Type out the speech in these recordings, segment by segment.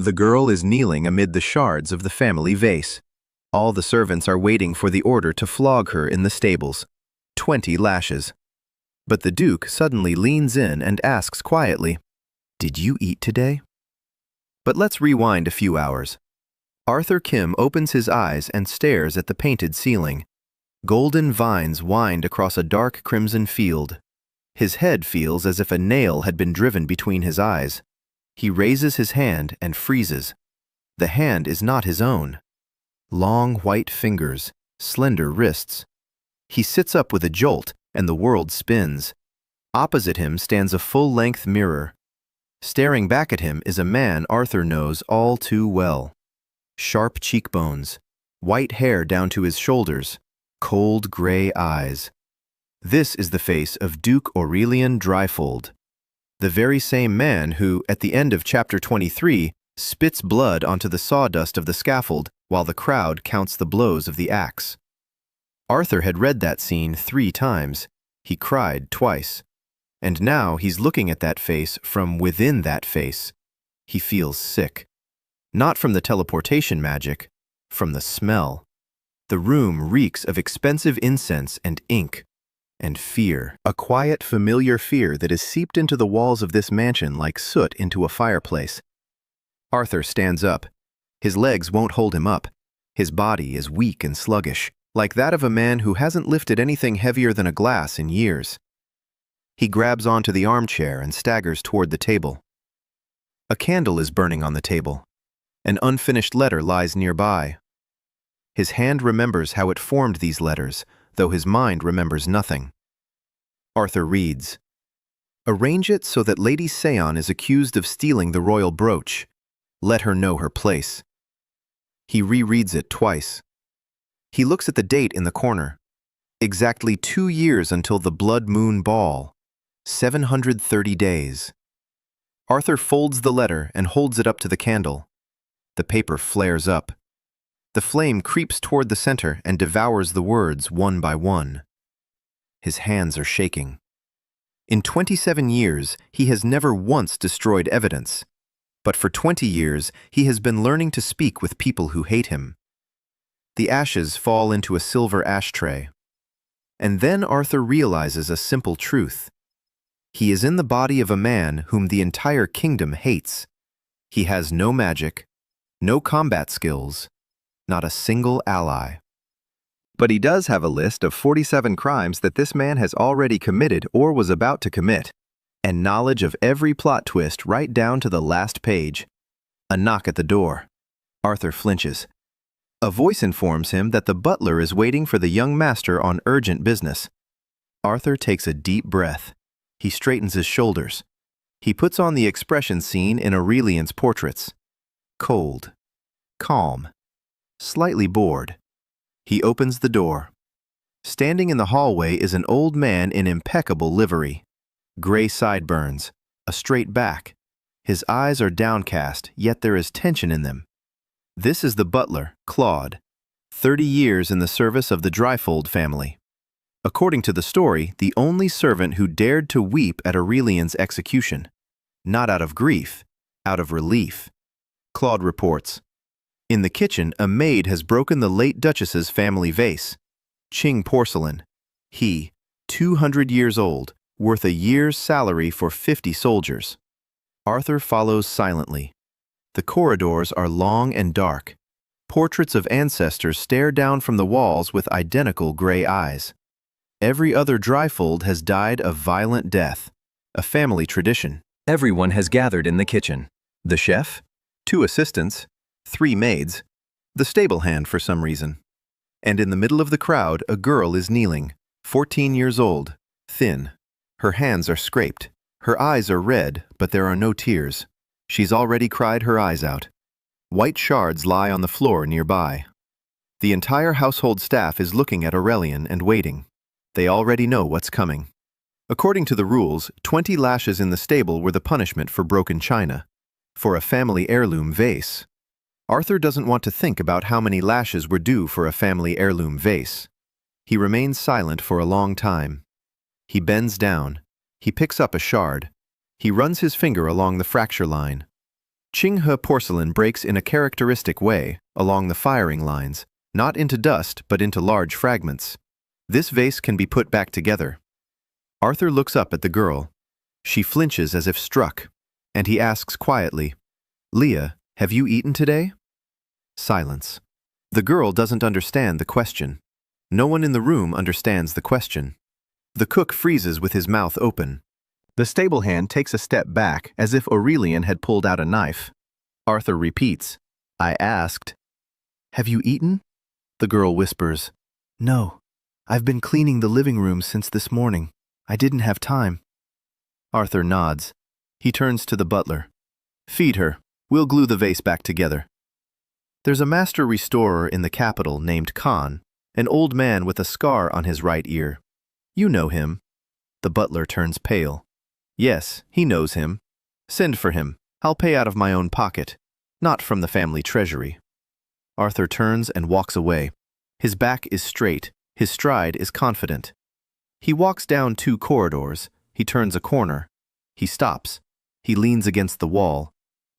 The girl is kneeling amid the shards of the family vase. All the servants are waiting for the order to flog her in the stables. 20 lashes. But the Duke suddenly leans in and asks quietly, "Did you eat today?" But let's rewind a few hours. Arthur Kim opens his eyes and stares at the painted ceiling. Golden vines wind across a dark crimson field. His head feels as if a nail had been driven between his eyes. He raises his hand and freezes. The hand is not his own. Long white fingers, slender wrists. He sits up with a jolt, and the world spins. Opposite him stands a full-length mirror. Staring back at him is a man Arthur knows all too well. Sharp cheekbones, white hair down to his shoulders, cold gray eyes. This is the face of Duke Aurelian Dryfold, the very same man who, at the end of chapter 23, spits blood onto the sawdust of the scaffold while the crowd counts the blows of the axe. Arthur had read that scene 3 times. He cried twice. And now he's looking at that face from within that face. He feels sick. Not from the teleportation magic, from the smell. The room reeks of expensive incense and ink. And fear, a quiet, familiar fear that has seeped into the walls of this mansion like soot into a fireplace. Arthur stands up. His legs won't hold him up. His body is weak and sluggish, like that of a man who hasn't lifted anything heavier than a glass in years. He grabs onto the armchair and staggers toward the table. A candle is burning on the table. An unfinished letter lies nearby. His hand remembers how it formed these letters, though his mind remembers nothing. Arthur reads, "Arrange it so that Lady Se-yeon is accused of stealing the royal brooch. Let her know her place." He rereads it twice. He looks at the date in the corner. Exactly 2 years until the blood moon ball. 730 days. Arthur folds the letter and holds it up to the candle. The paper flares up. The flame creeps toward the center and devours the words one by one. His hands are shaking. In 27 years, he has never once destroyed evidence. But for 20 years, he has been learning to speak with people who hate him. The ashes fall into a silver ashtray. And then Arthur realizes a simple truth. He is in the body of a man whom the entire kingdom hates. He has no magic, no combat skills, not a single ally. But he does have a list of 47 crimes that this man has already committed or was about to commit, and knowledge of every plot twist right down to the last page. A knock at the door. Arthur flinches. A voice informs him that the butler is waiting for the young master on urgent business. Arthur takes a deep breath. He straightens his shoulders. He puts on the expression seen in Aurelian's portraits. Cold, calm, slightly bored. He opens the door. Standing in the hallway is an old man in impeccable livery. Gray sideburns, a straight back. His eyes are downcast, yet there is tension in them. This is the butler, Claude, 30 years in the service of the Dryfold family. According to the story, the only servant who dared to weep at Aurelian's execution. Not out of grief, out of relief. Claude reports, "In the kitchen, a maid has broken the late Duchess's family vase. Qing porcelain. He, 200 years old, worth a year's salary for 50 soldiers." Arthur follows silently. The corridors are long and dark. Portraits of ancestors stare down from the walls with identical gray eyes. Every other Dryfold has died a violent death, a family tradition. Everyone has gathered in the kitchen. The chef, 2 assistants, 3 maids, the stable hand for some reason. And in the middle of the crowd, a girl is kneeling, 14 years old, thin. Her hands are scraped. Her eyes are red, but there are no tears. She's already cried her eyes out. White shards lie on the floor nearby. The entire household staff is looking at Aurelian and waiting. They already know what's coming. According to the rules, 20 lashes in the stable were the punishment for broken china, for a family heirloom vase. Arthur doesn't want to think about how many lashes were due for a family heirloom vase. He remains silent for a long time. He bends down. He picks up a shard. He runs his finger along the fracture line. Qinghe porcelain breaks in a characteristic way along the firing lines, not into dust but into large fragments. This vase can be put back together. Arthur looks up at the girl. She flinches as if struck, and he asks quietly, "Leah, have you eaten today?" Silence. The girl doesn't understand the question. No one in the room understands the question. The cook freezes with his mouth open. The stable hand takes a step back as if Aurelian had pulled out a knife. Arthur repeats, "I asked." "Have you eaten?" The girl whispers, "No. I've been cleaning the living room since this morning. I didn't have time." Arthur nods. He turns to the butler. "Feed her. We'll glue the vase back together." There's a master restorer in the capital named Khan, an old man with a scar on his right ear. You know him. The butler turns pale. Yes, he knows him. Send for him. I'll pay out of my own pocket, not from the family treasury. Arthur turns and walks away. His back is straight. His stride is confident. He walks down 2 corridors. He turns a corner. He stops. He leans against the wall.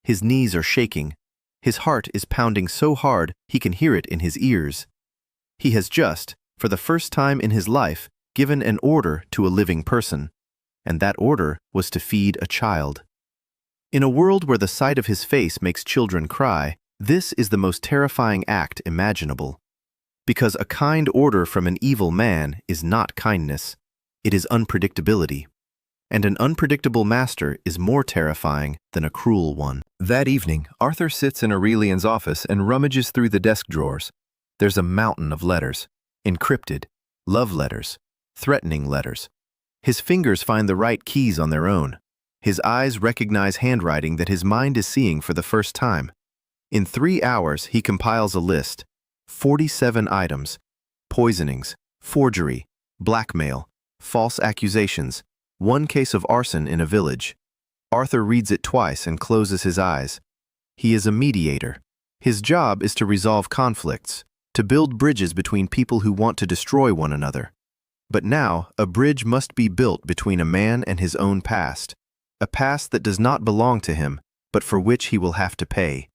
His knees are shaking. His heart is pounding so hard he can hear it in his ears. He has just, for the first time in his life, given an order to a living person, and that order was to feed a child. In a world where the sight of his face makes children cry, this is the most terrifying act imaginable. Because a kind order from an evil man is not kindness, it is unpredictability. And an unpredictable master is more terrifying than a cruel one. That evening, Arthur sits in Aurelian's office and rummages through the desk drawers. There's a mountain of letters, encrypted, love letters, threatening letters. His fingers find the right keys on their own. His eyes recognize handwriting that his mind is seeing for the first time. In 3 hours, he compiles a list. 47 items: poisonings, forgery, blackmail, false accusations, 1 case of arson in a village. Arthur reads it twice and closes his eyes. He is a mediator. His job is to resolve conflicts, to build bridges between people who want to destroy one another. But now, a bridge must be built between a man and his own past, a past that does not belong to him, but for which he will have to pay.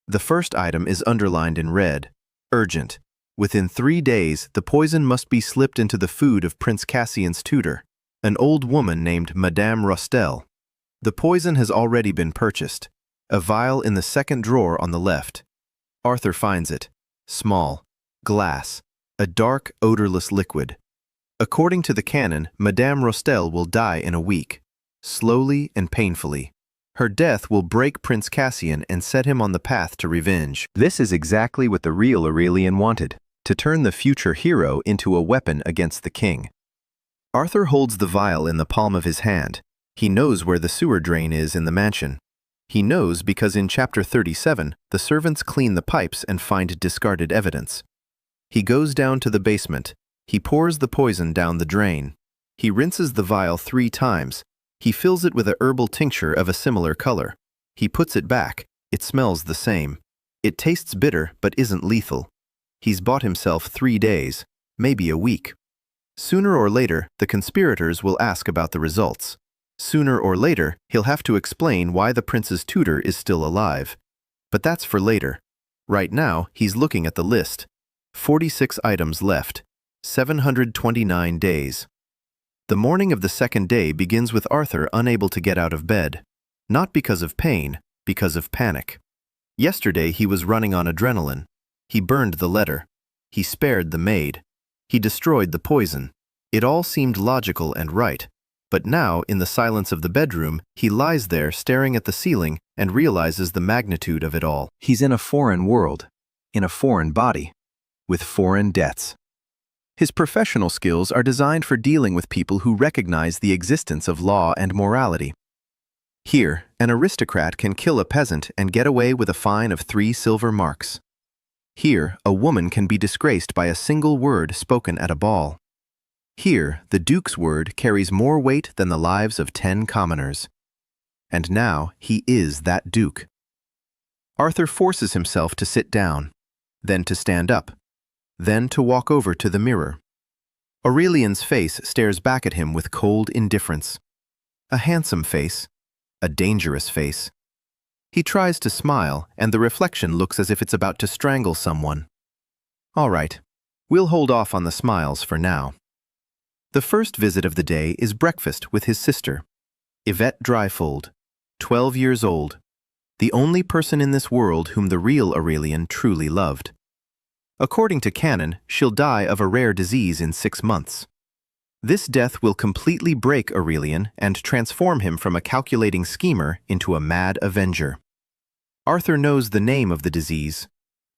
The first item is underlined in red. Urgent. Within 3 days, the poison must be slipped into the food of Prince Cassian's tutor, an old woman named Madame Rostel. The poison has already been purchased. A vial in the second drawer on the left. Arthur finds it. Small. Glass. A dark, odorless liquid. According to the canon, Madame Rostel will die in a week. Slowly and painfully. Her death will break Prince Cassian and set him on the path to revenge. This is exactly what the real Aurelian wanted, to turn the future hero into a weapon against the king. Arthur holds the vial in the palm of his hand. He knows where the sewer drain is in the mansion. He knows because in chapter 37, the servants clean the pipes and find discarded evidence. He goes down to the basement. He pours the poison down the drain. He rinses the vial 3 times. He fills it with a herbal tincture of a similar color. He puts it back. It smells the same. It tastes bitter but isn't lethal. He's bought himself 3 days, maybe a week. Sooner or later, the conspirators will ask about the results. Sooner or later, he'll have to explain why the prince's tutor is still alive. But that's for later. Right now, he's looking at the list. 46 items left. 729 days. The morning of the second day begins with Arthur unable to get out of bed. Not because of pain, because of panic. Yesterday he was running on adrenaline. He burned the letter. He spared the maid. He destroyed the poison. It all seemed logical and right. But now, in the silence of the bedroom, he lies there staring at the ceiling and realizes the magnitude of it all. He's in a foreign world, in a foreign body, with foreign deaths. His professional skills are designed for dealing with people who recognize the existence of law and morality. Here, an aristocrat can kill a peasant and get away with a fine of 3 silver marks. Here, a woman can be disgraced by a single word spoken at a ball. Here, the Duke's word carries more weight than the lives of 10 commoners. And now, he is that Duke. Arthur forces himself to sit down, then to stand up, then to walk over to the mirror. Aurelian's face stares back at him with cold indifference. A handsome face, a dangerous face. He tries to smile, and the reflection looks as if it's about to strangle someone. All right, we'll hold off on the smiles for now. The first visit of the day is breakfast with his sister, Ivette Dryfold, 12 years old, the only person in this world whom the real Aurelian truly loved. According to canon, she'll die of a rare disease in 6 months. This death will completely break Aurelian and transform him from a calculating schemer into a mad avenger. Arthur knows the name of the disease.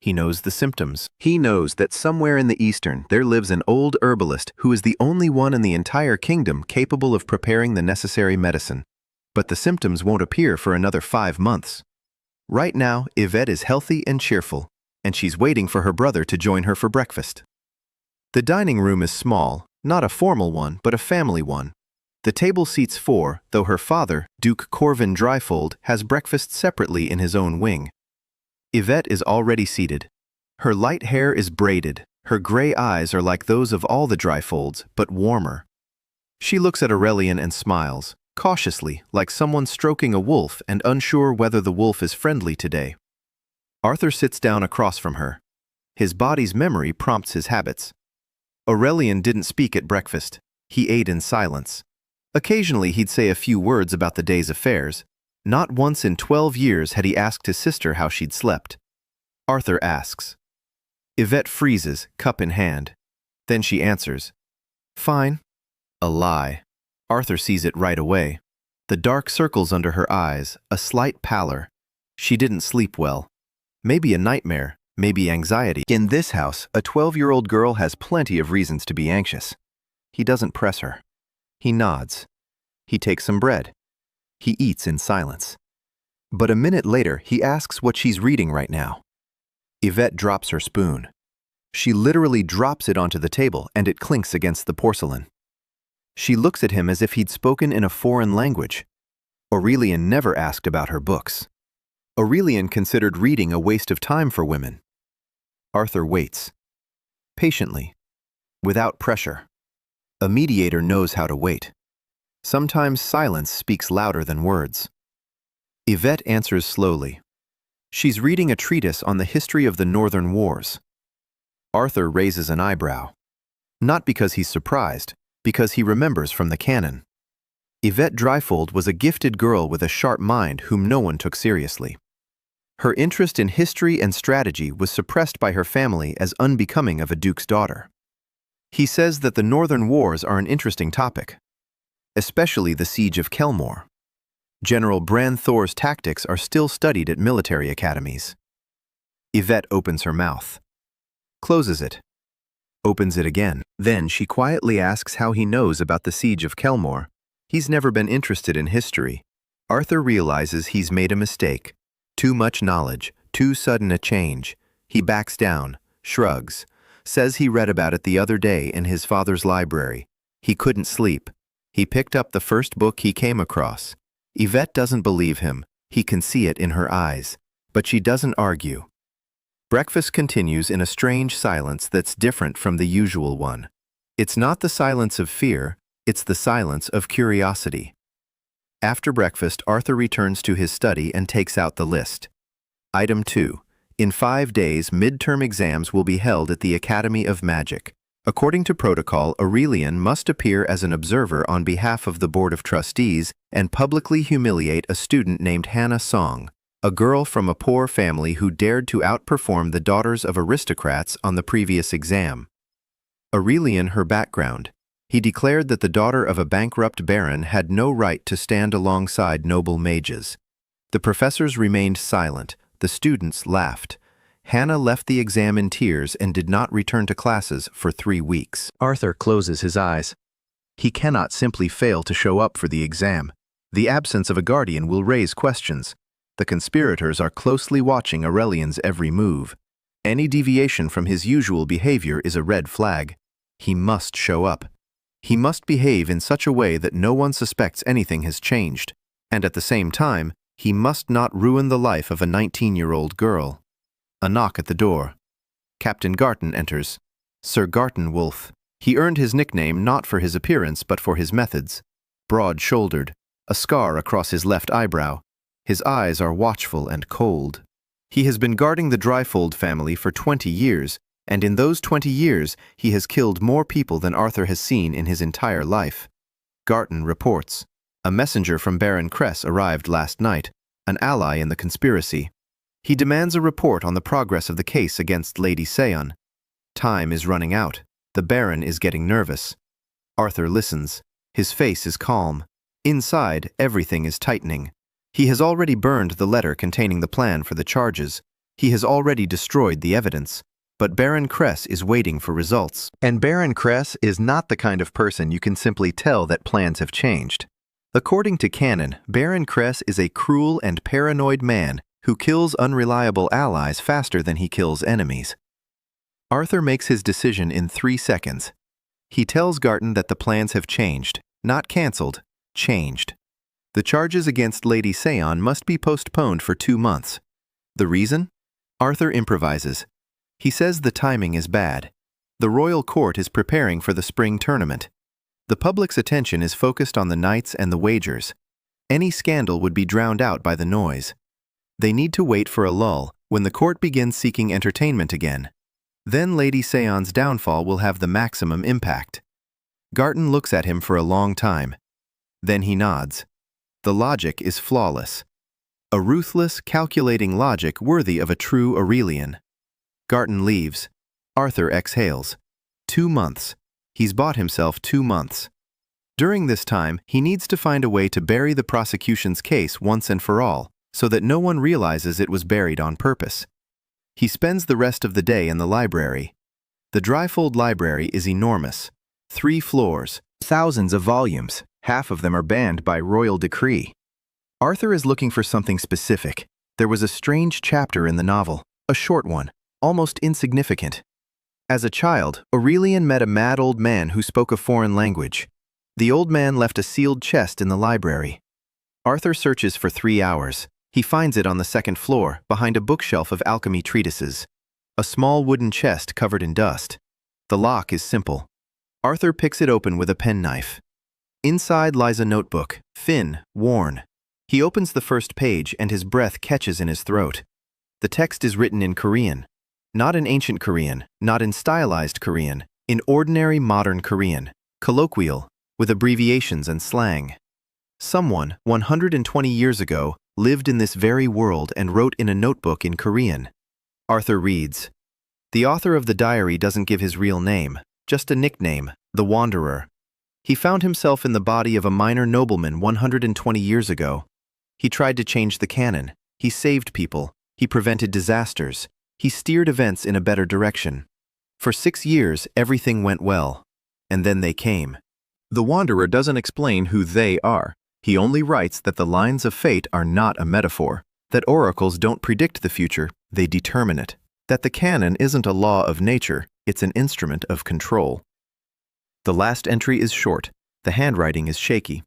He knows the symptoms. He knows that somewhere in the Eastern there lives an old herbalist who is the only one in the entire kingdom capable of preparing the necessary medicine. But the symptoms won't appear for another 5 months. Right now, Ivette is healthy and cheerful, and she's waiting for her brother to join her for breakfast. The dining room is small, not a formal one, but a family one. The table seats 4, though her father, Duke Aurelian Dryfold, has breakfast separately in his own wing. Ivette is already seated. Her light hair is braided. Her gray eyes are like those of all the Dryfolds, but warmer. She looks at Aurelian and smiles, cautiously, like someone stroking a wolf and unsure whether the wolf is friendly today. Arthur sits down across from her. His body's memory prompts his habits. Aurelian didn't speak at breakfast. He ate in silence. Occasionally he'd say a few words about the day's affairs. Not once in 12 years had he asked his sister how she'd slept. Arthur asks. Ivette freezes, cup in hand. Then she answers, "Fine." A lie. Arthur sees it right away. The dark circles under her eyes, a slight pallor. She didn't sleep well. Maybe a nightmare, maybe anxiety. In this house, a 12-year-old girl has plenty of reasons to be anxious. He doesn't press her. He nods. He takes some bread. He eats in silence. But a minute later, he asks what she's reading right now. Ivette drops her spoon. She literally drops it onto the table, and it clinks against the porcelain. She looks at him as if he'd spoken in a foreign language. Aurelian never asked about her books. Aurelian considered reading a waste of time for women. Arthur waits. Patiently. Without pressure. A mediator knows how to wait. Sometimes silence speaks louder than words. Ivette answers slowly. She's reading a treatise on the history of the Northern Wars. Arthur raises an eyebrow. Not because he's surprised, because he remembers from the canon. Ivette Dryfold was a gifted girl with a sharp mind whom no one took seriously. Her interest in history and strategy was suppressed by her family as unbecoming of a duke's daughter. He says that the Northern Wars are an interesting topic, especially the siege of Kelmore. General Bran Thor's tactics are still studied at military academies. Ivette opens her mouth, closes it, opens it again. Then she quietly asks how he knows about the siege of Kelmore. He's never been interested in history. Arthur realizes he's made a mistake. Too much knowledge, too sudden a change. He backs down, shrugs, says he read about it the other day in his father's library. He couldn't sleep. He picked up the first book he came across. Ivette doesn't believe him. He can see it in her eyes. But she doesn't argue. Breakfast continues in a strange silence that's different from the usual one. It's not the silence of fear, it's the silence of curiosity. After breakfast, Arthur returns to his study and takes out the list. Item 2. In 5 days, midterm exams will be held at the Academy of Magic. According to protocol, Aurelian must appear as an observer on behalf of the Board of Trustees and publicly humiliate a student named Hana Song, a girl from a poor family who dared to outperform the daughters of aristocrats on the previous exam. Aurelian, her background. He declared that the daughter of a bankrupt baron had no right to stand alongside noble mages. The professors remained silent. The students laughed. Hana left the exam in tears and did not return to classes for 3 weeks. Arthur closes his eyes. He cannot simply fail to show up for the exam. The absence of a guardian will raise questions. The conspirators are closely watching Aurelian's every move. Any deviation from his usual behavior is a red flag. He must show up. He must behave in such a way that no one suspects anything has changed. And at the same time, he must not ruin the life of a 19-year-old girl. A knock at the door. Captain Garton enters. Sir Garton Wolfe. He earned his nickname not for his appearance but for his methods. Broad-shouldered, a scar across his left eyebrow, His eyes are watchful and cold. He has been guarding the Dryfold family for 20 years, and in those 20 years he has killed more people than Arthur has seen in his entire life. Garton reports. A messenger from Baron Cress arrived last night, an ally in the conspiracy. He demands a report on the progress of the case against Lady Se-yeon. Time is running out. The Baron is getting nervous. Arthur listens. His face is calm. Inside, everything is tightening. He has already burned the letter containing the plan for the charges. He has already destroyed the evidence. But Baron Cress is waiting for results. And Baron Cress is not the kind of person you can simply tell that plans have changed. According to canon, Baron Cress is a cruel and paranoid man who kills unreliable allies faster than he kills enemies. Arthur makes his decision in 3 seconds. He tells Garton that the plans have changed, not cancelled, changed. The charges against Lady Se-yeon must be postponed for 2 months. The reason? Arthur improvises. He says the timing is bad. The royal court is preparing for the spring tournament. The public's attention is focused on the knights and the wagers. Any scandal would be drowned out by the noise. They need to wait for a lull when the court begins seeking entertainment again. Then Lady Se-yeon's downfall will have the maximum impact. Garton looks at him for a long time. Then he nods. The logic is flawless. A ruthless, calculating logic worthy of a true Aurelian. Garton leaves. Arthur exhales. 2 months. He's bought himself 2 months. During this time, he needs to find a way to bury the prosecution's case once and for all, so that no one realizes it was buried on purpose. He spends the rest of the day in the library. The Dryfold library is enormous. 3 floors, thousands of volumes, half of them are banned by royal decree. Arthur is looking for something specific. There was a strange chapter in the novel, a short one, almost insignificant. As a child, Aurelian met a mad old man who spoke a foreign language. The old man left a sealed chest in the library. Arthur searches for 3 hours. He finds it on the 2nd floor, behind a bookshelf of alchemy treatises. A small wooden chest covered in dust. The lock is simple. Arthur picks it open with a penknife. Inside lies a notebook, thin, worn. He opens the first page and his breath catches in his throat. The text is written in Korean. Not in ancient Korean, not in stylized Korean, in ordinary modern Korean, colloquial, with abbreviations and slang. Someone, 120 years ago, lived in this very world and wrote in a notebook in Korean. Arthur reads. The author of the diary doesn't give his real name, just a nickname, the Wanderer. He found himself in the body of a minor nobleman 120 years ago. He tried to change the canon. He saved people. He prevented disasters. He steered events in a better direction. For 6 years, everything went well. And then they came. The Wanderer doesn't explain who they are. He only writes that the lines of fate are not a metaphor, that oracles don't predict the future, they determine it, that the canon isn't a law of nature, it's an instrument of control. The last entry is short. The handwriting is shaky.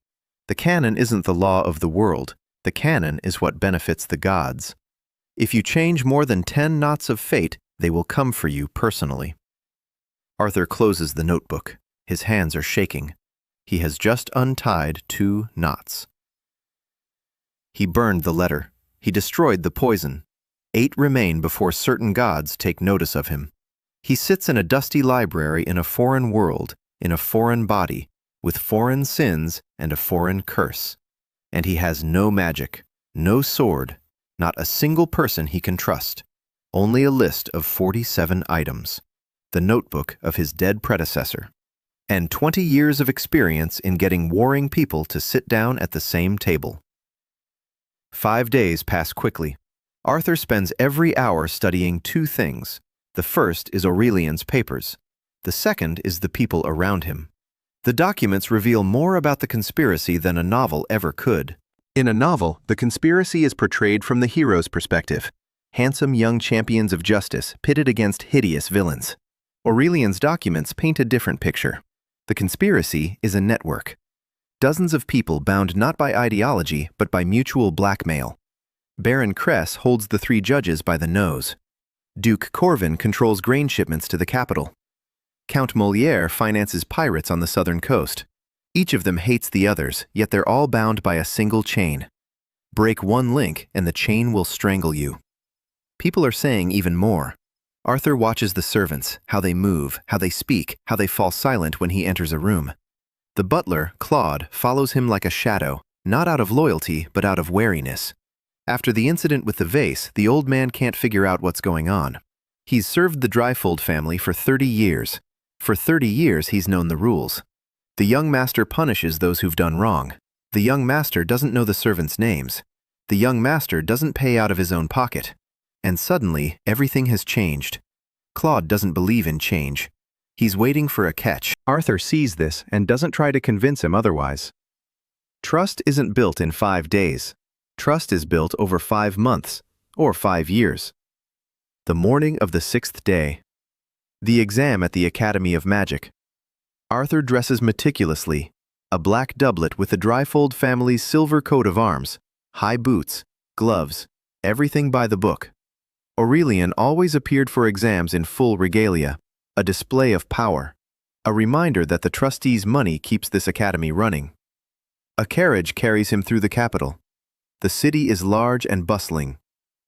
The canon isn't the law of the world. The canon is what benefits the gods. If you change more than 10 knots of fate, they will come for you personally. Arthur closes the notebook. His hands are shaking. He has just untied 2 knots. He burned the letter. He destroyed the poison. 8 remain before certain gods take notice of him. He sits in a dusty library in a foreign world, in a foreign body, with foreign sins and a foreign curse. And he has no magic, no sword, not a single person he can trust, only a list of 47 items, the notebook of his dead predecessor, and 20 years of experience in getting warring people to sit down at the same table. 5 days pass quickly. Arthur spends every hour studying 2 things. The first is Aurelian's papers. The second is the people around him. The documents reveal more about the conspiracy than a novel ever could. In a novel, the conspiracy is portrayed from the hero's perspective. Handsome young champions of justice pitted against hideous villains. Aurelian's documents paint a different picture. The conspiracy is a network. Dozens of people bound not by ideology but by mutual blackmail. Baron Cress holds the 3 judges by the nose. Duke Corvin controls grain shipments to the capital. Count Molière finances pirates on the southern coast. Each of them hates the others, yet they're all bound by a single chain. Break one link and the chain will strangle you. People are saying even more. Arthur watches the servants, how they move, how they speak, how they fall silent when he enters a room. The butler, Claude, follows him like a shadow, not out of loyalty, but out of wariness. After the incident with the vase, the old man can't figure out what's going on. He's served the Dryfold family for 30 years. For 30 years, he's known the rules. The young master punishes those who've done wrong. The young master doesn't know the servants' names. The young master doesn't pay out of his own pocket. And suddenly, everything has changed. Claude doesn't believe in change. He's waiting for a catch. Arthur sees this and doesn't try to convince him otherwise. Trust isn't built in 5 days. Trust is built over 5 months, or 5 years. The morning of the 6th day. The exam at the Academy of Magic. Arthur dresses meticulously. A black doublet with the Dryfold family's silver coat of arms, high boots, gloves, everything by the book. Aurelian always appeared for exams in full regalia, a display of power, a reminder that the trustees' money keeps this academy running. A carriage carries him through the capital. The city is large and bustling.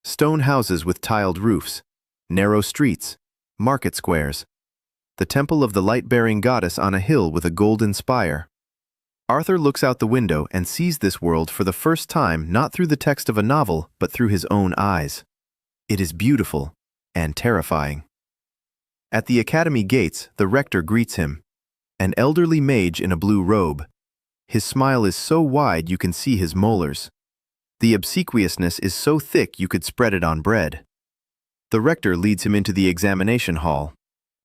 Stone houses with tiled roofs, narrow streets, market squares. The temple of the light-bearing goddess on a hill with a golden spire. Arthur looks out the window and sees this world for the first time not through the text of a novel, but through his own eyes. It is beautiful and terrifying. At the academy gates, the rector greets him, an elderly mage in a blue robe. His smile is so wide you can see his molars. The obsequiousness is so thick you could spread it on bread. The rector leads him into the examination hall,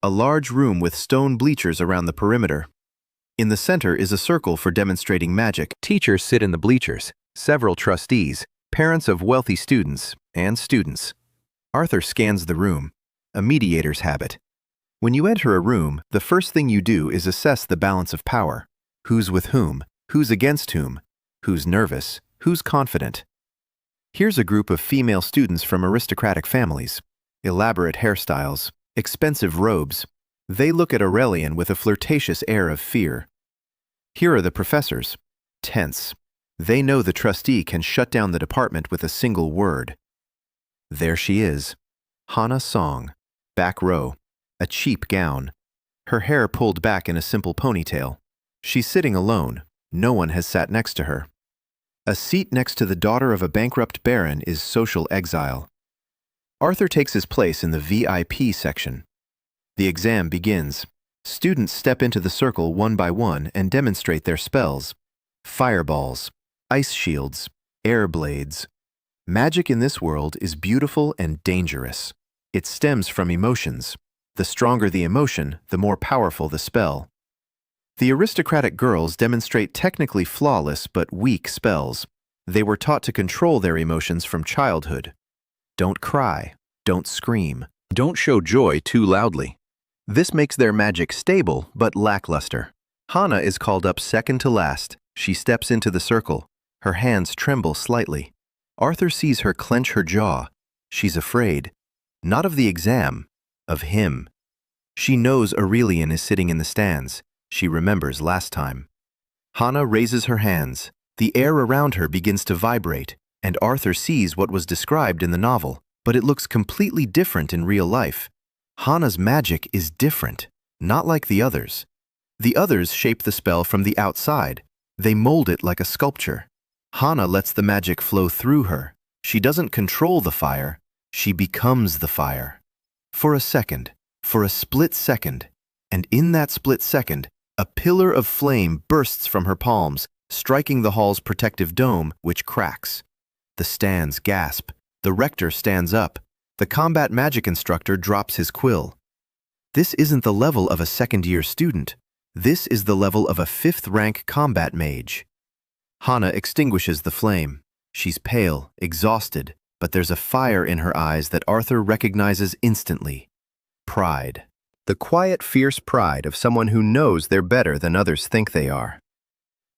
a large room with stone bleachers around the perimeter. In the center is a circle for demonstrating magic. Teachers sit in the bleachers, several trustees, parents of wealthy students, and students. Arthur scans the room, a mediator's habit. When you enter a room, the first thing you do is assess the balance of power. Who's with whom? Who's against whom? Who's nervous? Who's confident? Here's a group of female students from aristocratic families. Elaborate hairstyles, expensive robes. They look at Aurelian with a flirtatious air of fear. Here are the professors, tense. They know the trustee can shut down the department with a single word. There she is, Hana Song, back row, a cheap gown. Her hair pulled back in a simple ponytail. She's sitting alone. No one has sat next to her. A seat next to the daughter of a bankrupt baron is social exile. Arthur takes his place in the VIP section. The exam begins. Students step into the circle one by one and demonstrate their spells. Fireballs, ice shields, air blades. Magic in this world is beautiful and dangerous. It stems from emotions. The stronger the emotion, the more powerful the spell. The aristocratic girls demonstrate technically flawless but weak spells. They were taught to control their emotions from childhood. Don't cry, don't scream, don't show joy too loudly. This makes their magic stable but lackluster. Hana is called up second to last. She steps into the circle. Her hands tremble slightly. Arthur sees her clench her jaw. She's afraid. Not of the exam, of him. She knows Aurelian is sitting in the stands. She remembers last time. Hana raises her hands. The air around her begins to vibrate, and Arthur sees what was described in the novel, but it looks completely different in real life. Hana's magic is different, not like the others. The others shape the spell from the outside. They mold it like a sculpture. Hana lets the magic flow through her. She doesn't control the fire. She becomes the fire. For a second, for a split second, and in that split second, a pillar of flame bursts from her palms, striking the hall's protective dome, which cracks. The stands gasp. The rector stands up. The combat magic instructor drops his quill. This isn't the level of a second-year student. This is the level of a 5th-rank combat mage. Hana extinguishes the flame. She's pale, exhausted, but there's a fire in her eyes that Arthur recognizes instantly. Pride. The quiet, fierce pride of someone who knows they're better than others think they are.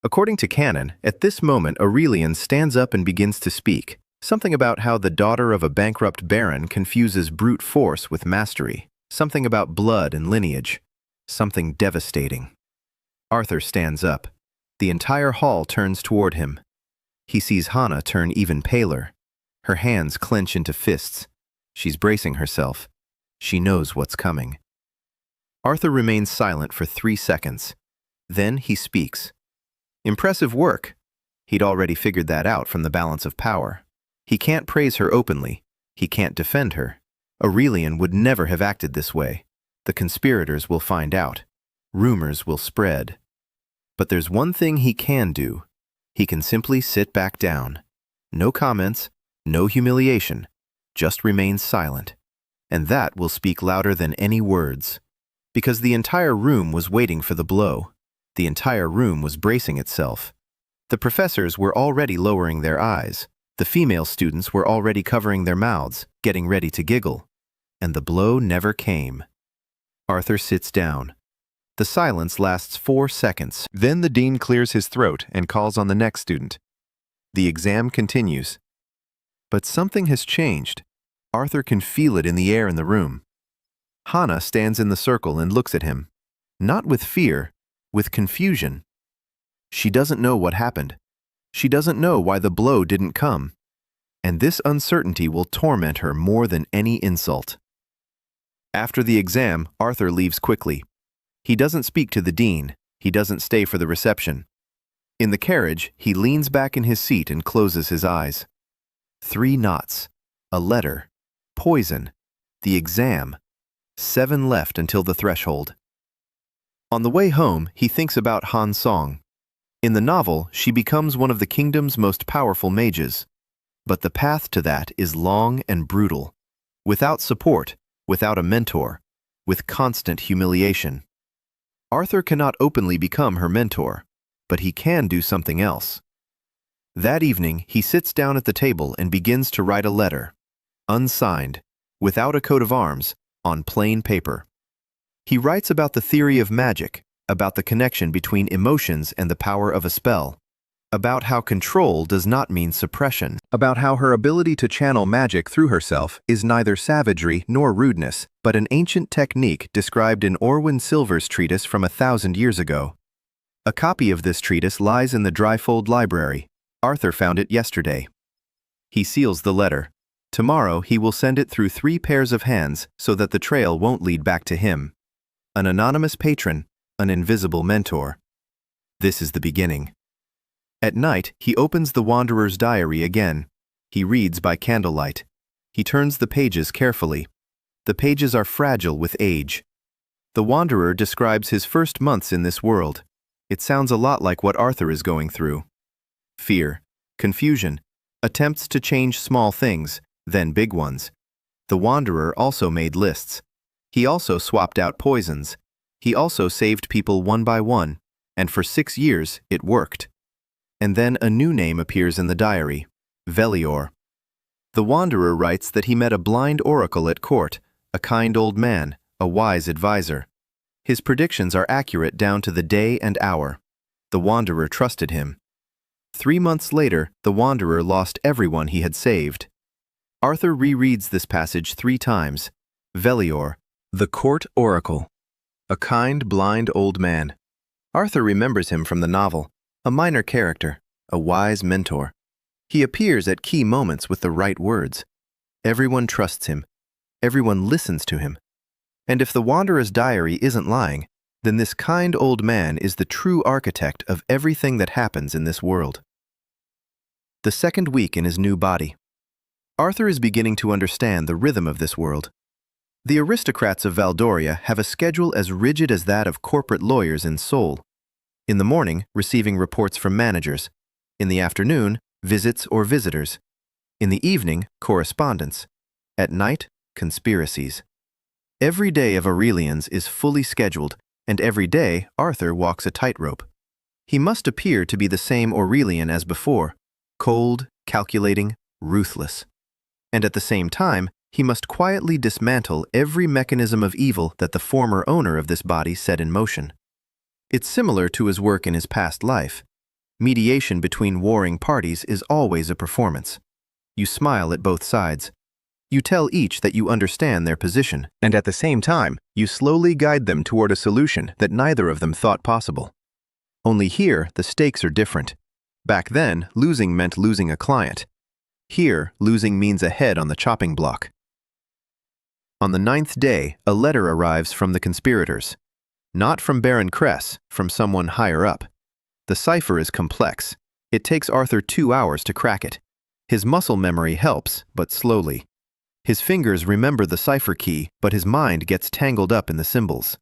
According to canon, at this moment Aurelian stands up and begins to speak, something about how the daughter of a bankrupt baron confuses brute force with mastery, something about blood and lineage, something devastating. Arthur stands up. The entire hall turns toward him. He sees Hana turn even paler. Her hands clench into fists. She's bracing herself. She knows what's coming. Arthur remains silent for 3 seconds. Then he speaks. Impressive work. He'd already figured that out from the balance of power. He can't praise her openly. He can't defend her. Aurelian would never have acted this way. The conspirators will find out. Rumors will spread. But there's one thing he can do. He can simply sit back down. No comments, no humiliation. Just remain silent. And that will speak louder than any words. Because the entire room was waiting for the blow. The entire room was bracing itself. The professors were already lowering their eyes. The female students were already covering their mouths, getting ready to giggle. And the blow never came. Arthur sits down. The silence lasts 4 seconds. Then the dean clears his throat and calls on the next student. The exam continues. But something has changed. Arthur can feel it in the air in the room. Hana stands in the circle and looks at him. Not with fear, with confusion. She doesn't know what happened. She doesn't know why the blow didn't come. And this uncertainty will torment her more than any insult. After the exam, Arthur leaves quickly. He doesn't speak to the dean. He doesn't stay for the reception. In the carriage, he leans back in his seat and closes his eyes. 3 knots, a letter, poison, the exam, 7 left until the threshold. On the way home, he thinks about Hana Song. In the novel, she becomes one of the kingdom's most powerful mages. But the path to that is long and brutal. Without support, without a mentor, with constant humiliation. Arthur cannot openly become her mentor, but he can do something else. That evening, he sits down at the table and begins to write a letter, unsigned, without a coat of arms, on plain paper. He writes about the theory of magic, about the connection between emotions and the power of a spell, about how control does not mean suppression, about how her ability to channel magic through herself is neither savagery nor rudeness, but an ancient technique described in Orwin Silver's treatise from 1,000 years ago. A copy of this treatise lies in the Dryfold library. Arthur found it yesterday. He seals the letter. Tomorrow he will send it through 3 pairs of hands so that the trail won't lead back to him. An anonymous patron, an invisible mentor. This is the beginning. At night, he opens the Wanderer's diary again. He reads by candlelight. He turns the pages carefully. The pages are fragile with age. The Wanderer describes his first months in this world. It sounds a lot like what Arthur is going through. Fear, confusion, attempts to change small things, then big ones. The Wanderer also made lists. He also swapped out poisons. He also saved people one by one, and for 6 years it worked. And then a new name appears in the diary, Velior. The Wanderer writes that he met a blind oracle at court, a kind old man, a wise advisor. His predictions are accurate down to the day and hour. The Wanderer trusted him. 3 months later, the Wanderer lost everyone he had saved. Arthur rereads this passage 3 times. Velior, the court oracle. A kind, blind old man. Arthur remembers him from the novel. A minor character, a wise mentor. He appears at key moments with the right words. Everyone trusts him. Everyone listens to him. And if the Wanderer's diary isn't lying, then this kind old man is the true architect of everything that happens in this world. The second week in his new body. Arthur is beginning to understand the rhythm of this world. The aristocrats of Valdoria have a schedule as rigid as that of corporate lawyers in Seoul. In the morning, receiving reports from managers. In the afternoon, visits or visitors. In the evening, correspondence. At night, conspiracies. Every day of Aurelian's is fully scheduled, and every day Arthur walks a tightrope. He must appear to be the same Aurelian as before, cold, calculating, ruthless. And at the same time, he must quietly dismantle every mechanism of evil that the former owner of this body set in motion. It's similar to his work in his past life. Mediation between warring parties is always a performance. You smile at both sides. You tell each that you understand their position, and at the same time, you slowly guide them toward a solution that neither of them thought possible. Only here, the stakes are different. Back then, losing meant losing a client. Here, losing means a head on the chopping block. On the 9th day, a letter arrives from the conspirators. Not from Baron Cress, from someone higher up. The cipher is complex. It takes Arthur 2 hours to crack it. His muscle memory helps, but slowly. His fingers remember the cipher key, but his mind gets tangled up in the symbols.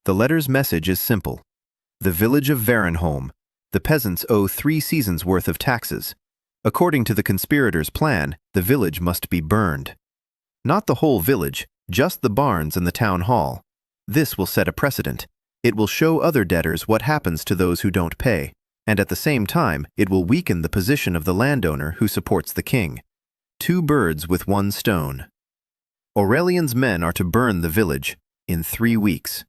The letter's message is simple. The village of Varenholm. The peasants owe 3 seasons' worth of taxes. According to the conspirators' plan, the village must be burned. Not the whole village, just the barns and the town hall. This will set a precedent. It will show other debtors what happens to those who don't pay, and at the same time, it will weaken the position of the landowner who supports the king. 2 birds with 1 stone. Aurelian's men are to burn the village in 3 weeks.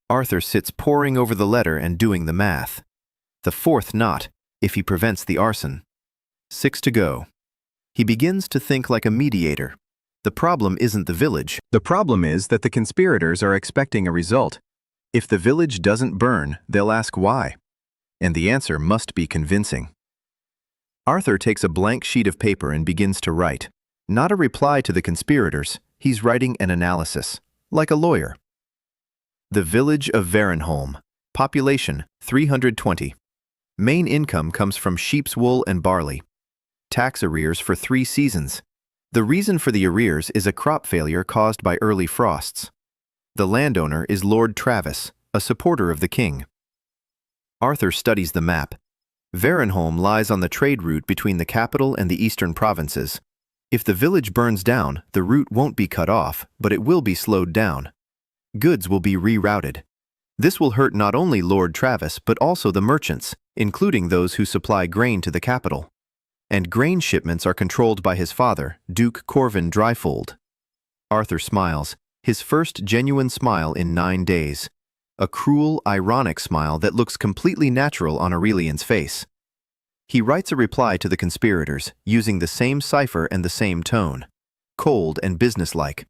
Arthur sits poring over the letter and doing the math. The 4th knot, if he prevents the arson. 6 to go. He begins to think like a mediator. The problem isn't the village. The problem is that the conspirators are expecting a result. If the village doesn't burn, they'll ask why. And the answer must be convincing. Arthur takes a blank sheet of paper and begins to write. Not a reply to the conspirators, he's writing an analysis, like a lawyer. The village of Varenholm. Population 320. Main income comes from sheep's wool and barley. Tax arrears for 3 seasons. The reason for the arrears is a crop failure caused by early frosts. The landowner is Lord Travis, a supporter of the king. Arthur studies the map. Varenholm lies on the trade route between the capital and the eastern provinces. If the village burns down, the route won't be cut off, but it will be slowed down. Goods will be rerouted. This will hurt not only Lord Travis, but also the merchants, including those who supply grain to the capital. And grain shipments are controlled by his father, Duke Aurelian Dryfold. Arthur smiles, his first genuine smile in 9 days. A cruel, ironic smile that looks completely natural on Aurelian's face. He writes a reply to the conspirators, using the same cipher and the same tone. Cold and businesslike.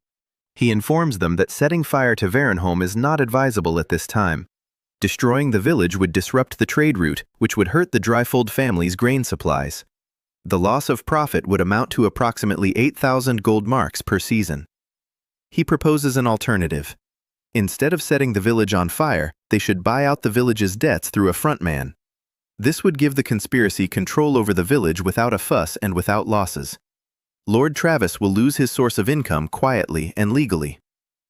He informs them that setting fire to Varenholm is not advisable at this time. Destroying the village would disrupt the trade route, which would hurt the Dryfold family's grain supplies. The loss of profit would amount to approximately 8,000 gold marks per season. He proposes an alternative. Instead of setting the village on fire, they should buy out the village's debts through a frontman. This would give the conspiracy control over the village without a fuss and without losses. Lord Travis will lose his source of income quietly and legally.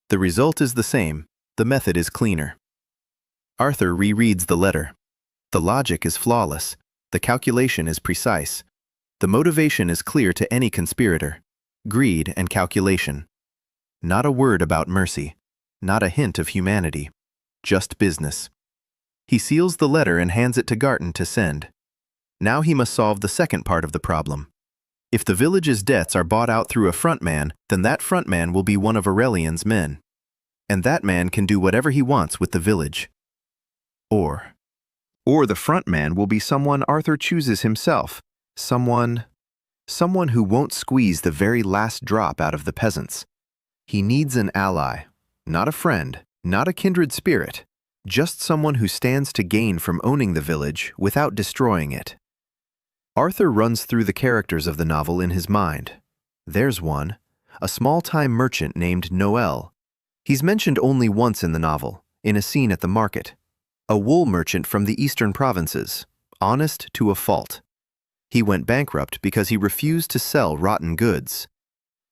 The result is the same. The method is cleaner. Arthur rereads the letter. The logic is flawless. The calculation is precise. The motivation is clear to any conspirator. Greed and calculation. Not a word about mercy. Not a hint of humanity. Just business. He seals the letter and hands it to Garton to send. Now he must solve the second part of the problem. If the village's debts are bought out through a frontman, then that frontman will be one of Aurelian's men. And that man can do whatever he wants with the village. Or the frontman will be someone Arthur chooses himself. Someone who won't squeeze the very last drop out of the peasants. He needs an ally, not a friend, not a kindred spirit, just someone who stands to gain from owning the village without destroying it. Arthur runs through the characters of the novel in his mind. There's one, a small-time merchant named Noel. He's mentioned only once in the novel, in a scene at the market. A wool merchant from the eastern provinces, honest to a fault. He went bankrupt because he refused to sell rotten goods.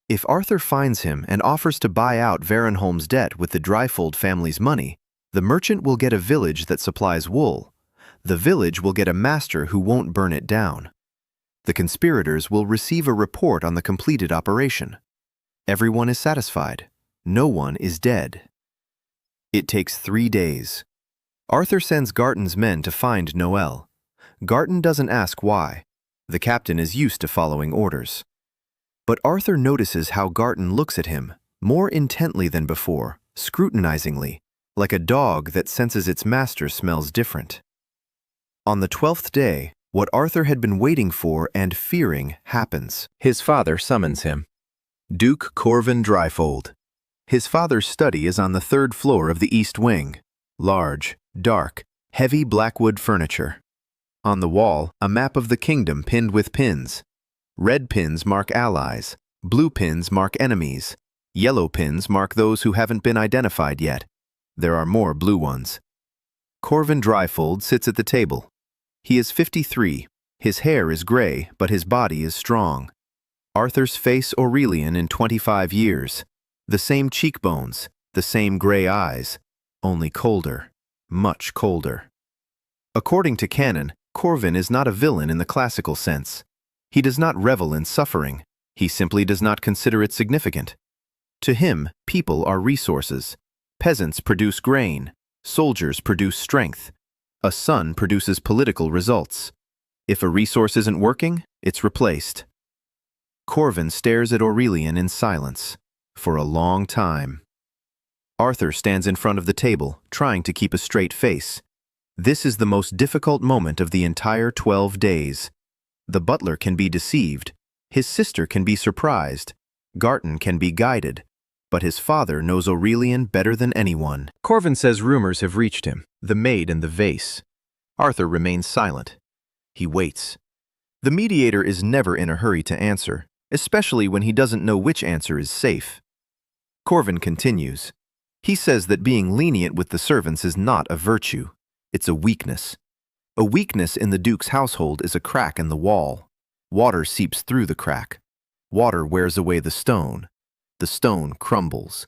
If Arthur finds him and offers to buy out Varenholm's debt with the Dryfold family's money, the merchant will get a village that supplies wool. The village will get a master who won't burn it down. The conspirators will receive a report on the completed operation. Everyone is satisfied. No one is dead. It takes 3 days. Arthur sends Garton's men to find Noel. Garton doesn't ask why. The captain is used to following orders. But Arthur notices how Garton looks at him, more intently than before, scrutinizingly, like a dog that senses its master smells different. On the 12th day, what Arthur had been waiting for and fearing happens. His father summons him. Duke Aurelian Dryfold. His father's study is on the 3rd floor of the east wing. Large, dark, heavy blackwood furniture. On the wall, a map of the kingdom pinned with pins. Red pins mark allies, blue pins mark enemies, yellow pins mark those who haven't been identified yet. There are more blue ones. Corvin Dryfold sits at the table. He is 53. His hair is gray, but his body is strong. Arthur's face Aurelian in 25 years. The same cheekbones, the same gray eyes, only colder, much colder. According to canon, Corvin is not a villain in the classical sense. He does not revel in suffering. He simply does not consider it significant. To him, people are resources. Peasants produce grain. Soldiers produce strength. A sun produces political results. If a resource isn't working, it's replaced. Corvin stares at Aurelian in silence, for a long time. Arthur stands in front of the table, trying to keep a straight face. This is the most difficult moment of the entire 12 days. The butler can be deceived. His sister can be surprised. Garton can be guided. But his father knows Aurelian better than anyone. Corvin says rumors have reached him, the maid and the vase. Arthur remains silent. He waits. The mediator is never in a hurry to answer, especially when he doesn't know which answer is safe. Corvin continues. He says that being lenient with the servants is not a virtue. It's a weakness. A weakness in the Duke's household is a crack in the wall. Water seeps through the crack. Water wears away the stone. The stone crumbles.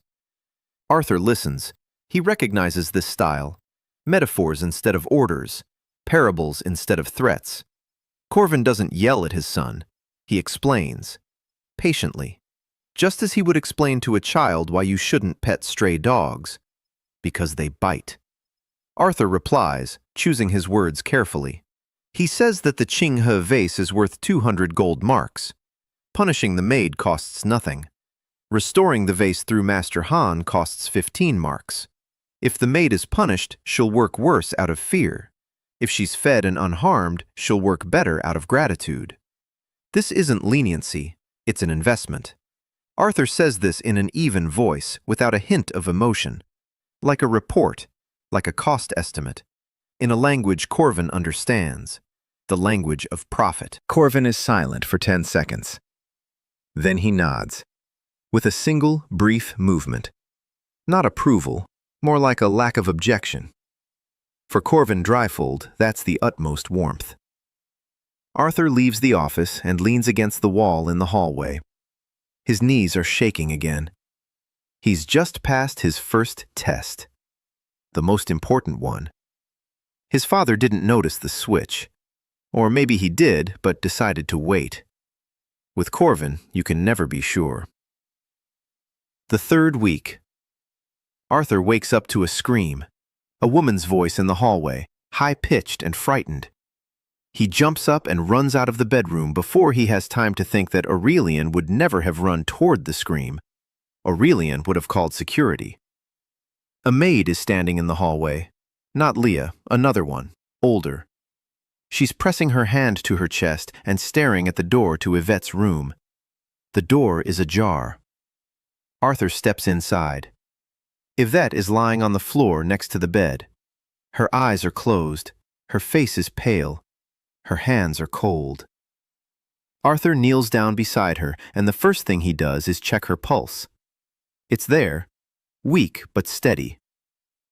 Arthur listens. He recognizes this style. Metaphors instead of orders. Parables instead of threats. Corvin doesn't yell at his son. He explains. Patiently. Just as he would explain to a child why you shouldn't pet stray dogs. Because they bite. Arthur replies, choosing his words carefully. He says that the Qinghe vase is worth 200 gold marks. Punishing the maid costs nothing. Restoring the vase through Master Han costs 15 marks. If the maid is punished, she'll work worse out of fear. If she's fed and unharmed, she'll work better out of gratitude. This isn't leniency, it's an investment. Arthur says this in an even voice, without a hint of emotion. Like a report, like a cost estimate. In a language Corvin understands. The language of profit. Corvin is silent for 10 seconds. Then he nods. With a single, brief movement. Not approval, more like a lack of objection. For Corvin Dryfold, that's the utmost warmth. Arthur leaves the office and leans against the wall in the hallway. His knees are shaking again. He's just passed his first test. The most important one. His father didn't notice the switch. Or maybe he did, but decided to wait. With Corvin, you can never be sure. The third week. Arthur wakes up to a scream. A woman's voice in the hallway, high-pitched and frightened. He jumps up and runs out of the bedroom before he has time to think that Aurelian would never have run toward the scream. Aurelian would have called security. A maid is standing in the hallway. Not Leah, another one, older. She's pressing her hand to her chest and staring at the door to Ivette's room. The door is ajar. Arthur steps inside. Ivette is lying on the floor next to the bed. Her eyes are closed. Her face is pale. Her hands are cold. Arthur kneels down beside her, and the first thing he does is check her pulse. It's there, weak but steady.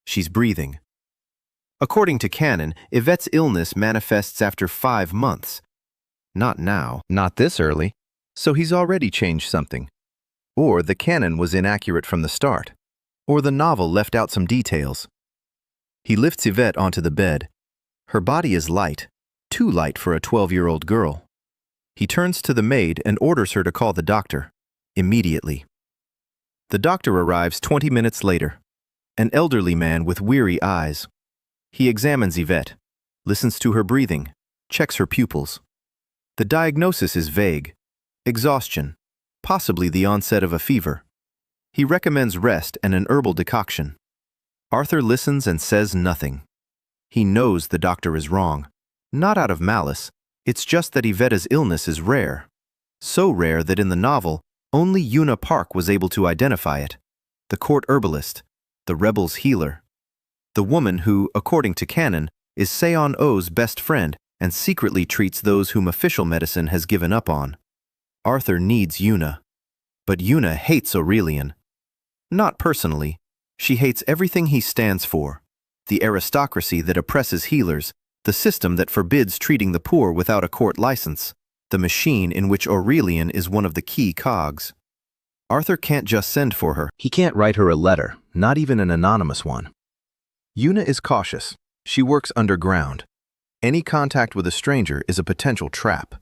She's breathing. According to canon, Ivette's illness manifests after 5 months. Not now, not this early, so he's already changed something. Or the canon was inaccurate from the start. Or the novel left out some details. He lifts Ivette onto the bed. Her body is light, too light for a 12-year-old girl. He turns to the maid and orders her to call the doctor, immediately. The doctor arrives 20 minutes later, an elderly man with weary eyes. He examines Ivette, listens to her breathing, checks her pupils. The diagnosis is vague. Exhaustion, possibly the onset of a fever. He recommends rest and an herbal decoction. Arthur listens and says nothing. He knows the doctor is wrong. Not out of malice, it's just that Ivette's illness is rare. So rare that in the novel, only Yuna Park was able to identify it. The court herbalist, the rebel's healer. The woman who, according to canon, is Se-yeon Oh's best friend and secretly treats those whom official medicine has given up on. Arthur needs Yuna, but Yuna hates Aurelian. Not personally. She hates everything he stands for: the aristocracy that oppresses healers, the system that forbids treating the poor without a court license, the machine in which Aurelian is one of the key cogs. Arthur can't just send for her. He can't write her a letter, not even an anonymous one. Yuna is cautious. She works underground. Any contact with a stranger is a potential trap.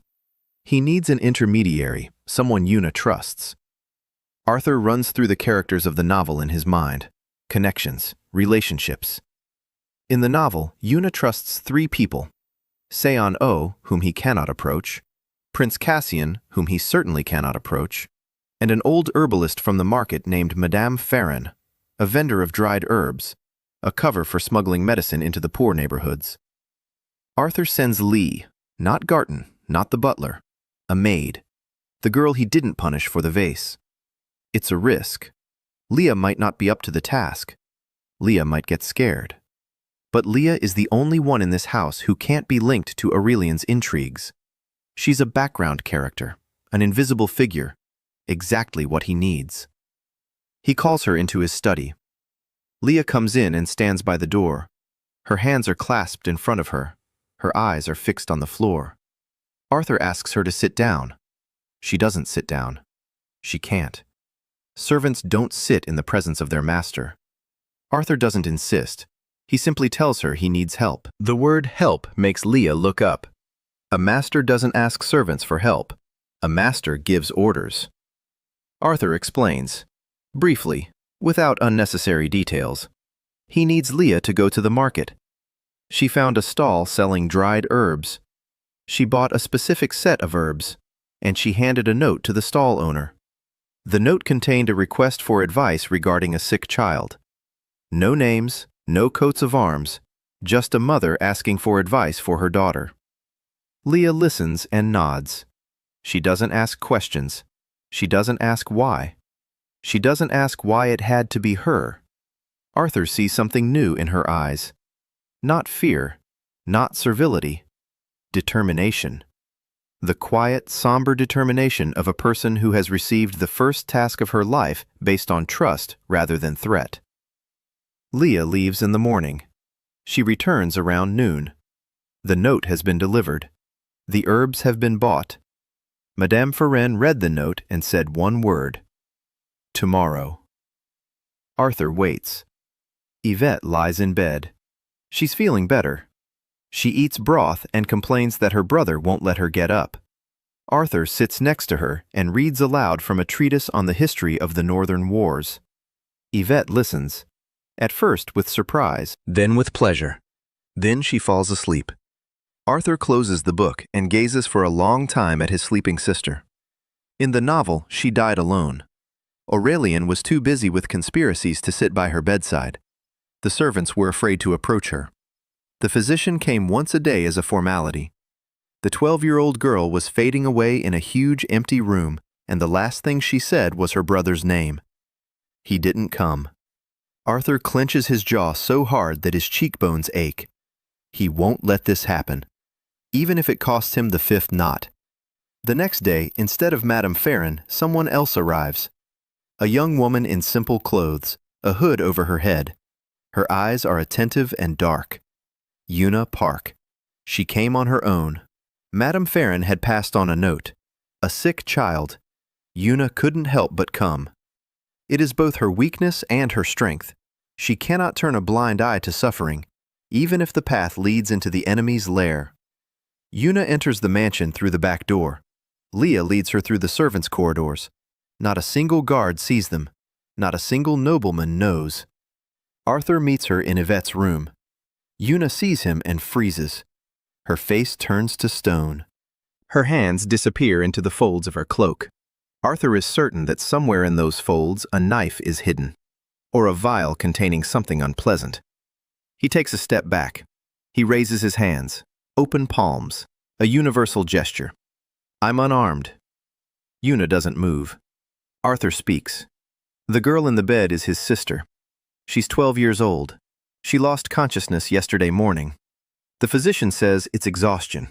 He needs an intermediary, someone Yuna trusts. Arthur runs through the characters of the novel in his mind: connections, relationships. In the novel, Yuna trusts 3 people: Se-yeon, whom he cannot approach, Prince Cassian, whom he certainly cannot approach, and an old herbalist from the market named Madame Farron, a vendor of dried herbs, a cover for smuggling medicine into the poor neighborhoods. Arthur sends Lee, not Garton, not the butler, a maid, the girl he didn't punish for the vase. It's a risk. Leah might not be up to the task. Leah might get scared. But Leah is the only one in this house who can't be linked to Aurelian's intrigues. She's a background character, an invisible figure, exactly what he needs. He calls her into his study. Leah comes in and stands by the door. Her hands are clasped in front of her. Her eyes are fixed on the floor. Arthur asks her to sit down. She doesn't sit down. She can't. Servants don't sit in the presence of their master. Arthur doesn't insist. He simply tells her he needs help. The word help makes Leah look up. A master doesn't ask servants for help. A master gives orders. Arthur explains, briefly, without unnecessary details. He needs Leah to go to the market. She found a stall selling dried herbs. She bought a specific set of herbs, and she handed a note to the stall owner. The note contained a request for advice regarding a sick child. No names, no coats of arms, just a mother asking for advice for her daughter. Leah listens and nods. She doesn't ask questions. She doesn't ask why. She doesn't ask why it had to be her. Arthur sees something new in her eyes. Not fear, not servility, determination. The quiet, somber determination of a person who has received the first task of her life based on trust rather than threat. Leah leaves in the morning. She returns around noon. The note has been delivered. The herbs have been bought. Madame Farron read the note and said one word: tomorrow. Arthur waits. Ivette lies in bed. She's feeling better. She eats broth and complains that her brother won't let her get up. Arthur sits next to her and reads aloud from a treatise on the history of the Northern Wars. Ivette listens, at first with surprise, then with pleasure. Then she falls asleep. Arthur closes the book and gazes for a long time at his sleeping sister. In the novel, she died alone. Aurelian was too busy with conspiracies to sit by her bedside. The servants were afraid to approach her. The physician came once a day as a formality. The 12-year-old girl was fading away in a huge empty room, and the last thing she said was her brother's name. He didn't come. Arthur clenches his jaw so hard that his cheekbones ache. He won't let this happen, even if it costs him the 5th knot. The next day, instead of Madame Farron, someone else arrives. A young woman in simple clothes, a hood over her head. Her eyes are attentive and dark. Yuna Park. She came on her own. Madame Farron had passed on a note. A sick child. Yuna couldn't help but come. It is both her weakness and her strength. She cannot turn a blind eye to suffering, even if the path leads into the enemy's lair. Yuna enters the mansion through the back door. Leah leads her through the servants' corridors. Not a single guard sees them. Not a single nobleman knows. Arthur meets her in Yvette's room. Yuna sees him and freezes. Her face turns to stone. Her hands disappear into the folds of her cloak. Arthur is certain that somewhere in those folds a knife is hidden, or a vial containing something unpleasant. He takes a step back. He raises his hands, open palms, a universal gesture. I'm unarmed. Yuna doesn't move. Arthur speaks. The girl in the bed is his sister. She's 12 years old. She lost consciousness yesterday morning. The physician says it's exhaustion.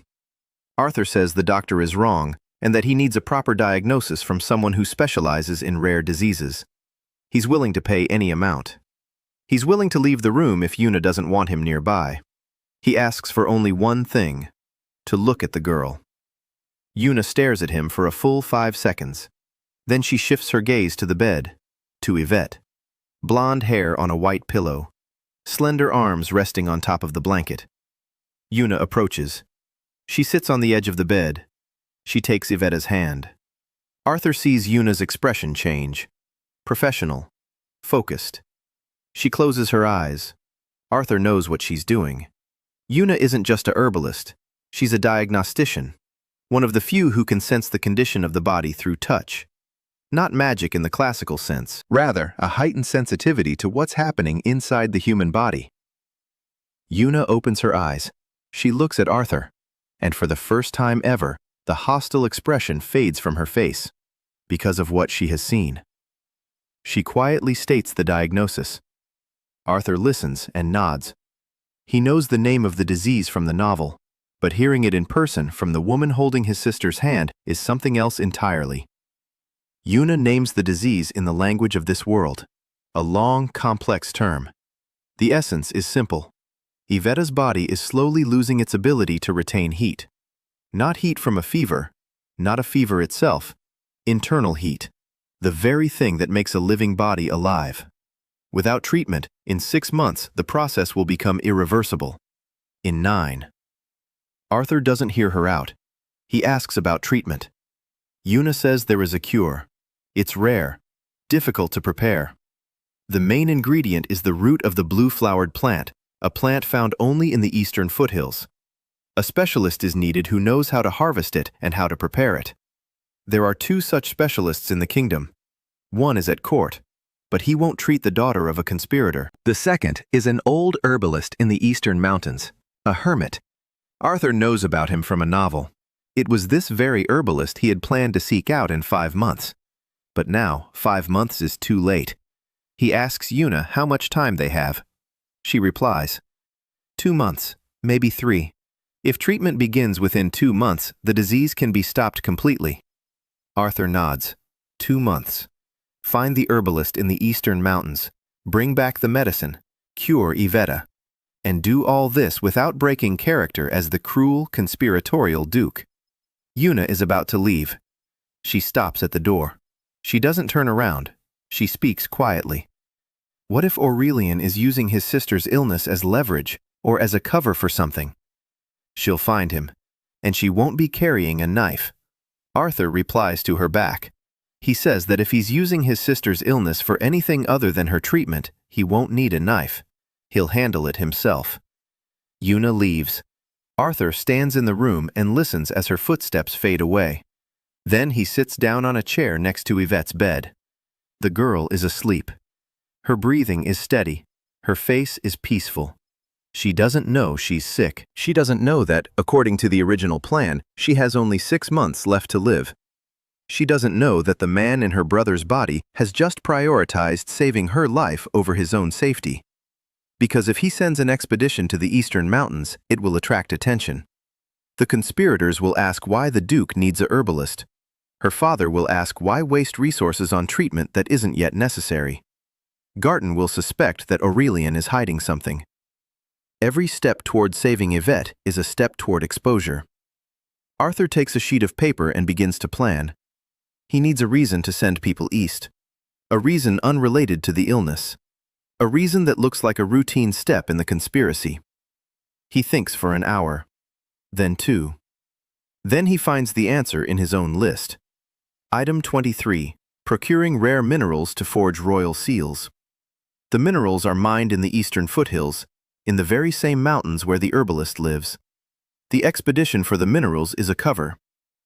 Arthur says the doctor is wrong and that he needs a proper diagnosis from someone who specializes in rare diseases. He's willing to pay any amount. He's willing to leave the room if Yuna doesn't want him nearby. He asks for only one thing: to look at the girl. Yuna stares at him for a full 5 seconds. Then she shifts her gaze to the bed, to Ivette. Blonde hair on a white pillow, slender arms resting on top of the blanket. Yuna approaches. She sits on the edge of the bed. She takes Ivette's hand. Arthur sees Yuna's expression change. Professional. Focused. She closes her eyes. Arthur knows what she's doing. Yuna isn't just a herbalist. She's a diagnostician. One of the few who can sense the condition of the body through touch. Not magic in the classical sense. Rather, a heightened sensitivity to what's happening inside the human body. Yuna opens her eyes. She looks at Arthur. And for the first time ever, the hostile expression fades from her face. Because of what she has seen. She quietly states the diagnosis. Arthur listens and nods. He knows the name of the disease from the novel, but hearing it in person from the woman holding his sister's hand is something else entirely. Yuna names the disease in the language of this world, a long, complex term. The essence is simple. Ivette's body is slowly losing its ability to retain heat. Not heat from a fever, not a fever itself, internal heat, the very thing that makes a living body alive. Without treatment, in 6 months, the process will become irreversible. In 9. Arthur doesn't hear her out. He asks about treatment. Yuna says there is a cure. It's rare, difficult to prepare. The main ingredient is the root of the blue-flowered plant, a plant found only in the eastern foothills. A specialist is needed who knows how to harvest it and how to prepare it. There are 2 such specialists in the kingdom. One is at court, but he won't treat the daughter of a conspirator. The second is an old herbalist in the eastern mountains, a hermit. Arthur knows about him from a novel. It was this very herbalist he had planned to seek out in 5 months. But now, 5 months is too late. He asks Yuna how much time they have. She replies, 2 months, maybe 3. If treatment begins within 2 months, the disease can be stopped completely. Arthur nods. 2 months. Find the herbalist in the eastern mountains. Bring back the medicine. Cure Ivette. And do all this without breaking character as the cruel, conspiratorial Duke. Yuna is about to leave. She stops at the door. She doesn't turn around. She speaks quietly. What if Aurelian is using his sister's illness as leverage or as a cover for something? She'll find him, and she won't be carrying a knife. Arthur replies to her back. He says that if he's using his sister's illness for anything other than her treatment, he won't need a knife. He'll handle it himself. Yuna leaves. Arthur stands in the room and listens as her footsteps fade away. Then he sits down on a chair next to Ivette's bed. The girl is asleep. Her breathing is steady. Her face is peaceful. She doesn't know she's sick. She doesn't know that, according to the original plan, she has only 6 months left to live. She doesn't know that the man in her brother's body has just prioritized saving her life over his own safety. Because if he sends an expedition to the eastern mountains, it will attract attention. The conspirators will ask why the Duke needs a herbalist. Her father will ask why waste resources on treatment that isn't yet necessary. Garton will suspect that Aurelian is hiding something. Every step toward saving Ivette is a step toward exposure. Arthur takes a sheet of paper and begins to plan. He needs a reason to send people east. A reason unrelated to the illness. A reason that looks like a routine step in the conspiracy. He thinks for an hour. Then 2. Then he finds the answer in his own list. Item 23. Procuring rare minerals to forge royal seals. The minerals are mined in the eastern foothills, in the very same mountains where the herbalist lives. The expedition for the minerals is a cover.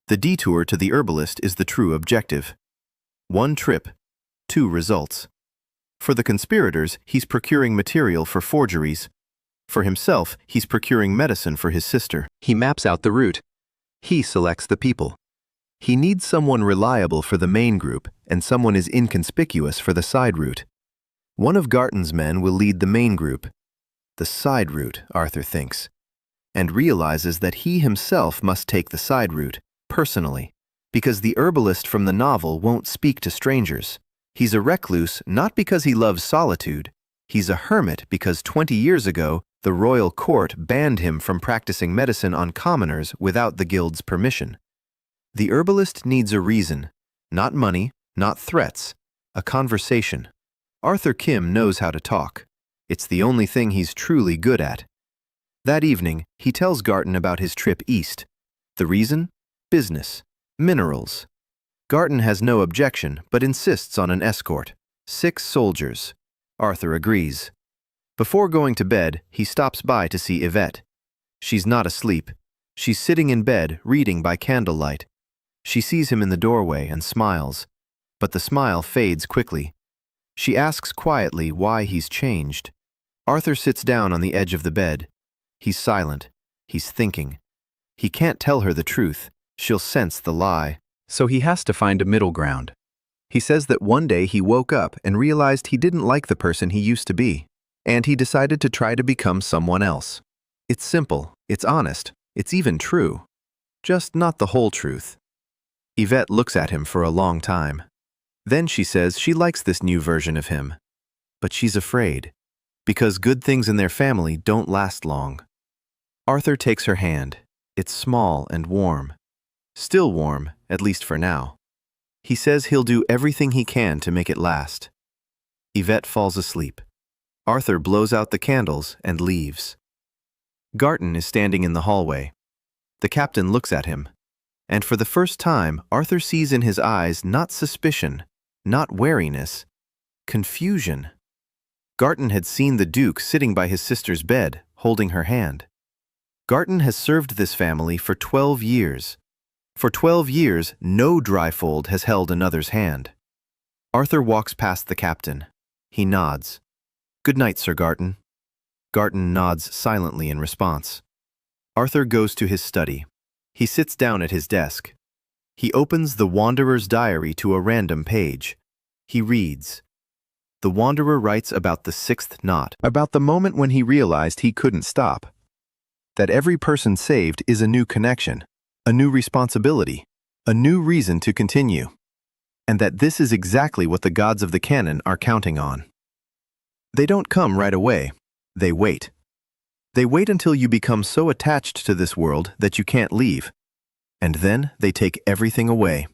The detour to the herbalist is the true objective. 1 trip, 2 results. For the conspirators, he's procuring material for forgeries. For himself, he's procuring medicine for his sister. He maps out the route. He selects the people. He needs someone reliable for the main group, and someone is inconspicuous for the side route. One of Garton's men will lead the main group. The side route, Arthur thinks. and realizes that he himself must take the side route, personally, because the herbalist from the novel won't speak to strangers. He's a recluse not because he loves solitude. He's a hermit because 20 years ago, the royal court banned him from practicing medicine on commoners without the guild's permission. The herbalist needs a reason, not money, not threats, a conversation. Arthur Kim knows how to talk. It's the only thing he's truly good at. That evening, he tells Garton about his trip east. The reason? Business. Minerals. Garton has no objection, but insists on an escort. 6 soldiers. Arthur agrees. Before going to bed, he stops by to see Ivette. She's not asleep. She's sitting in bed, reading by candlelight. She sees him in the doorway and smiles. But the smile fades quickly. She asks quietly why he's changed. Arthur sits down on the edge of the bed. He's silent. He's thinking. He can't tell her the truth. She'll sense the lie. So he has to find a middle ground. He says that one day he woke up and realized he didn't like the person he used to be, and he decided to try to become someone else. It's simple, it's honest, it's even true. Just not the whole truth. Ivette looks at him for a long time. Then she says she likes this new version of him. But she's afraid, because good things in their family don't last long. Arthur takes her hand. It's small and warm. Still warm, at least for now. He says he'll do everything he can to make it last. Ivette falls asleep. Arthur blows out the candles and leaves. Garton is standing in the hallway. The captain looks at him, and for the first time, Arthur sees in his eyes not suspicion, not wariness, confusion. Garton had seen the Duke sitting by his sister's bed, holding her hand. Garton has served this family for 12 years. For 12 years, no Dryfold has held another's hand. Arthur walks past the captain. He nods. "Good night, Sir Garton." Garton nods silently in response. Arthur goes to his study. He sits down at his desk. He opens the Wanderer's diary to a random page. He reads. The Wanderer writes about the 6th knot, about the moment when he realized he couldn't stop. That every person saved is a new connection, a new responsibility, a new reason to continue. And that this is exactly what the gods of the canon are counting on. They don't come right away. They wait. They wait until you become so attached to this world that you can't leave. And then they take everything away.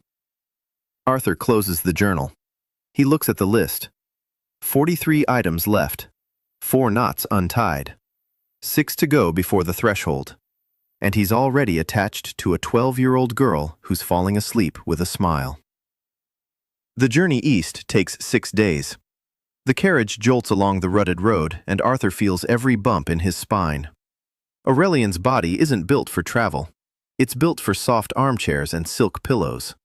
Arthur closes the journal. He looks at the list. 43 items left. 4 knots untied. 6 to go before the threshold. And he's already attached to a 12-year-old girl who's falling asleep with a smile. The journey east takes 6 days. The carriage jolts along the rutted road, and Arthur feels every bump in his spine. Aurelian's body isn't built for travel. It's built for soft armchairs and silk pillows.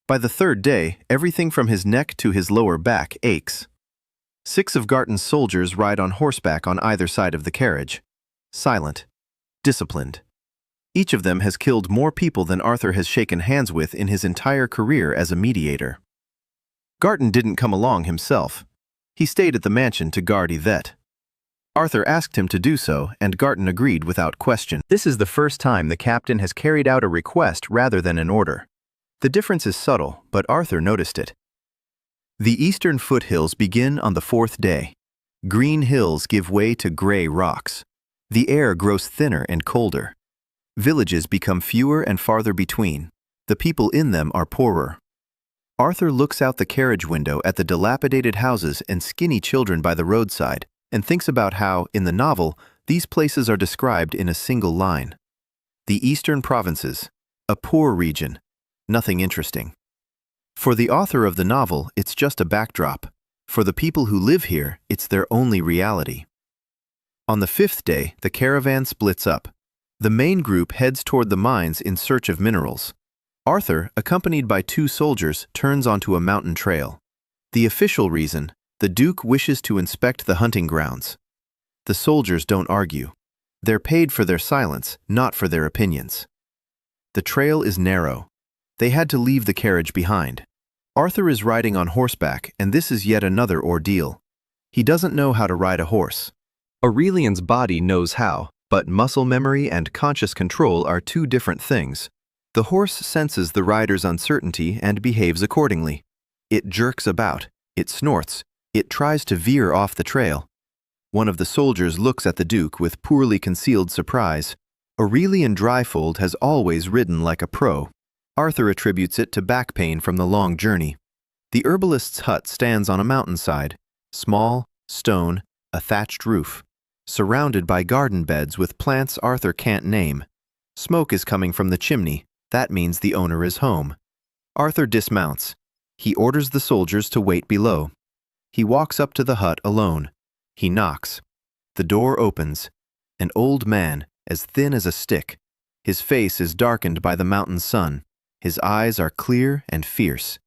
By the 3rd day, everything from his neck to his lower back aches. 6 of Garton's soldiers ride on horseback on either side of the carriage. Silent. Disciplined. Each of them has killed more people than Arthur has shaken hands with in his entire career as a mediator. Garton didn't come along himself. He stayed at the mansion to guard Ivette. Arthur asked him to do so, and Garton agreed without question. This is the first time the captain has carried out a request rather than an order. The difference is subtle, but Arthur noticed it. The eastern foothills begin on the 4th day. Green hills give way to gray rocks. The air grows thinner and colder. Villages become fewer and farther between. The people in them are poorer. Arthur looks out the carriage window at the dilapidated houses and skinny children by the roadside, and thinks about how, in the novel, these places are described in a single line. The eastern provinces, a poor region, nothing interesting. For the author of the novel, it's just a backdrop. For the people who live here, it's their only reality. On the 5th day, the caravan splits up. The main group heads toward the mines in search of minerals. Arthur, accompanied by 2 soldiers, turns onto a mountain trail. The official reason: the Duke wishes to inspect the hunting grounds. The soldiers don't argue. They're paid for their silence, not for their opinions. The trail is narrow. They had to leave the carriage behind. Arthur is riding on horseback, and this is yet another ordeal. He doesn't know how to ride a horse. Aurelian's body knows how. But muscle memory and conscious control are two different things. The horse senses the rider's uncertainty and behaves accordingly. It jerks about, it snorts, it tries to veer off the trail. One of the soldiers looks at the Duke with poorly concealed surprise. Aurelian Dryfold has always ridden like a pro. Arthur attributes it to back pain from the long journey. The herbalist's hut stands on a mountainside, small, stone, a thatched roof, surrounded by garden beds with plants Arthur can't name. Smoke is coming from the chimney. That means the owner is home. Arthur dismounts. He orders the soldiers to wait below. He walks up to the hut alone. He knocks. The door opens. An old man, as thin as a stick. His face is darkened by the mountain sun. His eyes are clear and fierce.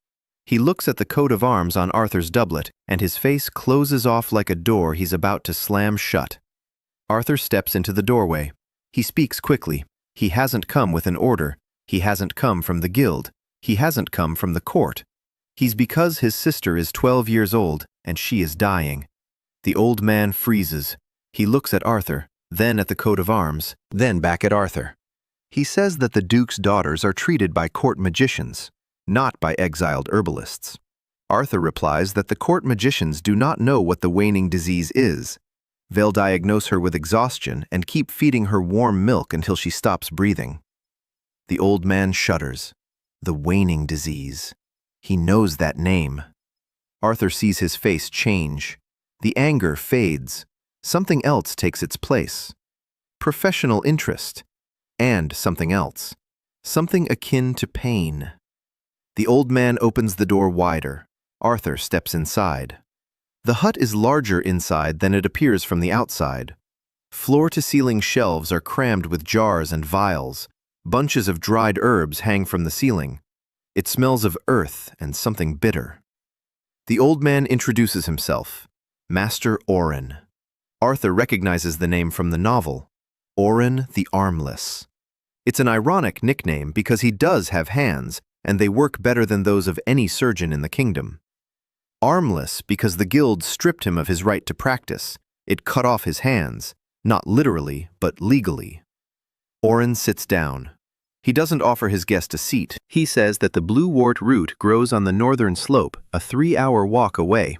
He looks at the coat of arms on Arthur's doublet, and his face closes off like a door he's about to slam shut. Arthur steps into the doorway. He speaks quickly. He hasn't come with an order. He hasn't come from the guild. He hasn't come from the court. He's because his sister is 12 years old, and she is dying. The old man freezes. He looks at Arthur, then at the coat of arms, then back at Arthur. He says that the Duke's daughters are treated by court magicians, not by exiled herbalists. Arthur replies that the court magicians do not know what the waning disease is. They'll diagnose her with exhaustion and keep feeding her warm milk until she stops breathing. The old man shudders. The waning disease. He knows that name. Arthur sees his face change. The anger fades. Something else takes its place. Professional interest. And something else. Something akin to pain. The old man opens the door wider. Arthur steps inside. The hut is larger inside than it appears from the outside. Floor-to-ceiling shelves are crammed with jars and vials. Bunches of dried herbs hang from the ceiling. It smells of earth and something bitter. The old man introduces himself. Master Oren. Arthur recognizes the name from the novel. Oren the Armless. It's an ironic nickname because he does have hands, and they work better than those of any surgeon in the kingdom. Armless because the guild stripped him of his right to practice. It cut off his hands, not literally, but legally. Oren sits down. He doesn't offer his guest a seat. He says that the bluewort root grows on the northern slope, a 3-hour walk away,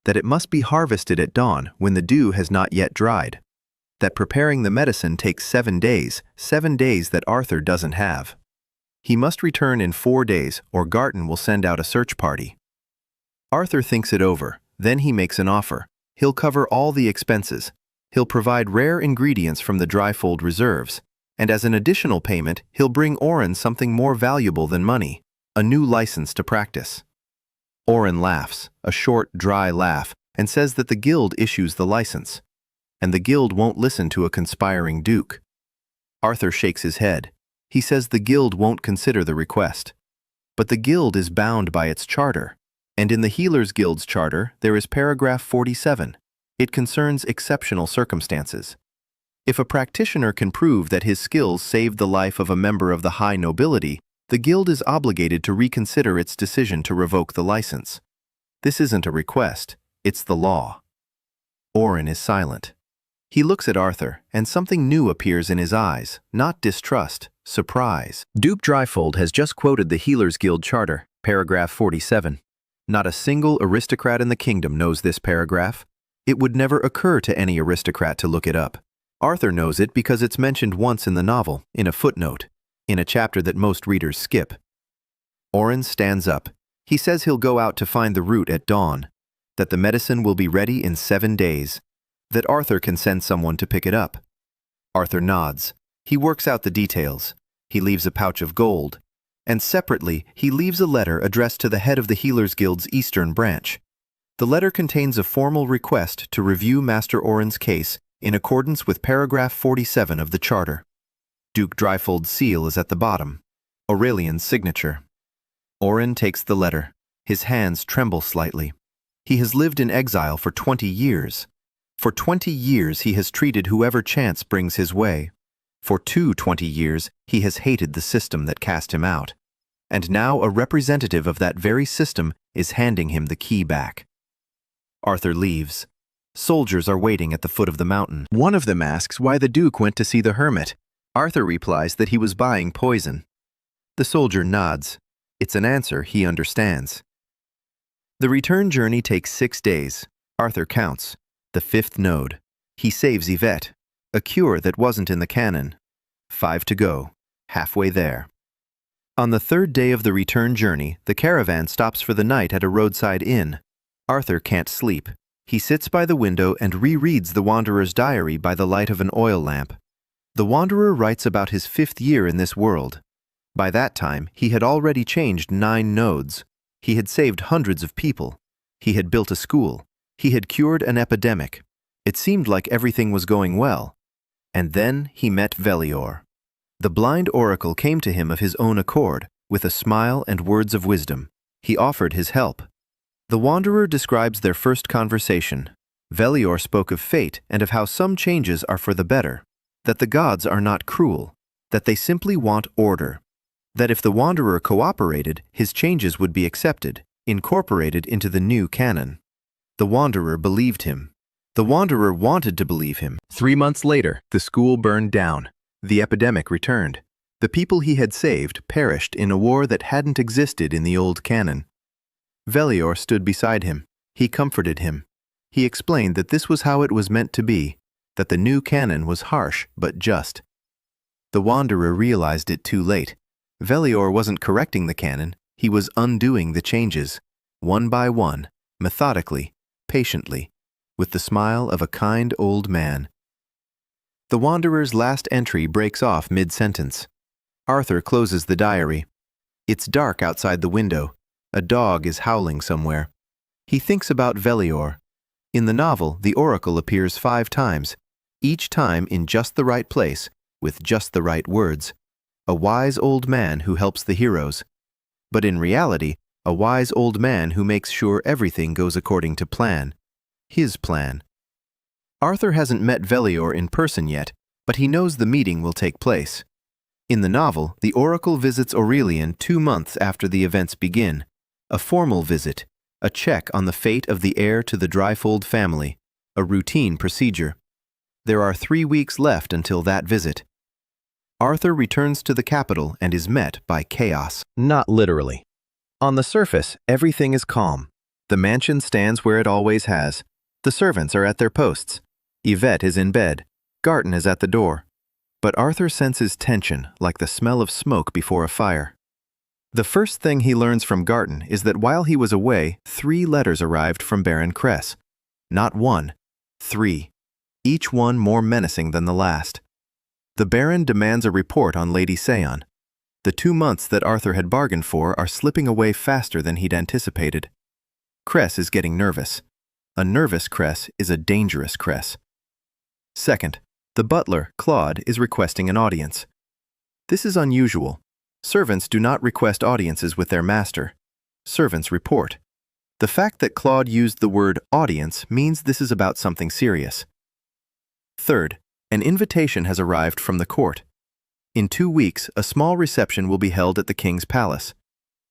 that it must be harvested at dawn when the dew has not yet dried, that preparing the medicine takes 7 days, 7 days that Arthur doesn't have. He must return in 4 days or Garton will send out a search party. Arthur thinks it over, then he makes an offer. He'll cover all the expenses. He'll provide rare ingredients from the Dryfold reserves, and as an additional payment, he'll bring Oren something more valuable than money, a new license to practice. Oren laughs, a short, dry laugh, and says that the guild issues the license, and the guild won't listen to a conspiring duke. Arthur shakes his head. He says the guild won't consider the request. But the guild is bound by its charter, and in the Healers Guild's charter there is paragraph 47. It concerns exceptional circumstances. If a practitioner can prove that his skills saved the life of a member of the high nobility, the guild is obligated to reconsider its decision to revoke the license. This isn't a request, it's the law. Oren is silent. He looks at Arthur, and something new appears in his eyes, not distrust, surprise. Duke Dryfold has just quoted the Healers Guild Charter, paragraph 47. Not a single aristocrat in the kingdom knows this paragraph. It would never occur to any aristocrat to look it up. Arthur knows it because it's mentioned once in the novel, in a footnote, in a chapter that most readers skip. Oren stands up. He says he'll go out to find the root at dawn, that the medicine will be ready in 7 days, that Arthur can send someone to pick it up. Arthur nods. He works out the details. He leaves a pouch of gold, and separately he leaves a letter addressed to the head of the Healers Guild's eastern branch. The letter contains a formal request to review Master Oren's case in accordance with paragraph 47 of the charter. Duke Dryfold's seal is at the bottom, Aurelian's signature. Oren takes the letter. His hands tremble slightly. He has lived in exile for 20 years. For 20 years he has treated whoever chance brings his way. For 20 years he has hated the system that cast him out. And now a representative of that very system is handing him the key back. Arthur leaves. Soldiers are waiting at the foot of the mountain. One of them asks why the Duke went to see the hermit. Arthur replies that he was buying poison. The soldier nods. It's an answer he understands. The return journey takes 6 days. Arthur counts. The 5th node. He saves Ivette, a cure that wasn't in the canon. 5 to go. Halfway there. On the 3rd day of the return journey, the caravan stops for the night at a roadside inn. Arthur can't sleep. He sits by the window and rereads the Wanderer's diary by the light of an oil lamp. The Wanderer writes about his 5th year in this world. By that time, he had already changed 9 nodes. He had saved hundreds of people. He had built a school. He had cured an epidemic. It seemed like everything was going well. And then he met Velior. The blind oracle came to him of his own accord, with a smile and words of wisdom. He offered his help. The Wanderer describes their first conversation. Velior spoke of fate and of how some changes are for the better, that the gods are not cruel, that they simply want order, that if the Wanderer cooperated, his changes would be accepted, incorporated into the new canon. The Wanderer believed him. The Wanderer wanted to believe him. 3 months later, the school burned down. The epidemic returned. The people he had saved perished in a war that hadn't existed in the old canon. Velior stood beside him. He comforted him. He explained that this was how it was meant to be, that the new canon was harsh but just. The Wanderer realized it too late. Velior wasn't correcting the canon, he was undoing the changes, one by one, methodically, patiently, with the smile of a kind old man. The Wanderer's last entry breaks off mid-sentence. Arthur closes the diary. It's dark outside the window. A dog is howling somewhere. He thinks about Velior. In the novel, the oracle appears 5 times, each time in just the right place, with just the right words. A wise old man who helps the heroes. But in reality, a wise old man who makes sure everything goes according to plan. His plan. Arthur hasn't met Velior in person yet, but he knows the meeting will take place. In the novel, the oracle visits Aurelian 2 months after the events begin. A formal visit, a check on the fate of the heir to the Dryfold family, a routine procedure. There are 3 weeks left until that visit. Arthur returns to the capital and is met by chaos. Not literally. On the surface, everything is calm. The mansion stands where it always has. The servants are at their posts. Ivette is in bed. Garton is at the door. But Arthur senses tension, like the smell of smoke before a fire. The first thing he learns from Garton is that while he was away, 3 letters arrived from Baron Cress. Not 1, 3. Each one more menacing than the last. The Baron demands a report on Lady Se-yeon. The 2 months that Arthur had bargained for are slipping away faster than he'd anticipated. Cress is getting nervous. A nervous Cress is a dangerous Cress. Second, the butler, Claude, is requesting an audience. This is unusual. Servants do not request audiences with their master. Servants report. The fact that Claude used the word audience means this is about something serious. Third, an invitation has arrived from the court. In 2 weeks, a small reception will be held at the king's palace.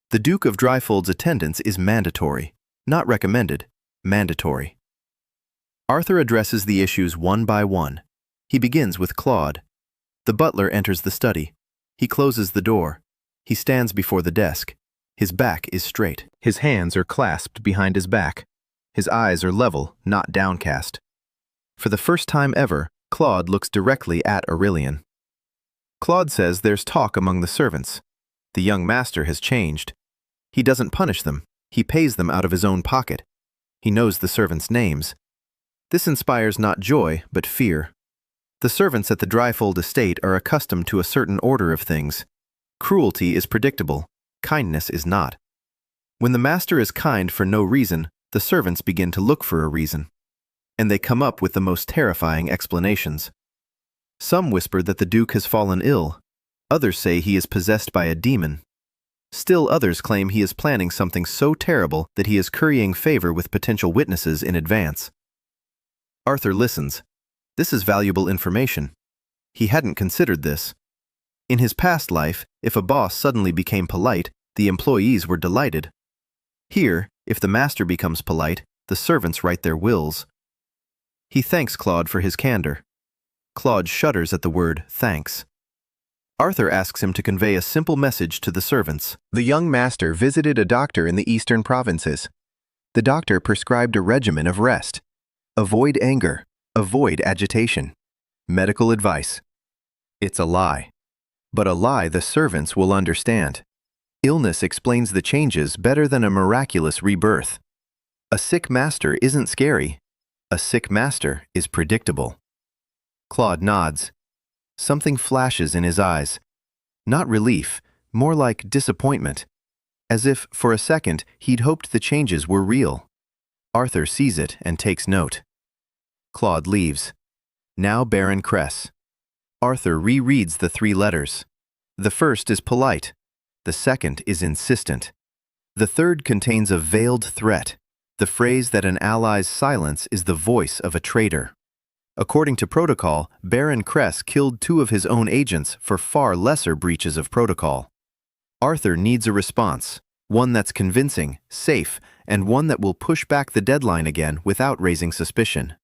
The Duke of Dryfold's attendance is mandatory, not recommended, mandatory. Arthur addresses the issues one by one. He begins with Claude. The butler enters the study. He closes the door. He stands before the desk. His back is straight. His hands are clasped behind his back. His eyes are level, not downcast. For the first time ever, Claude looks directly at Aurelian. Claude says there's talk among the servants. The young master has changed. He doesn't punish them. He pays them out of his own pocket. He knows the servants' names. This inspires not joy, but fear. The servants at the Dryfold estate are accustomed to a certain order of things. Cruelty is predictable. Kindness is not. When the master is kind for no reason, the servants begin to look for a reason. And they come up with the most terrifying explanations. Some whisper that the Duke has fallen ill. Others say he is possessed by a demon. Still others claim he is planning something so terrible that he is currying favor with potential witnesses in advance. Arthur listens. This is valuable information. He hadn't considered this. In his past life, if a boss suddenly became polite, the employees were delighted. Here, if the master becomes polite, the servants write their wills. He thanks Claude for his candor. Claude shudders at the word thanks. Arthur asks him to convey a simple message to the servants. The young master visited a doctor in the eastern provinces. The doctor prescribed a regimen of rest. Avoid anger. Avoid agitation. Medical advice. It's a lie. But a lie the servants will understand. Illness explains the changes better than a miraculous rebirth. A sick master isn't scary. A sick master is predictable. Claude nods. Something flashes in his eyes. Not relief, more like disappointment. As if, for a second, he'd hoped the changes were real. Arthur sees it and takes note. Claude leaves. Now Baron Cress. Arthur rereads the 3 letters. The first is polite. The second is insistent. The third contains a veiled threat, the phrase that an ally's silence is the voice of a traitor. According to protocol, Baron Cress killed 2 of his own agents for far lesser breaches of protocol. Arthur needs a response, one that's convincing, safe, and one that will push back the deadline again without raising suspicion.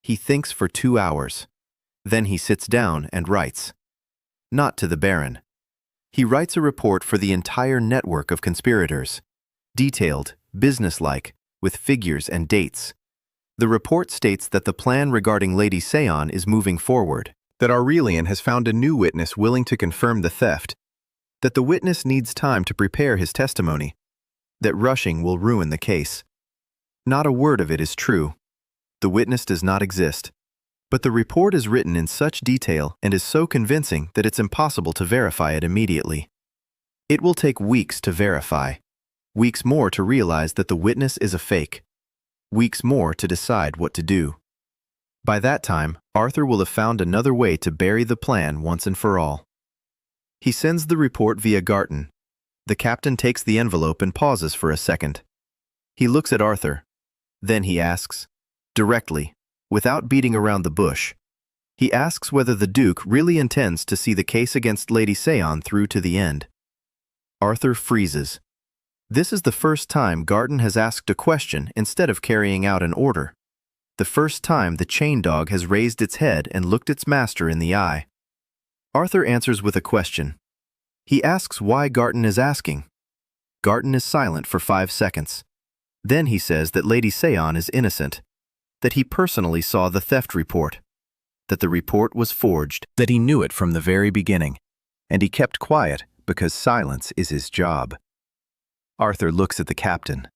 He thinks for 2 hours. Then he sits down and writes. Not to the Baron. He writes a report for the entire network of conspirators. Detailed, businesslike, with figures and dates. The report states that the plan regarding Lady Se-yeon is moving forward, that Aurelian has found a new witness willing to confirm the theft, that the witness needs time to prepare his testimony, that rushing will ruin the case. Not a word of it is true. The witness does not exist. But the report is written in such detail and is so convincing that it's impossible to verify it immediately. It will take weeks to verify, weeks more to realize that the witness is a fake, weeks more to decide what to do. By that time, Arthur will have found another way to bury the plan once and for all. He sends the report via Garton. The captain takes the envelope and pauses for a second. He looks at Arthur. Then he asks, directly, without beating around the bush. He asks whether the Duke really intends to see the case against Lady Se-yeon through to the end. Arthur freezes. This is the first time Garton has asked a question instead of carrying out an order. The first time the chain dog has raised its head and looked its master in the eye. Arthur answers with a question. He asks why Garton is asking. Garton is silent for 5 seconds. Then he says that Lady Se-yeon is innocent, that he personally saw the theft report, that the report was forged, that he knew it from the very beginning, and he kept quiet because silence is his job. Arthur looks at the captain.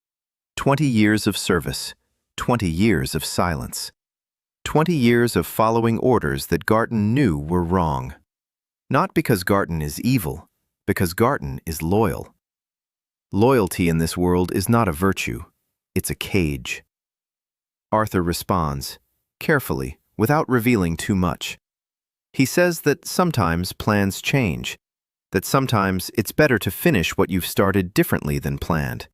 20 years of service, 20 years of silence, 20 years of following orders that Garton knew were wrong. Not because Garton is evil, because Garton is loyal. Loyalty in this world is not a virtue, it's a cage. Arthur responds, carefully, without revealing too much. He says that sometimes plans change, that sometimes it's better to finish what you've started differently than planned,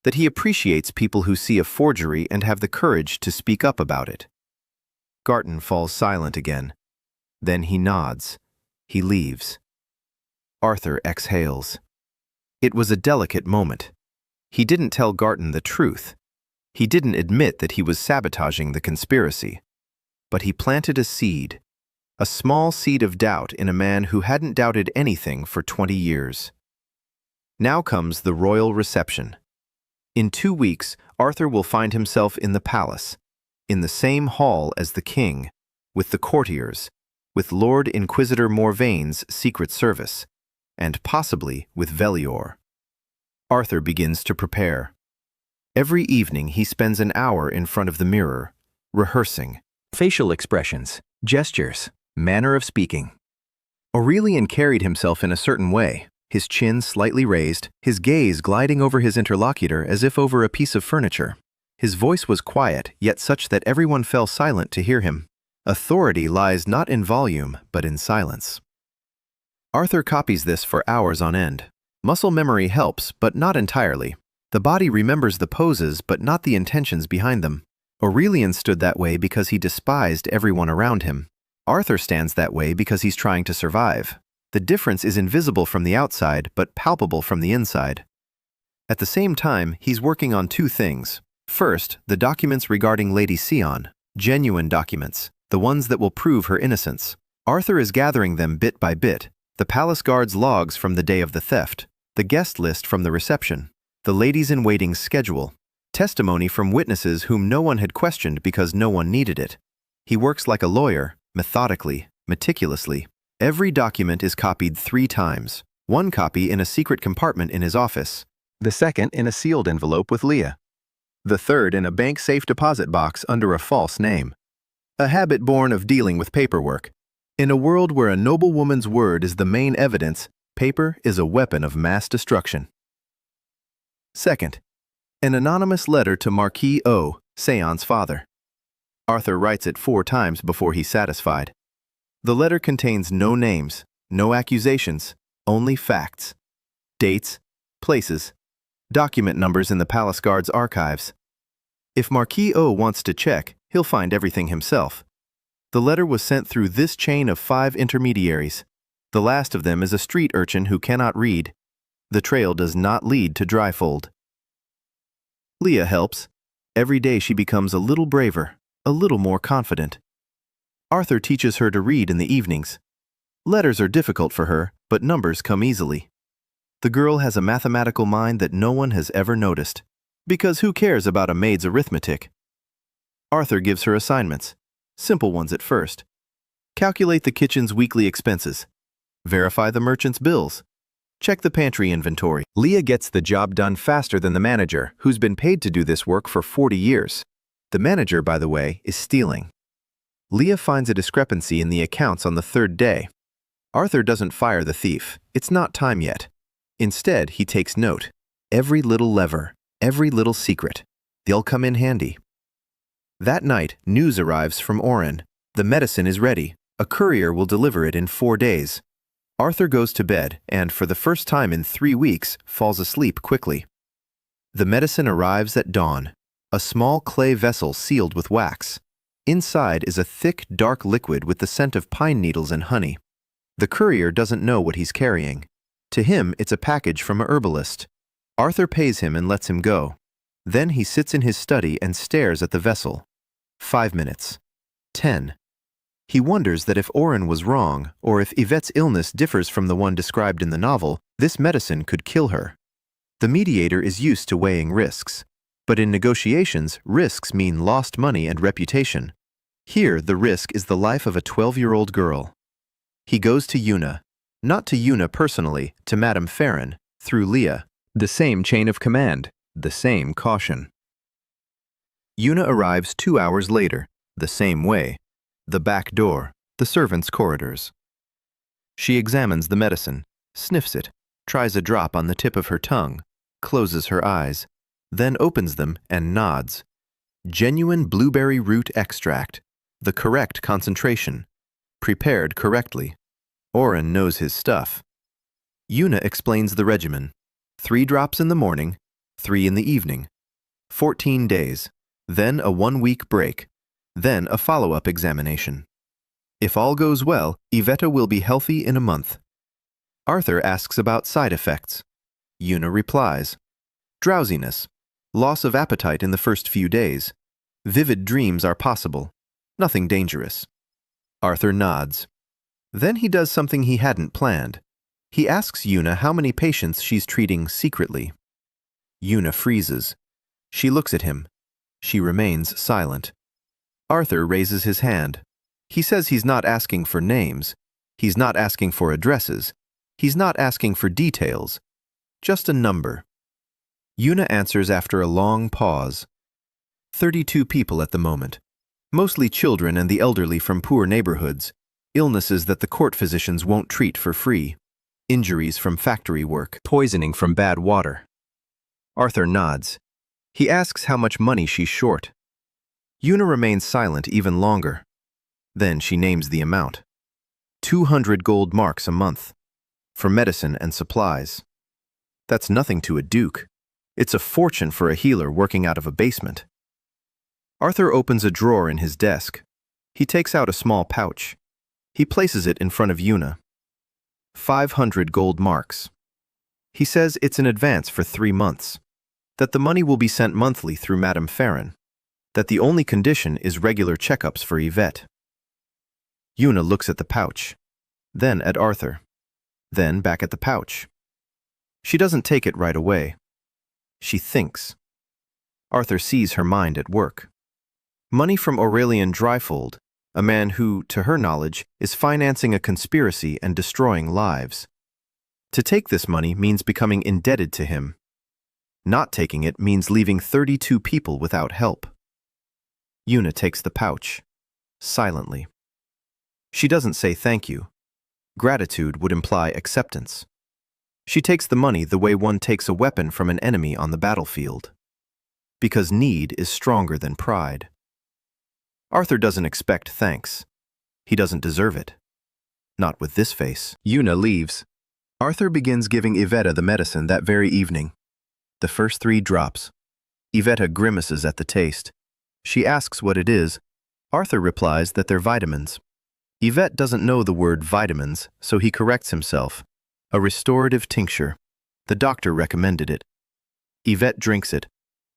that he appreciates people who see a forgery and have the courage to speak up about it. Garton falls silent again. Then he nods. He leaves. Arthur exhales. It was a delicate moment. He didn't tell Garton the truth. He didn't admit that he was sabotaging the conspiracy. But he planted a seed, a small seed of doubt in a man who hadn't doubted anything for 20 years. Now comes the royal reception. In 2 weeks, Arthur will find himself in the palace, in the same hall as the king, with the courtiers, with Lord Inquisitor Morvain's secret service, and possibly with Velior. Arthur begins to prepare. Every evening he spends an hour in front of the mirror, rehearsing. Facial expressions, gestures, manner of speaking. Aurelian carried himself in a certain way, his chin slightly raised, his gaze gliding over his interlocutor as if over a piece of furniture. His voice was quiet, yet such that everyone fell silent to hear him. Authority lies not in volume, but in silence. Arthur copies this for hours on end. Muscle memory helps, but not entirely. The body remembers the poses, but not the intentions behind them. Aurelian stood that way because he despised everyone around him. Arthur stands that way because he's trying to survive. The difference is invisible from the outside, but palpable from the inside. At the same time, he's working on 2 things. First, the documents regarding Lady Se-yeon. Genuine documents, the ones that will prove her innocence. Arthur is gathering them bit by bit. The palace guard's logs from the day of the theft, the guest list from the reception, the ladies-in-waiting's schedule, testimony from witnesses whom no one had questioned because no one needed it. He works like a lawyer, methodically, meticulously. Every document is copied 3 times. One copy in a secret compartment in his office, the second in a sealed envelope with Leah, the third in a bank safe deposit box under a false name. A habit born of dealing with paperwork. In a world where a noblewoman's word is the main evidence, paper is a weapon of mass destruction. Second, an anonymous letter to Marquis O, Se-yeon's father. Arthur writes it 4 times before he's satisfied. The letter contains no names, no accusations, only facts. Dates, places, document numbers in the palace guard's archives. If Marquis O wants to check, he'll find everything himself. The letter was sent through this chain of 5 intermediaries. The last of them is a street urchin who cannot read. The trail does not lead to Dryfold. Leah helps. Every day she becomes a little braver, a little more confident. Arthur teaches her to read in the evenings. Letters are difficult for her, but numbers come easily. The girl has a mathematical mind that no one has ever noticed. Because who cares about a maid's arithmetic? Arthur gives her assignments. Simple ones at first. Calculate the kitchen's weekly expenses. Verify the merchant's bills. Check the pantry inventory. Leah gets the job done faster than the manager, who's been paid to do this work for 40 years. The manager, by the way, is stealing. Leah finds a discrepancy in the accounts on the 3rd day. Arthur doesn't fire the thief. It's not time yet. Instead, he takes note. Every little lever, every little secret. They'll come in handy. That night, news arrives from Oren. The medicine is ready. A courier will deliver it in 4 days. Arthur goes to bed and, for the first time in 3 weeks, falls asleep quickly. The medicine arrives at dawn. A small clay vessel sealed with wax. Inside is a thick, dark liquid with the scent of pine needles and honey. The courier doesn't know what he's carrying. To him, it's a package from a herbalist. Arthur pays him and lets him go. Then he sits in his study and stares at the vessel. 5 minutes. 10. He wonders that if Oren was wrong, or if Yvette's illness differs from the one described in the novel, this medicine could kill her. The mediator is used to weighing risks. But in negotiations, risks mean lost money and reputation. Here, the risk is the life of a 12-year-old girl. He goes to Yuna. Not to Yuna personally, to Madame Farron, through Leah. The same chain of command, the same caution. Yuna arrives 2 hours later, the same way. The back door, the servants' corridors. She examines the medicine, sniffs it, tries a drop on the tip of her tongue, closes her eyes, then opens them and nods. Genuine blueberry root extract, the correct concentration, prepared correctly. Oren knows his stuff. Yuna explains the regimen. 3 drops in the morning, 3 in the evening. 14 days, then a 1-week break, then a follow-up examination. If all goes well, Ivette will be healthy in a month. Arthur asks about side effects. Yuna replies. Drowsiness, loss of appetite in the first few days. Vivid dreams are possible. Nothing dangerous. Arthur nods. Then he does something he hadn't planned. He asks Yuna how many patients she's treating secretly. Yuna freezes. She looks at him. She remains silent. Arthur raises his hand. He says he's not asking for names. He's not asking for addresses. He's not asking for details. Just a number. Yuna answers after a long pause. 32 people at the moment. Mostly children and the elderly from poor neighborhoods. Illnesses that the court physicians won't treat for free. Injuries from factory work. Poisoning from bad water. Arthur nods. He asks how much money she's short. Yuna remains silent even longer. Then she names the amount. 200 gold marks a month. For medicine and supplies. That's nothing to a duke. It's a fortune for a healer working out of a basement. Arthur opens a drawer in his desk. He takes out a small pouch. He places it in front of Yuna. 500 gold marks. He says it's an advance for 3 months. That the money will be sent monthly through Madame Farron. that the only condition is regular checkups for Ivette. Yuna looks at the pouch, then at Arthur, then back at the pouch. She doesn't take it right away. She thinks. Arthur sees her mind at work. Money from Aurelian Dryfold, a man who, to her knowledge, is financing a conspiracy and destroying lives. To take this money means becoming indebted to him. Not taking it means leaving 32 people without help. Yuna takes the pouch, silently. She doesn't say thank you. Gratitude would imply acceptance. She takes the money the way one takes a weapon from an enemy on the battlefield. Because need is stronger than pride. Arthur doesn't expect thanks. He doesn't deserve it. Not with this face. Yuna leaves. Arthur begins giving Ivette the medicine that very evening. The first 3 drops. Ivette grimaces at the taste. She asks what it is. Arthur replies that they're vitamins. Ivette doesn't know the word vitamins, so he corrects himself. A restorative tincture. The doctor recommended it. Ivette drinks it.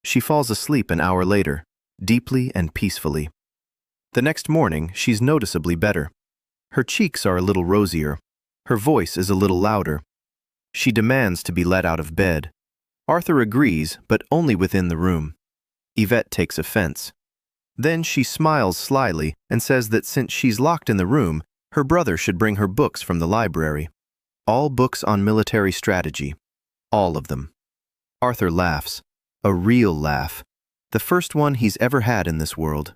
She falls asleep an hour later, deeply and peacefully. The next morning, she's noticeably better. Her cheeks are a little rosier. Her voice is a little louder. She demands to be let out of bed. Arthur agrees, but only within the room. Ivette takes offense. Then she smiles slyly and says that since she's locked in the room, her brother should bring her books from the library. All books on military strategy. All of them. Arthur laughs. A real laugh. The first one he's ever had in this world.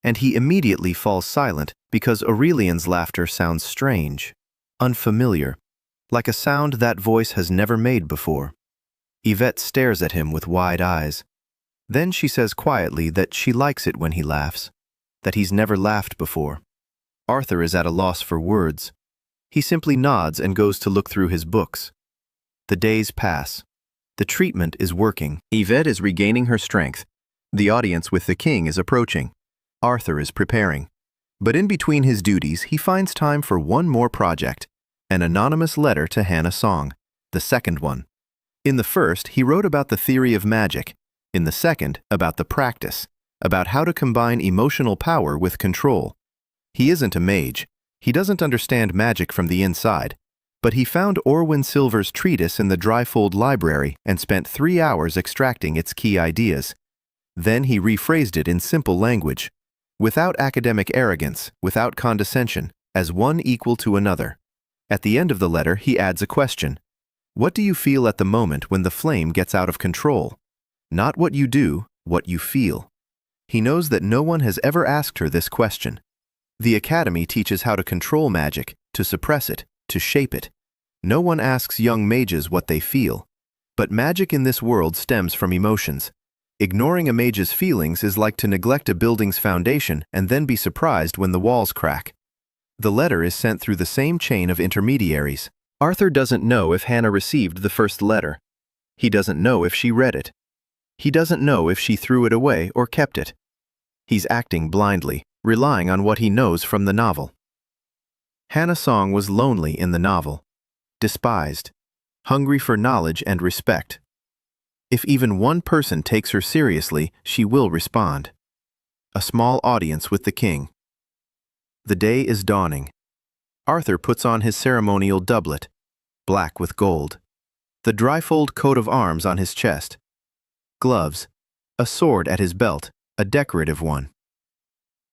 And he immediately falls silent because Aurelian's laughter sounds strange, unfamiliar, like a sound that voice has never made before. Ivette stares at him with wide eyes. Then she says quietly that she likes it when he laughs, that he's never laughed before. Arthur is at a loss for words. He simply nods and goes to look through his books. The days pass. The treatment is working. Ivette is regaining her strength. The audience with the king is approaching. Arthur is preparing. But in between his duties, he finds time for one more project, an anonymous letter to Hana Song, the second one. In the first, he wrote about the theory of magic. In the second, about the practice, about how to combine emotional power with control. He isn't a mage. He doesn't understand magic from the inside. But he found Orwin Silver's treatise in the Dryfold library and spent 3 hours extracting its key ideas. Then he rephrased it in simple language, without academic arrogance, without condescension, as one equal to another. At the end of the letter, he adds a question. What do you feel at the moment when the flame gets out of control? Not what you do, what you feel. He knows that no one has ever asked her this question. The Academy teaches how to control magic, to suppress it, to shape it. No one asks young mages what they feel. But magic in this world stems from emotions. Ignoring a mage's feelings is like to neglect a building's foundation and then be surprised when the walls crack. The letter is sent through the same chain of intermediaries. Arthur doesn't know if Hana received the first letter. He doesn't know if she read it. He doesn't know if she threw it away or kept it. He's acting blindly, relying on what he knows from the novel. Hana Song was lonely in the novel, despised, hungry for knowledge and respect. If even one person takes her seriously, she will respond. A small audience with the king. The day is dawning. Arthur puts on his ceremonial doublet, black with gold, the Dryfold coat of arms on his chest, gloves, a sword at his belt, a decorative one.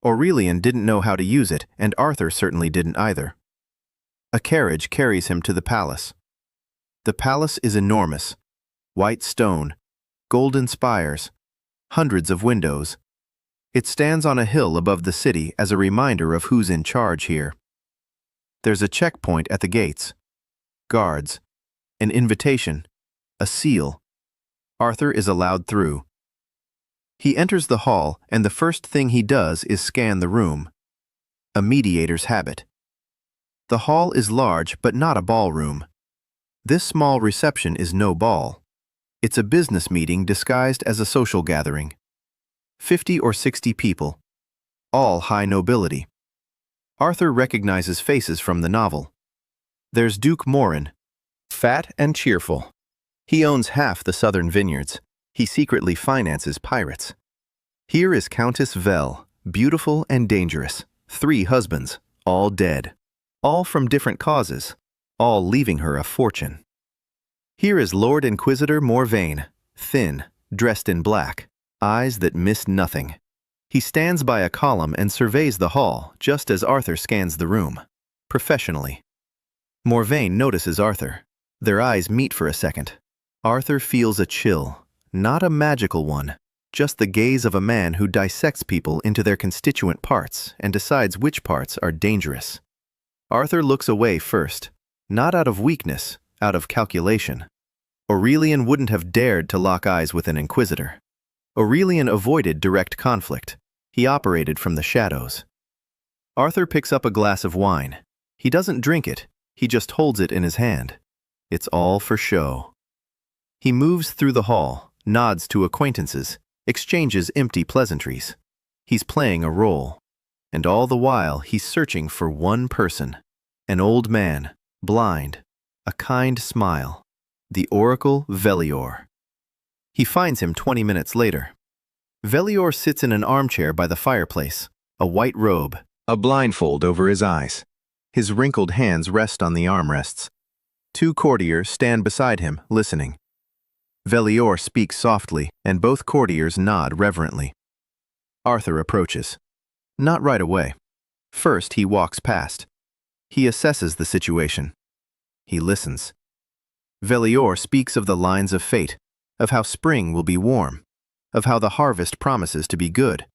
Aurelian didn't know how to use it, and Arthur certainly didn't either. A carriage carries him to the palace. The palace is enormous. White stone, golden spires, hundreds of windows. It stands on a hill above the city as a reminder of who's in charge here. There's a checkpoint at the gates. Guards. An invitation. A seal. Arthur is allowed through. He enters the hall, and the first thing he does is scan the room. A mediator's habit. The hall is large, but not a ballroom. This small reception is no ball. It's a business meeting disguised as a social gathering. 50 or 60 people. All high nobility. Arthur recognizes faces from the novel. There's Duke Aurelian, fat and cheerful. He owns half the southern vineyards. He secretly finances pirates. Here is Countess Vel, beautiful and dangerous, 3 husbands, all dead, all from different causes, all leaving her a fortune. Here is Lord Inquisitor Morvain, thin, dressed in black, eyes that miss nothing. He stands by a column and surveys the hall just as Arthur scans the room, professionally. Morvain notices Arthur. Their eyes meet for a second. Arthur feels a chill, not a magical one, just the gaze of a man who dissects people into their constituent parts and decides which parts are dangerous. Arthur looks away first, not out of weakness, out of calculation. Aurelian wouldn't have dared to lock eyes with an inquisitor. Aurelian avoided direct conflict. He operated from the shadows. Arthur picks up a glass of wine. He doesn't drink it, he just holds it in his hand. It's all for show. He moves through the hall, nods to acquaintances, exchanges empty pleasantries. He's playing a role. And all the while he's searching for one person. An old man, blind, a kind smile. The Oracle Velior. He finds him 20 minutes later. Velior sits in an armchair by the fireplace, a white robe, a blindfold over his eyes. His wrinkled hands rest on the armrests. 2 courtiers stand beside him, listening. Velior speaks softly, and both courtiers nod reverently. Arthur approaches. Not right away. First, he walks past. He assesses the situation. He listens. Velior speaks of the lines of fate, of how spring will be warm, of how the harvest promises to be good,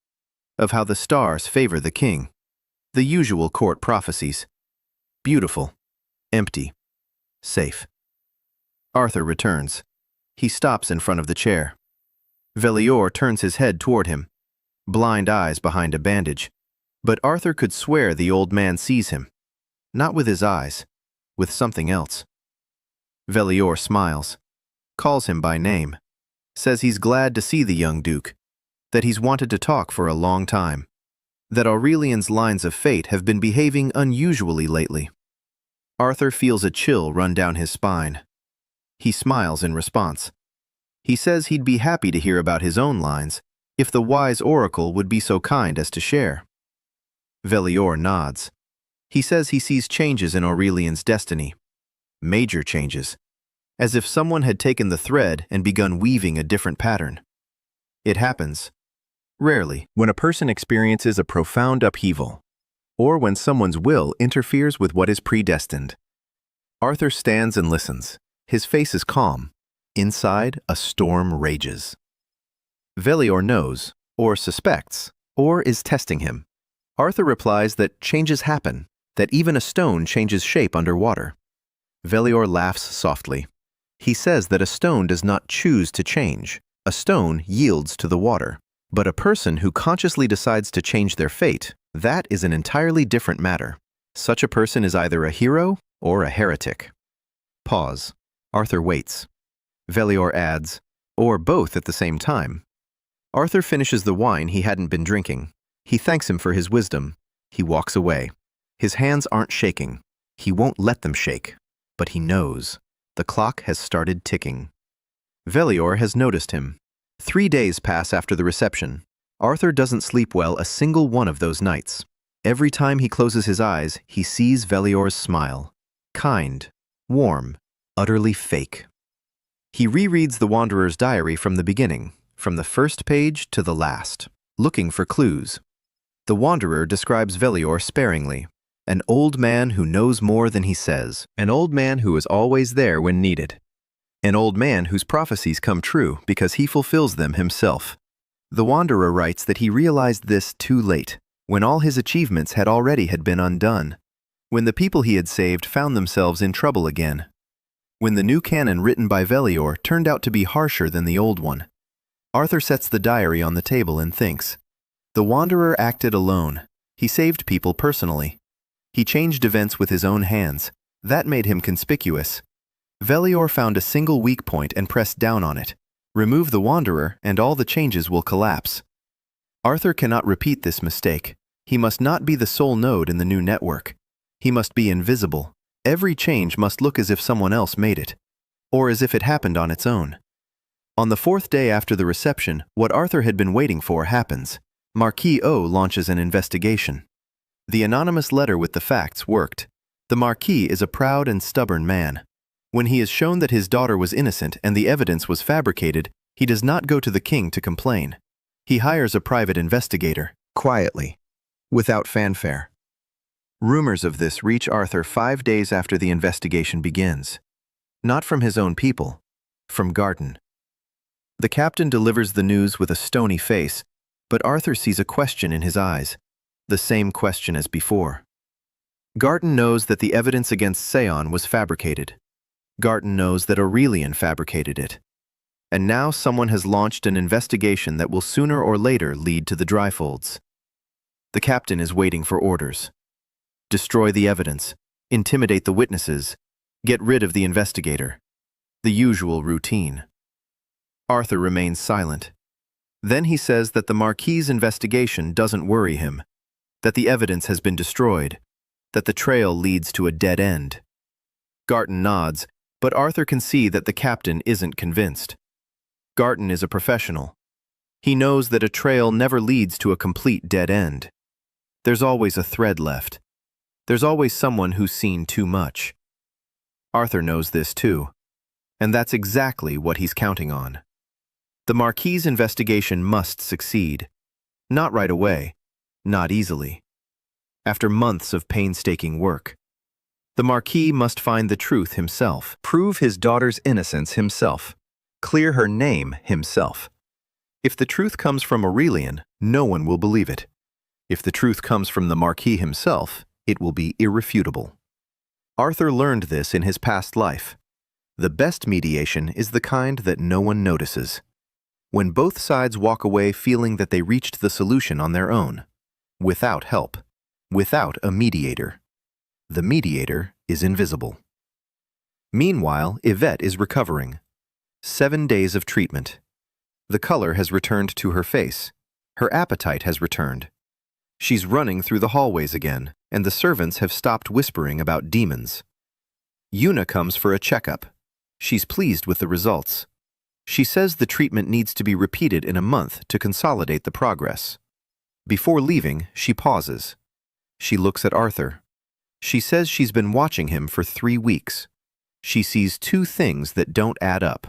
of how the stars favor the king. The usual court prophecies. Beautiful, empty, safe. Arthur returns. He stops in front of the chair. Velior turns his head toward him, blind eyes behind a bandage. But Arthur could swear the old man sees him. Not with his eyes, with something else. Velior smiles, calls him by name, says he's glad to see the young duke, that he's wanted to talk for a long time, that Aurelian's lines of fate have been behaving unusually lately. Arthur feels a chill run down his spine. He smiles in response. He says he'd be happy to hear about his own lines if the wise oracle would be so kind as to share. Velior nods. He says he sees changes in Aurelian's destiny. Major changes, as if someone had taken the thread and begun weaving a different pattern. It happens, rarely, when a person experiences a profound upheaval, or when someone's will interferes with what is predestined. Arthur stands and listens. His face is calm. Inside, a storm rages. Velior knows, or suspects, or is testing him. Arthur replies that changes happen, that even a stone changes shape underwater. Velior laughs softly. He says that a stone does not choose to change. A stone yields to the water. But a person who consciously decides to change their fate, that is an entirely different matter. Such a person is either a hero or a heretic. Pause. Arthur waits. Velior adds, or both at the same time. Arthur finishes the wine he hadn't been drinking. He thanks him for his wisdom. He walks away. His hands aren't shaking. He won't let them shake. But he knows. The clock has started ticking. Velior has noticed him. 3 days pass after the reception. Arthur doesn't sleep well a single one of those nights. Every time he closes his eyes, he sees Velior's smile. Kind, warm, utterly fake. He rereads the Wanderer's diary from the beginning, from the first page to the last, looking for clues. The Wanderer describes Velior sparingly. An old man who knows more than he says. An old man who is always there when needed. An old man whose prophecies come true because he fulfills them himself. The Wanderer writes that he realized this too late, when all his achievements had already been undone, when the people he had saved found themselves in trouble again, when the new canon written by Velior turned out to be harsher than the old one. Arthur sets the diary on the table and thinks. The Wanderer acted alone. He saved people personally. He changed events with his own hands. That made him conspicuous. Velior found a single weak point and pressed down on it. Remove the Wanderer and all the changes will collapse. Arthur cannot repeat this mistake. He must not be the sole node in the new network. He must be invisible. Every change must look as if someone else made it, or as if it happened on its own. On the fourth day after the reception, what Arthur had been waiting for happens. Marquis O launches an investigation. The anonymous letter with the facts worked. The Marquis is a proud and stubborn man. When he is shown that his daughter was innocent and the evidence was fabricated, he does not go to the king to complain. He hires a private investigator, quietly, without fanfare. Rumors of this reach Arthur 5 days after the investigation begins. Not from his own people, from Garton. The captain delivers the news with a stony face, but Arthur sees a question in his eyes, the same question as before. Garton knows that the evidence against Se-yeon was fabricated. Garton knows that Aurelian fabricated it. And now someone has launched an investigation that will sooner or later lead to the Dryfolds. The captain is waiting for orders. Destroy the evidence, intimidate the witnesses, get rid of the investigator. The usual routine. Arthur remains silent. Then he says that the Marquis's investigation doesn't worry him, that the evidence has been destroyed, that the trail leads to a dead end. Garton nods, but Arthur can see that the captain isn't convinced. Garton is a professional. He knows that a trail never leads to a complete dead end. There's always a thread left. There's always someone who's seen too much. Arthur knows this too, and that's exactly what he's counting on. The Marquis's investigation must succeed. Not right away, not easily. After months of painstaking work. The Marquis must find the truth himself, prove his daughter's innocence himself, clear her name himself. If the truth comes from Aurelian, no one will believe it. If the truth comes from the Marquis himself, it will be irrefutable. Arthur learned this in his past life. The best mediation is the kind that no one notices. When both sides walk away feeling that they reached the solution on their own, without help, without a mediator. The mediator is invisible. Meanwhile, Ivette is recovering. 7 days of treatment. The color has returned to her face. Her appetite has returned. She's running through the hallways again, and the servants have stopped whispering about demons. Yuna comes for a checkup. She's pleased with the results. She says the treatment needs to be repeated in a month to consolidate the progress. Before leaving, she pauses. She looks at Arthur. She says she's been watching him for 3 weeks. She sees 2 things that don't add up.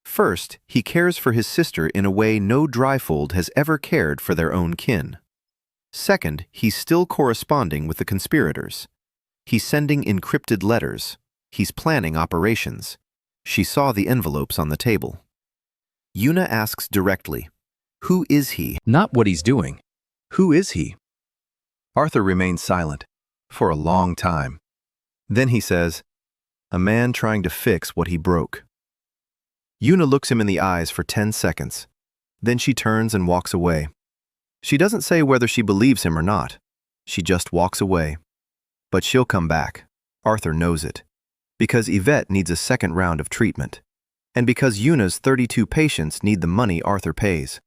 First, he cares for his sister in a way no Dryfold has ever cared for their own kin. Second, he's still corresponding with the conspirators. He's sending encrypted letters. He's planning operations. She saw the envelopes on the table. Yuna asks directly, "Who is he?" Not what he's doing. Who is he? Arthur remains silent for a long time. Then he says, "A man trying to fix what he broke." Yuna looks him in the eyes for 10 seconds. Then she turns and walks away. She doesn't say whether she believes him or not. She just walks away. But she'll come back. Arthur knows it. Because Ivette needs a second round of treatment. And because Yuna's 32 patients need the money Arthur pays.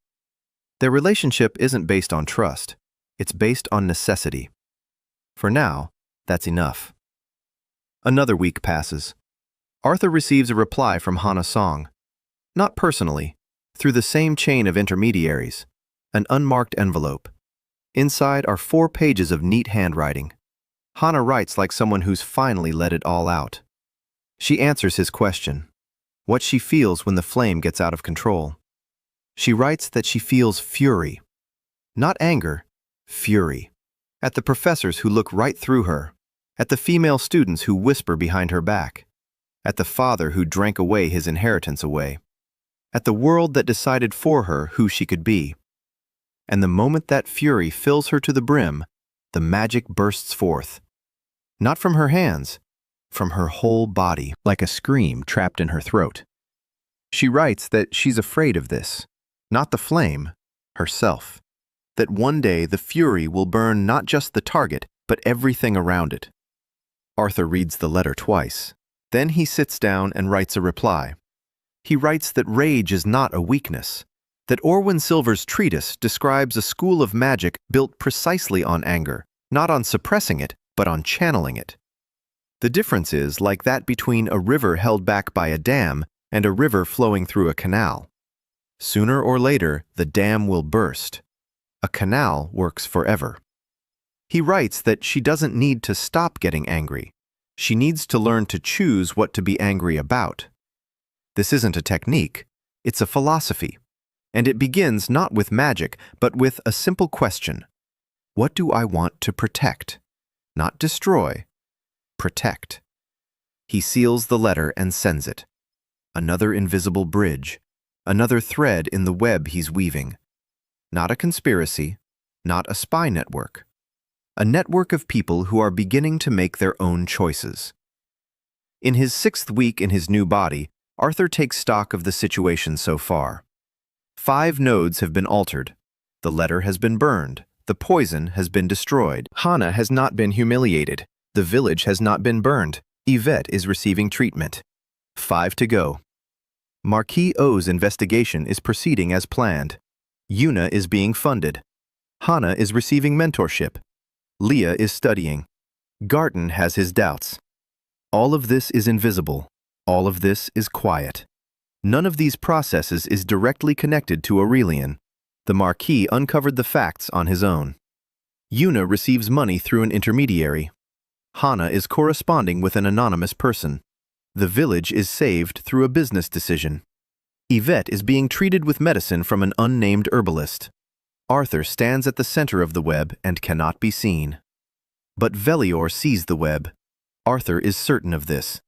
Their relationship isn't based on trust. It's based on necessity. For now, that's enough. Another week passes. Arthur receives a reply from Hana Song. Not personally, through the same chain of intermediaries. An unmarked envelope. Inside are 4 pages of neat handwriting. Hana writes like someone who's finally let it all out. She answers his question. What she feels when the flame gets out of control. She writes that she feels fury. Not anger, fury. At the professors who look right through her. At the female students who whisper behind her back. At the father who drank away his inheritance away. At the world that decided for her who she could be. And the moment that fury fills her to the brim, the magic bursts forth. Not from her hands, from her whole body, like a scream trapped in her throat. She writes that she's afraid of this, not the flame, herself. That one day the fury will burn not just the target, but everything around it. Arthur reads the letter twice. Then he sits down and writes a reply. He writes that rage is not a weakness. That Orwin Silver's treatise describes a school of magic built precisely on anger, not on suppressing it, but on channeling it. The difference is like that between a river held back by a dam and a river flowing through a canal. Sooner or later, the dam will burst. A canal works forever. He writes that she doesn't need to stop getting angry. She needs to learn to choose what to be angry about. This isn't a technique, it's a philosophy. And it begins not with magic, but with a simple question. What do I want to protect? Not destroy. Protect. He seals the letter and sends it. Another invisible bridge. Another thread in the web he's weaving. Not a conspiracy, not a spy network. A network of people who are beginning to make their own choices. In his 6th week in his new body, Arthur takes stock of the situation so far. 5 nodes have been altered. The letter has been burned. The poison has been destroyed. Hana has not been humiliated. The village has not been burned. Ivette is receiving treatment. 5 to go. Marquis O's investigation is proceeding as planned. Yuna is being funded. Hana is receiving mentorship. Leah is studying. Garten has his doubts. All of this is invisible. All of this is quiet. None of these processes is directly connected to Aurelian. The Marquis uncovered the facts on his own. Yuna receives money through an intermediary. Hana is corresponding with an anonymous person. The village is saved through a business decision. Ivette is being treated with medicine from an unnamed herbalist. Arthur stands at the center of the web and cannot be seen. But Velior sees the web. Arthur is certain of this.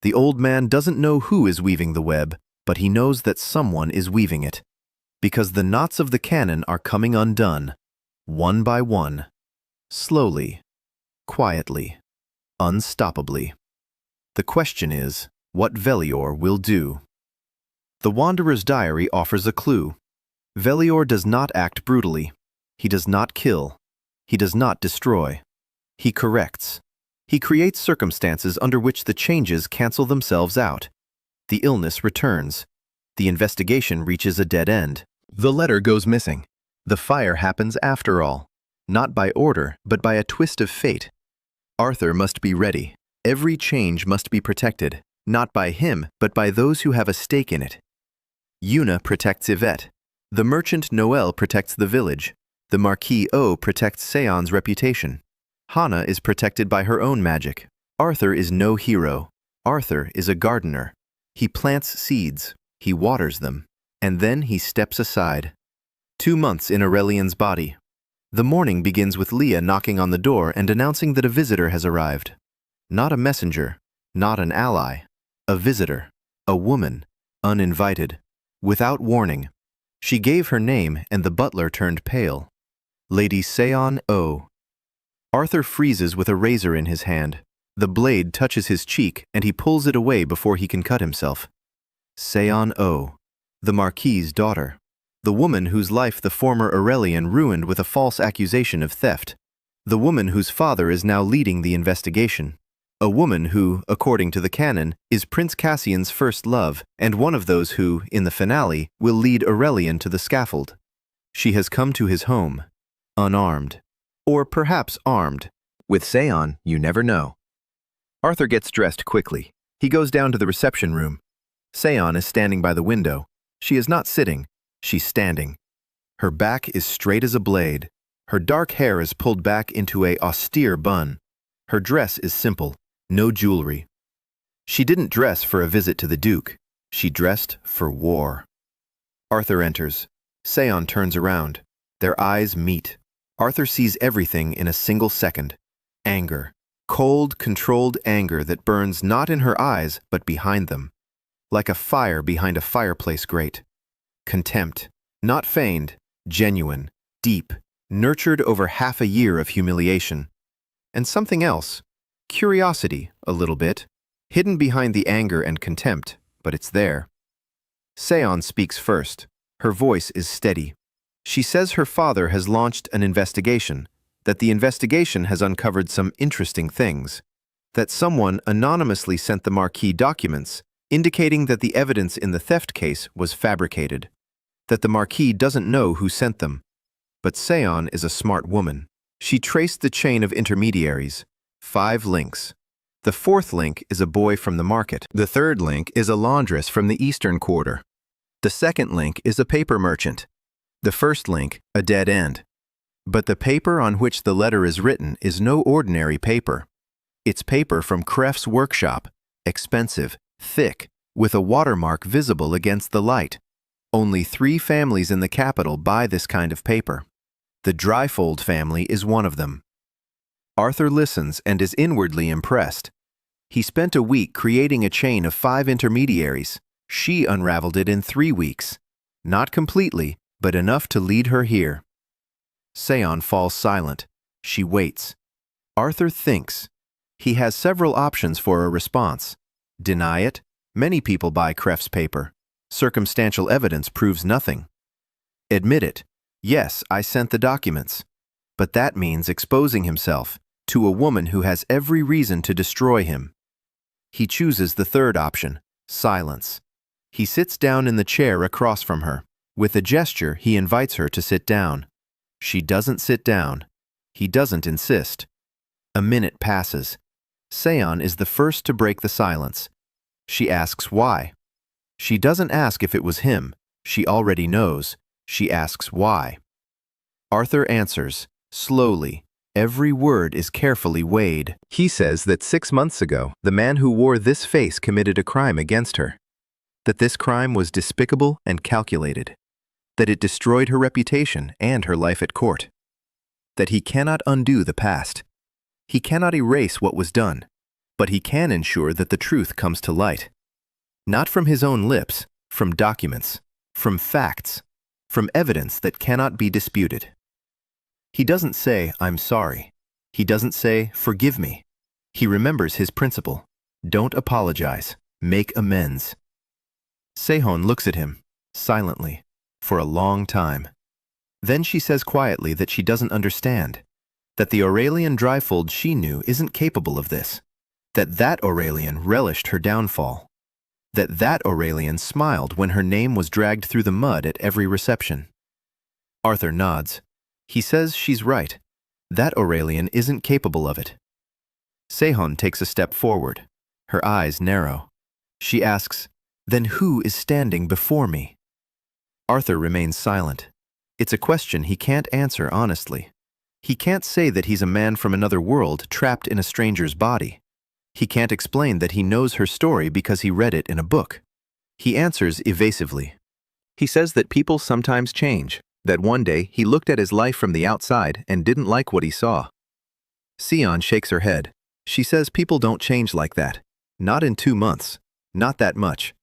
The old man doesn't know who is weaving the web, but he knows that someone is weaving it. Because the knots of the canon are coming undone, one by one, slowly, quietly, unstoppably. The question is, what Velior will do. The Wanderer's Diary offers a clue. Velior does not act brutally. He does not kill. He does not destroy. He corrects. He creates circumstances under which the changes cancel themselves out. The illness returns. The investigation reaches a dead end. The letter goes missing. The fire happens after all. Not by order, but by a twist of fate. Arthur must be ready. Every change must be protected, not by him, but by those who have a stake in it. Yuna protects Ivette. The merchant Noel protects the village. The Marquis O protects Se-yeon's reputation. Hana is protected by her own magic. Arthur is no hero. Arthur is a gardener. He plants seeds, he waters them, and then he steps aside. 2 months in Aurelian's body. The morning begins with Leah knocking on the door and announcing that a visitor has arrived. Not a messenger, not an ally. A visitor, a woman, uninvited, without warning. She gave her name and the butler turned pale. Lady Se-yeon O. Arthur freezes with a razor in his hand. The blade touches his cheek and he pulls it away before he can cut himself. Se-yeon O, the Marquis's daughter. The woman whose life the former Aurelian ruined with a false accusation of theft. The woman whose father is now leading the investigation. A woman who, according to the canon, is Prince Cassian's first love and one of those who, in the finale, will lead Aurelian to the scaffold. She has come to his home, unarmed. Or perhaps armed. With Se-yeon, you never know. Arthur gets dressed quickly. He goes down to the reception room. Se-yeon is standing by the window. She is not sitting. She's standing. Her back is straight as a blade. Her dark hair is pulled back into an austere bun. Her dress is simple, no jewelry. She didn't dress for a visit to the Duke. She dressed for war. Arthur enters. Se-yeon turns around. Their eyes meet. Arthur sees everything in a single second. Anger. Cold, controlled anger that burns not in her eyes, but behind them. Like a fire behind a fireplace grate. Contempt. Not feigned, genuine, deep, nurtured over half a year of humiliation. And something else. Curiosity, a little bit. Hidden behind the anger and contempt, but it's there. Se-yeon speaks first. Her voice is steady. She says her father has launched an investigation, that the investigation has uncovered some interesting things, that someone anonymously sent the Marquis documents, indicating that the evidence in the theft case was fabricated, that the Marquis doesn't know who sent them. But Se-yeon is a smart woman. She traced the chain of intermediaries, 5 links. The 4th link is a boy from the market. The 3rd link is a laundress from the Eastern Quarter. The second link is a paper merchant. The first link, a dead end. But the paper on which the letter is written is no ordinary paper. It's paper from Kref's workshop, expensive, thick, with a watermark visible against the light. Only 3 families in the capital buy this kind of paper. The Dryfold family is one of them. Arthur listens and is inwardly impressed. He spent a week creating a chain of 5 intermediaries. She unraveled it in 3 weeks. Not completely, but enough to lead her here. Se-yeon falls silent. She waits. Arthur thinks. He has several options for a response. Deny it. Many people buy Kref's paper. Circumstantial evidence proves nothing. Admit it. Yes, I sent the documents. But that means exposing himself to a woman who has every reason to destroy him. He chooses the third option, silence. He sits down in the chair across from her. With a gesture, he invites her to sit down. She doesn't sit down. He doesn't insist. A minute passes. Se-yeon is the first to break the silence. She asks why. She doesn't ask if it was him. She already knows. She asks why. Arthur answers, slowly. Every word is carefully weighed. He says that 6 months ago, the man who wore this face committed a crime against her. That this crime was despicable and calculated. That it destroyed her reputation and her life at court. That he cannot undo the past. He cannot erase what was done, but he can ensure that the truth comes to light. Not from his own lips, from documents, from facts, from evidence that cannot be disputed. He doesn't say, "I'm sorry." He doesn't say, "Forgive me." He remembers his principle. Don't apologize. Make amends. Se-yeon looks at him, silently, for a long time. Then she says quietly that she doesn't understand, that the Aurelian Dryfold she knew isn't capable of this, that Aurelian relished her downfall, that Aurelian smiled when her name was dragged through the mud at every reception. Arthur nods. He says she's right. That Aurelian isn't capable of it. Se-yeon takes a step forward. Her eyes narrow. She asks, "Then who is standing before me?" Arthur remains silent. It's a question he can't answer honestly. He can't say that he's a man from another world trapped in a stranger's body. He can't explain that he knows her story because he read it in a book. He answers evasively. He says that people sometimes change, that one day he looked at his life from the outside and didn't like what he saw. Se-yeon shakes her head. She says people don't change like that. Not in 2 months. Not that much.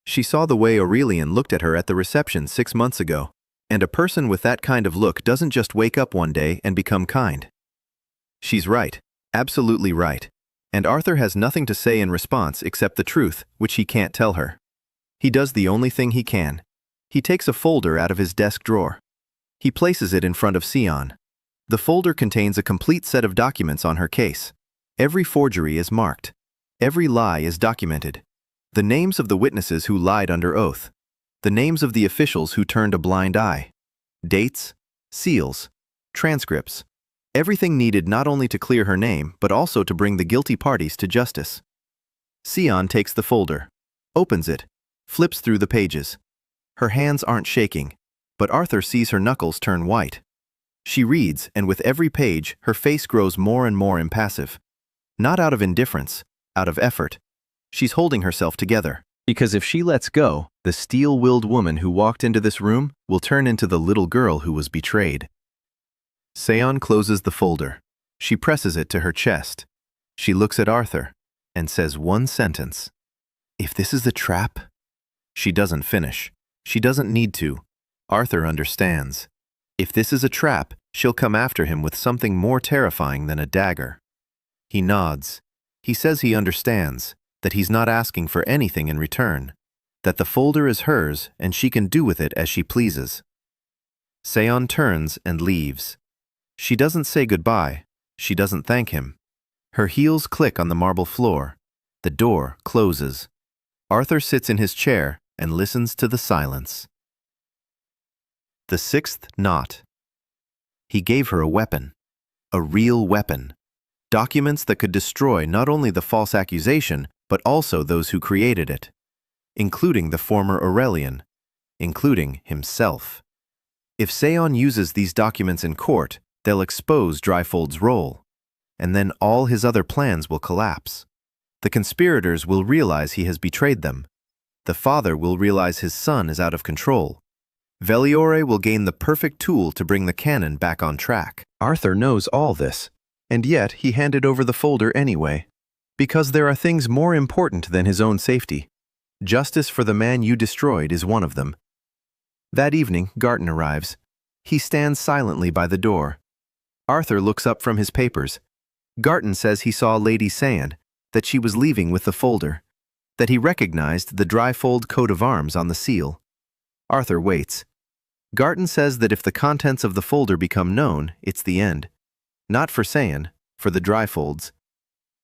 She saw the way Aurelian looked at her at the reception 6 months ago, and a person with that kind of look doesn't just wake up one day and become kind. She's right. Absolutely right. And Arthur has nothing to say in response except the truth, which he can't tell her. He does the only thing he can. He takes a folder out of his desk drawer. He places it in front of Se-yeon. The folder contains a complete set of documents on her case. Every forgery is marked. Every lie is documented. The names of the witnesses who lied under oath. The names of the officials who turned a blind eye. Dates, seals, transcripts. Everything needed not only to clear her name, but also to bring the guilty parties to justice. Se-yeon takes the folder, opens it, flips through the pages. Her hands aren't shaking, but Arthur sees her knuckles turn white. She reads, and with every page, her face grows more and more impassive. Not out of indifference, out of effort. She's holding herself together. Because if she lets go, the steel-willed woman who walked into this room will turn into the little girl who was betrayed. Se-yeon closes the folder. She presses it to her chest. She looks at Arthur and says one sentence. "If this is a trap?" She doesn't finish. She doesn't need to. Arthur understands. If this is a trap, she'll come after him with something more terrifying than a dagger. He nods. He says he understands, that he's not asking for anything in return, that the folder is hers and she can do with it as she pleases. Se-yeon turns and leaves. She doesn't say goodbye. She doesn't thank him. Her heels click on the marble floor. The door closes. Arthur sits in his chair and listens to the silence. The sixth knot. He gave her a weapon. A real weapon. Documents that could destroy not only the false accusation, but also those who created it, including the former Aurelian. including himself. If Se-yeon uses these documents in court, they'll expose Dryfold's role, and then all his other plans will collapse. The conspirators will realize he has betrayed them. The father will realize his son is out of control. Veliore will gain the perfect tool to bring the canon back on track. Arthur knows all this, and yet he handed over the folder anyway, because there are things more important than his own safety. Justice for the man you destroyed is one of them. That evening, Garton arrives. He stands silently by the door. Arthur looks up from his papers. Garton says he saw Lady Se-yeon, that she was leaving with the folder, that he recognized the Dryfold coat of arms on the seal. Arthur waits. Garton says that if the contents of the folder become known, it's the end. Not for Se-yeon, for the Dryfolds.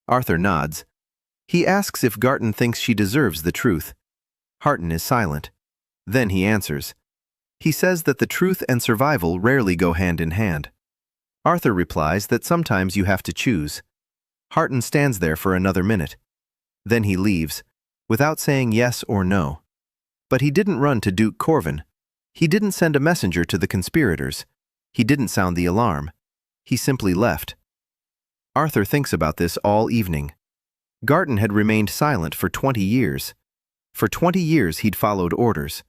Arthur nods. He asks if Garton thinks she deserves the truth. Harton is silent. Then he answers. He says that the truth and survival rarely go hand in hand. Arthur replies that sometimes you have to choose. Harton stands there for another minute. Then he leaves, without saying yes or no. But he didn't run to Duke Corvin. He didn't send a messenger to the conspirators. He didn't sound the alarm. He simply left. Arthur thinks about this all evening. Garton had remained silent for 20 years. For 20 years he'd followed orders.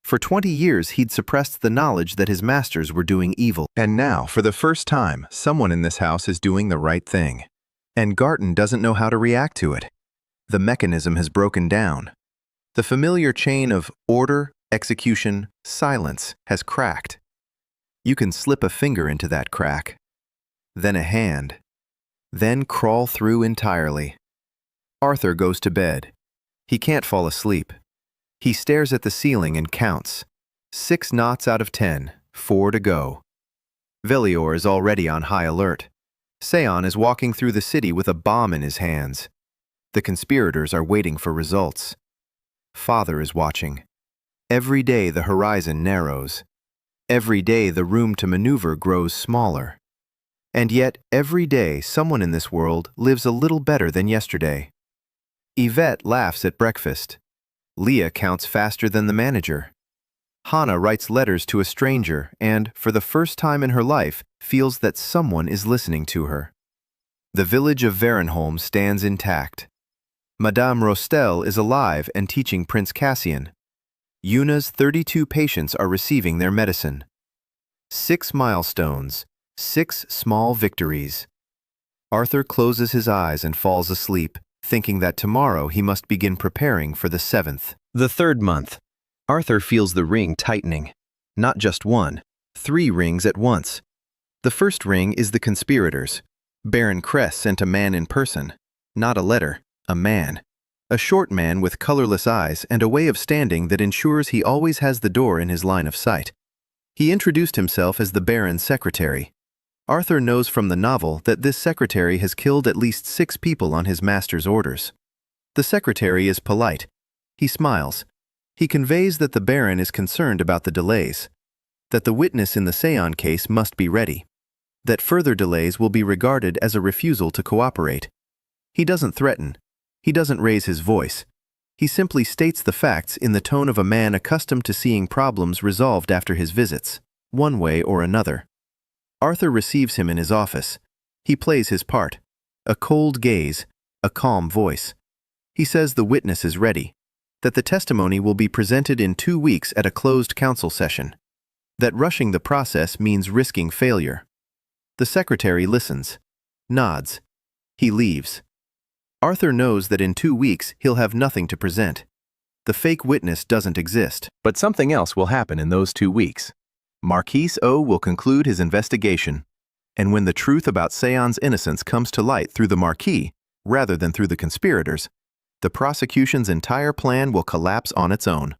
For 20 years he'd suppressed the knowledge that his masters were doing evil. And now, for the first time, someone in this house is doing the right thing. And Garton doesn't know how to react to it. The mechanism has broken down. The familiar chain of order, execution, silence has cracked. You can slip a finger into that crack. Then a hand. Then crawl through entirely. Arthur goes to bed. He can't fall asleep. He stares at the ceiling and counts. 6 knots out of 10, 4 to go. Veliore is already on high alert. Se-yeon is walking through the city with a bomb in his hands. The conspirators are waiting for results. Father is watching. Every day the horizon narrows. Every day the room to maneuver grows smaller. And yet, every day someone in this world lives a little better than yesterday. Ivette laughs at breakfast. Leah counts faster than the manager. Hana writes letters to a stranger and, for the first time in her life, feels that someone is listening to her. The village of Varenholm stands intact. Madame Rostel is alive and teaching Prince Cassian. Yuna's 32 patients are receiving their medicine. 6 milestones, 6 small victories. Arthur closes his eyes and falls asleep, thinking that tomorrow he must begin preparing for the 7th. The 3rd month. Arthur feels the ring tightening. Not just 1, 3 rings at once. The first ring is the conspirators. Baron Kress sent a man in person. Not a letter, a man. A short man with colorless eyes and a way of standing that ensures he always has the door in his line of sight. He introduced himself as the Baron's secretary. Arthur knows from the novel that this secretary has killed at least 6 people on his master's orders. The secretary is polite. He smiles. He conveys that the Baron is concerned about the delays, that the witness in the Se-yeon case must be ready, that further delays will be regarded as a refusal to cooperate. He doesn't threaten. He doesn't raise his voice. He simply states the facts in the tone of a man accustomed to seeing problems resolved after his visits, one way or another. Arthur receives him in his office. He plays his part. A cold gaze, a calm voice. He says the witness is ready, that the testimony will be presented in 2 weeks at a closed council session, that rushing the process means risking failure. The secretary listens, nods. He leaves. Arthur knows that in 2 weeks he'll have nothing to present. The fake witness doesn't exist. But something else will happen in those 2 weeks. Marquis O will conclude his investigation, and when the truth about Se-yeon's innocence comes to light through the Marquis, rather than through the conspirators, the prosecution's entire plan will collapse on its own.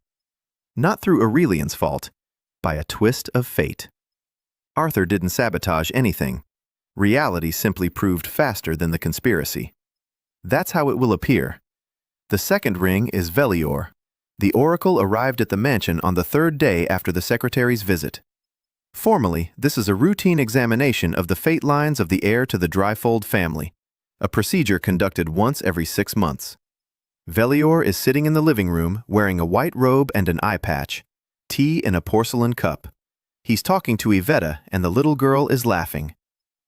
Not through Aurelian's fault, by a twist of fate. Arthur didn't sabotage anything. Reality simply proved faster than the conspiracy. That's how it will appear. The second ring is Veliore. The oracle arrived at the mansion on the 3rd day after the secretary's visit. Formally, this is a routine examination of the fate lines of the heir to the Dryfold family, a procedure conducted once every 6 months. Veliore is sitting in the living room wearing a white robe and an eye patch. Tea in a porcelain cup. He's talking to Ivette and the little girl is laughing.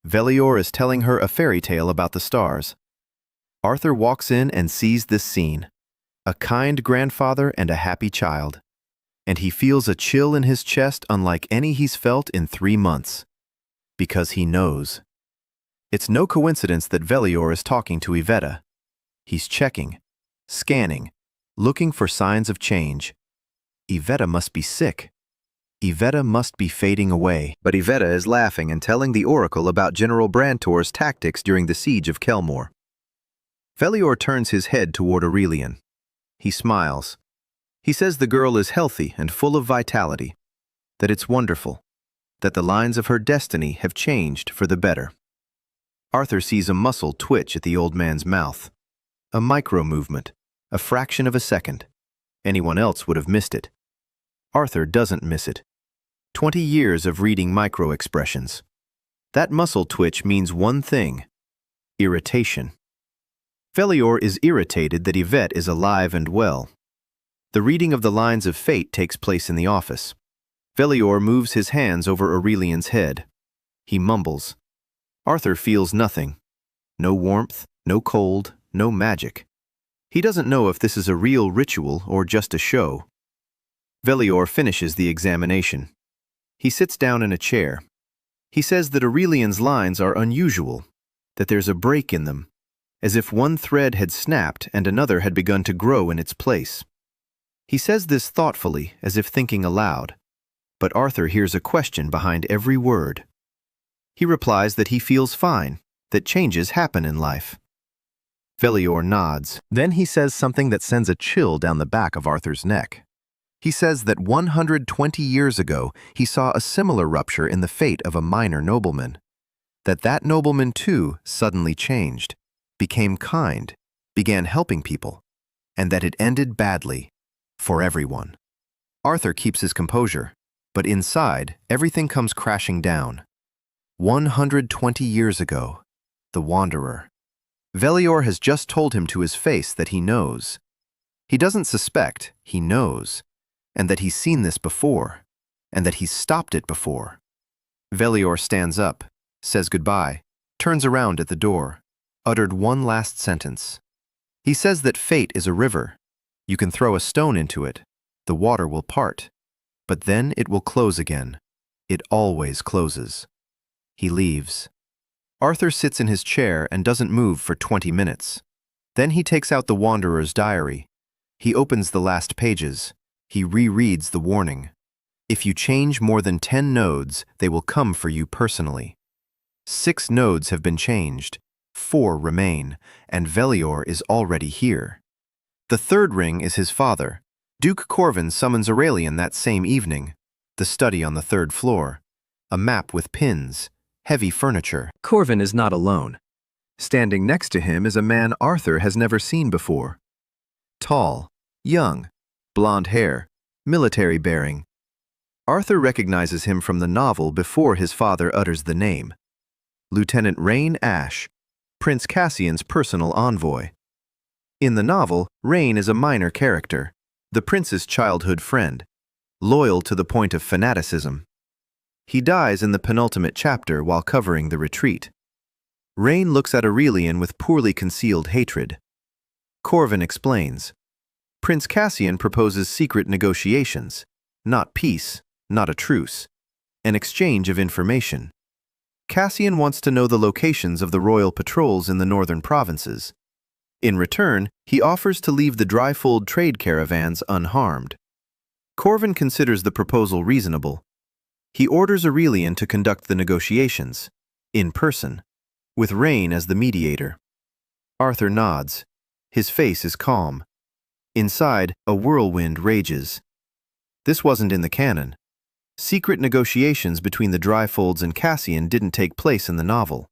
Velior is telling her a fairy tale about the stars. Arthur walks in and sees this scene. A kind grandfather and a happy child. And he feels a chill in his chest unlike any he's felt in 3 months. Because he knows. It's no coincidence that Velior is talking to Ivette. He's checking, scanning, looking for signs of change. Ivette must be sick. Ivette must be fading away. But Ivette is laughing and telling the oracle about General Brantor's tactics during the siege of Kelmore. Velior turns his head toward Aurelian. He smiles. He says the girl is healthy and full of vitality, that it's wonderful, that the lines of her destiny have changed for the better. Arthur sees a muscle twitch at the old man's mouth. A micro-movement, a fraction of a second. Anyone else would have missed it. Arthur doesn't miss it. 20 years of reading micro-expressions. That muscle twitch means one thing: irritation. Velior is irritated that Ivette is alive and well. The reading of the lines of fate takes place in the office. Velior moves his hands over Aurelian's head. He mumbles. Arthur feels nothing. No warmth, no cold, no magic. He doesn't know if this is a real ritual or just a show. Velior finishes the examination. He sits down in a chair. He says that Aurelian's lines are unusual, that there's a break in them, as if one thread had snapped and another had begun to grow in its place. He says this thoughtfully, as if thinking aloud, but Arthur hears a question behind every word. He replies that he feels fine, that changes happen in life. Velior nods. Then he says something that sends a chill down the back of Arthur's neck. He says that 120 years ago he saw a similar rupture in the fate of a minor nobleman. That nobleman too suddenly changed, became kind, began helping people, and that it ended badly, for everyone. Arthur keeps his composure, but inside everything comes crashing down. 120 years ago, the Wanderer. Velior has just told him to his face that he knows. He doesn't suspect, he knows. And that he's seen this before, and that he's stopped it before. Velior stands up, says goodbye, turns around at the door, uttered one last sentence. He says that fate is a river. You can throw a stone into it, the water will part, but then it will close again. It always closes. He leaves. Arthur sits in his chair and doesn't move for 20 minutes. Then he takes out the Wanderer's diary. He opens the last pages. He rereads the warning. If you change more than 10 nodes, they will come for you personally. 6 nodes have been changed, 4 remain, and Velior is already here. The 3rd ring is his father. Duke Corvin summons Aurelian that same evening. The study on the 3rd floor. A map with pins, heavy furniture. Corvin is not alone. Standing next to him is a man Arthur has never seen before. Tall, young, blonde hair, military bearing. Arthur recognizes him from the novel before his father utters the name. Lieutenant Rain Ash, Prince Cassian's personal envoy. In the novel, Rain is a minor character, the prince's childhood friend, loyal to the point of fanaticism. He dies in the penultimate chapter while covering the retreat. Rain looks at Aurelian with poorly concealed hatred. Corvin explains. Prince Cassian proposes secret negotiations, not peace, not a truce, an exchange of information. Cassian wants to know the locations of the royal patrols in the northern provinces. In return, he offers to leave the Dryfold trade caravans unharmed. Corvin considers the proposal reasonable. He orders Aurelian to conduct the negotiations, in person, with Rain as the mediator. Arthur nods. His face is calm. Inside, a whirlwind rages. This wasn't in the canon. Secret negotiations between the Dryfolds and Cassian didn't take place in the novel.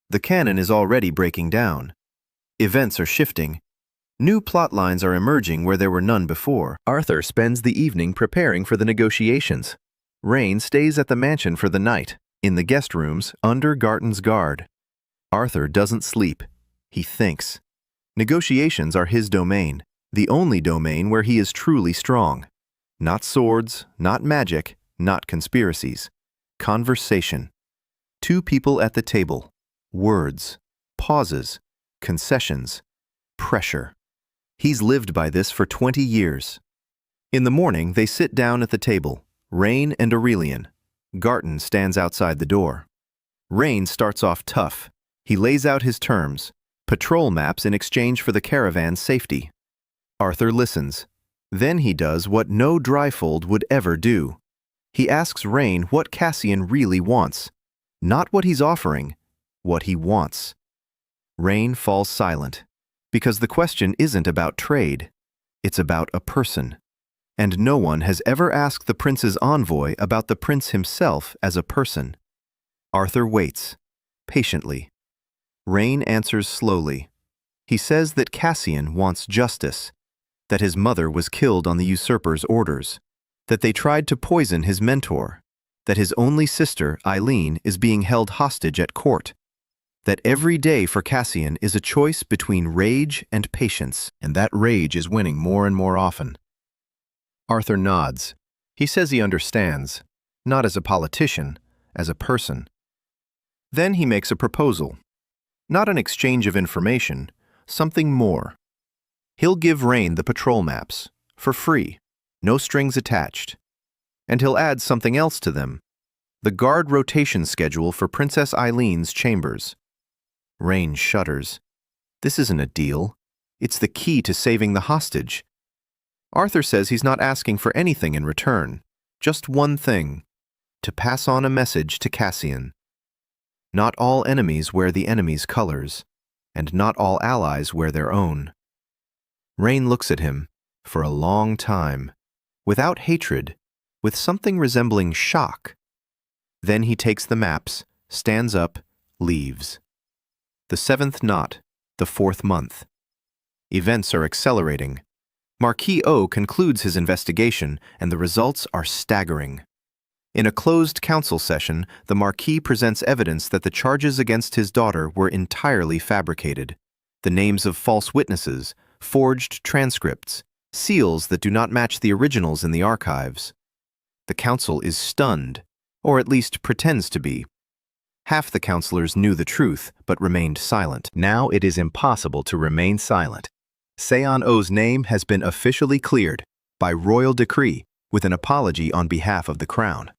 The canon is already breaking down. Events are shifting. New plot lines are emerging where there were none before. Arthur spends the evening preparing for the negotiations. Rain stays at the mansion for the night, in the guest rooms, under Garton's guard. Arthur doesn't sleep. He thinks. Negotiations are his domain, the only domain where he is truly strong. Not swords, not magic, not conspiracies. Conversation. Two people at the table. Words. Pauses. Concessions. Pressure. He's lived by this for 20 years. In the morning, they sit down at the table, Rain and Aurelian. Garton stands outside the door. Rain starts off tough. He lays out his terms, patrol maps in exchange for the caravan's safety. Arthur listens. Then he does what no Dryfold would ever do. He asks Rain what Cassian really wants. Not what he's offering, what he wants. Rain falls silent, because the question isn't about trade. It's about a person. And no one has ever asked the prince's envoy about the prince himself as a person. Arthur waits, patiently. Rain answers slowly. He says that Cassian wants justice, that his mother was killed on the usurper's orders, that they tried to poison his mentor, that his only sister, Eileen, is being held hostage at court, that every day for Cassian is a choice between rage and patience, and that rage is winning more and more often. Arthur nods. He says he understands, not as a politician, as a person. Then he makes a proposal. Not an exchange of information, something more. He'll give Rain the patrol maps, for free, no strings attached. And he'll add something else to them, the guard rotation schedule for Princess Eileen's chambers. Rain shudders. This isn't a deal. It's the key to saving the hostage. Arthur says he's not asking for anything in return, just one thing, to pass on a message to Cassian. Not all enemies wear the enemy's colors, and not all allies wear their own. Rain looks at him, for a long time, without hatred, with something resembling shock. Then he takes the maps, stands up, leaves. The 7th knot, the 4th month. Events are accelerating. Marquis O concludes his investigation, and the results are staggering. In a closed council session, the Marquis presents evidence that the charges against his daughter were entirely fabricated. The names of false witnesses, forged transcripts, seals that do not match the originals in the archives. The council is stunned, or at least pretends to be. Half the councillors knew the truth, but remained silent. Now it is impossible to remain silent. Se-yeon Oh's name has been officially cleared, by royal decree, with an apology on behalf of the crown.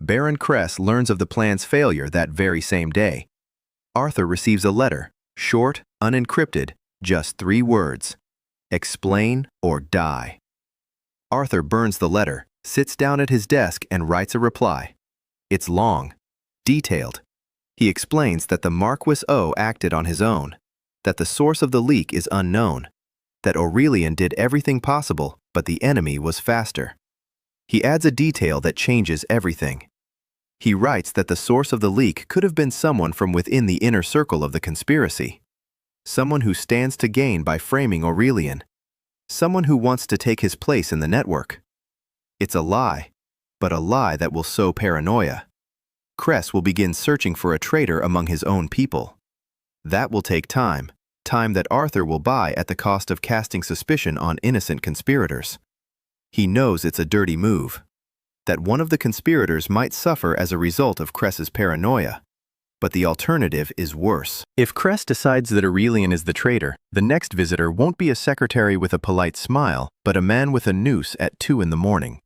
Baron Cress learns of the plan's failure that very same day. Arthur receives a letter, short, unencrypted, just 3 words. Explain or die. Arthur burns the letter, sits down at his desk and writes a reply. It's long, detailed. He explains that the Marquis O acted on his own, that the source of the leak is unknown, that Aurelian did everything possible, but the enemy was faster. He adds a detail that changes everything. He writes that the source of the leak could have been someone from within the inner circle of the conspiracy. Someone who stands to gain by framing Aurelian. Someone who wants to take his place in the network. It's a lie, but a lie that will sow paranoia. Cress will begin searching for a traitor among his own people. That will take time, time that Arthur will buy at the cost of casting suspicion on innocent conspirators. He knows it's a dirty move, that one of the conspirators might suffer as a result of Cress's paranoia. But the alternative is worse. If Cress decides that Aurelian is the traitor, the next visitor won't be a secretary with a polite smile, but a man with a noose at 2 in the morning.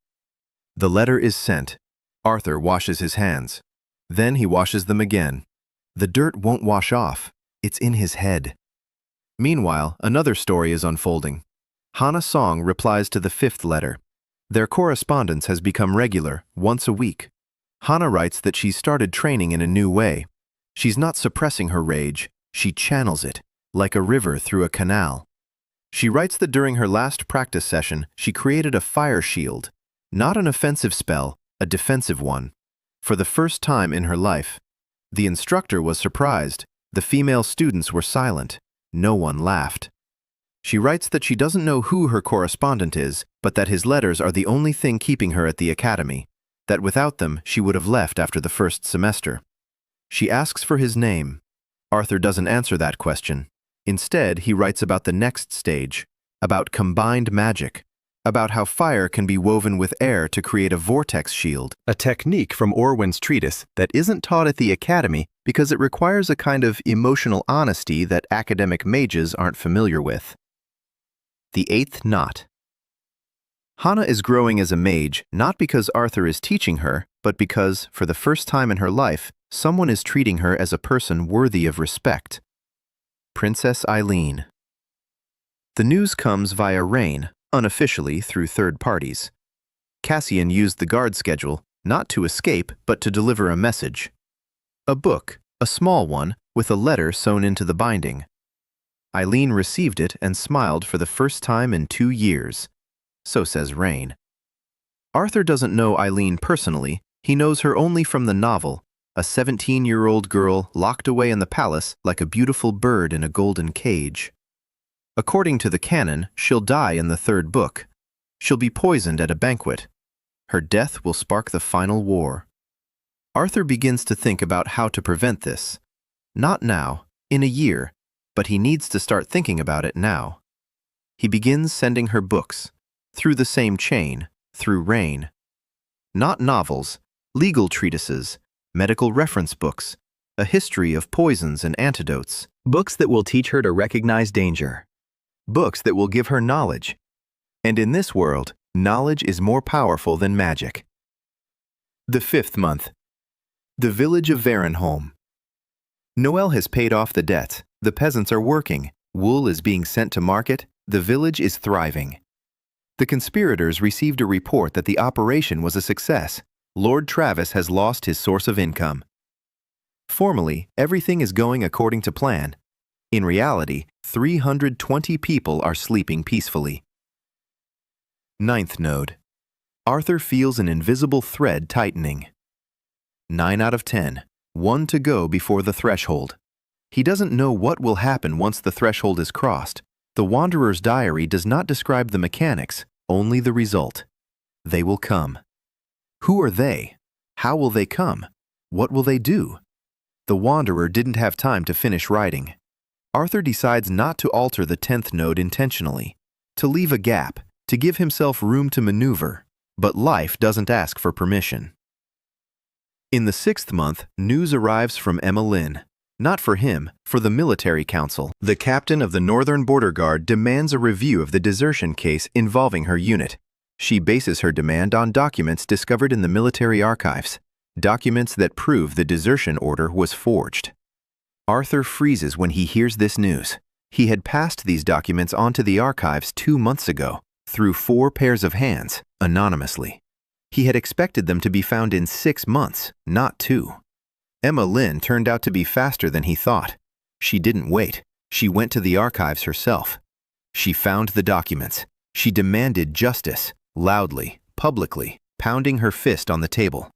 The letter is sent. Arthur washes his hands. Then he washes them again. The dirt won't wash off. It's in his head. Meanwhile, another story is unfolding. Hana Song replies to the 5th letter. Their correspondence has become regular, once a week. Hana writes that she's started training in a new way. She's not suppressing her rage, she channels it, like a river through a canal. She writes that during her last practice session, she created a fire shield, not an offensive spell, a defensive one, for the first time in her life. The instructor was surprised. The female students were silent. No one laughed. She writes that she doesn't know who her correspondent is, but that his letters are the only thing keeping her at the academy, that without them she would have left after the first semester. She asks for his name. Arthur doesn't answer that question. Instead, he writes about the next stage, about combined magic, about how fire can be woven with air to create a vortex shield, a technique from Orwin's treatise that isn't taught at the academy because it requires a kind of emotional honesty that academic mages aren't familiar with. The eighth knot. Hana is growing as a mage not because Arthur is teaching her, but because, for the first time in her life, someone is treating her as a person worthy of respect. Princess Eileen. The news comes via rain, unofficially through third parties. Cassian used the guard schedule, not to escape, but to deliver a message. A book, a small one, with a letter sewn into the binding. Eileen received it and smiled for the first time in 2 years. So says Rain. Arthur doesn't know Eileen personally, he knows her only from the novel, a 17-year-old girl locked away in the palace like a beautiful bird in a golden cage. According to the canon, she'll die in the third book. She'll be poisoned at a banquet. Her death will spark the final war. Arthur begins to think about how to prevent this. Not now, in a year, but he needs to start thinking about it now. He begins sending her books, through the same chain, through Rain. Not novels, legal treatises, medical reference books, a history of poisons and antidotes. Books that will teach her to recognize danger. Books that will give her knowledge. And in this world, knowledge is more powerful than magic. The fifth month. The village of Varenholm. Noel has paid off the debt, the peasants are working, wool is being sent to market, the village is thriving. The conspirators received a report that the operation was a success. Lord Travis has lost his source of income. Formally, everything is going according to plan. In reality, 320 people are sleeping peacefully. Ninth node. Arthur feels an invisible thread tightening. 9 out of 10. 1 to go before the threshold. He doesn't know what will happen once the threshold is crossed. The Wanderer's diary does not describe the mechanics, only the result. They will come. Who are they? How will they come? What will they do? The Wanderer didn't have time to finish writing. Arthur decides not to alter the 10th node intentionally, to leave a gap, to give himself room to maneuver, but life doesn't ask for permission. In the 6th month, news arrives from Emma Lynn. Not for him, for the military council. The captain of the Northern Border Guard demands a review of the desertion case involving her unit. She bases her demand on documents discovered in the military archives, documents that prove the desertion order was forged. Arthur freezes when he hears this news. He had passed these documents onto the archives 2 months ago, through 4 pairs of hands, anonymously. He had expected them to be found in 6 months, not 2. Emma Lynn turned out to be faster than he thought. She didn't wait. She went to the archives herself. She found the documents. She demanded justice, loudly, publicly, pounding her fist on the table.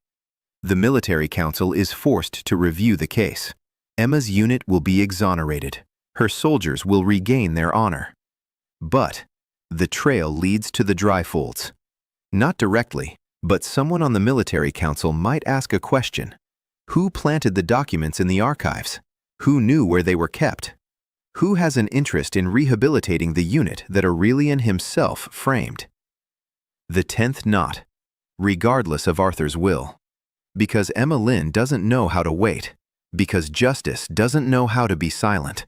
The military council is forced to review the case. Emma's unit will be exonerated. Her soldiers will regain their honor. But the trail leads to the Dryfolds. Not directly, but someone on the military council might ask a question. Who planted the documents in the archives? Who knew where they were kept? Who has an interest in rehabilitating the unit that Aurelian himself framed? The 10th knot, regardless of Arthur's will. Because Emma Lynn doesn't know how to wait. Because justice doesn't know how to be silent.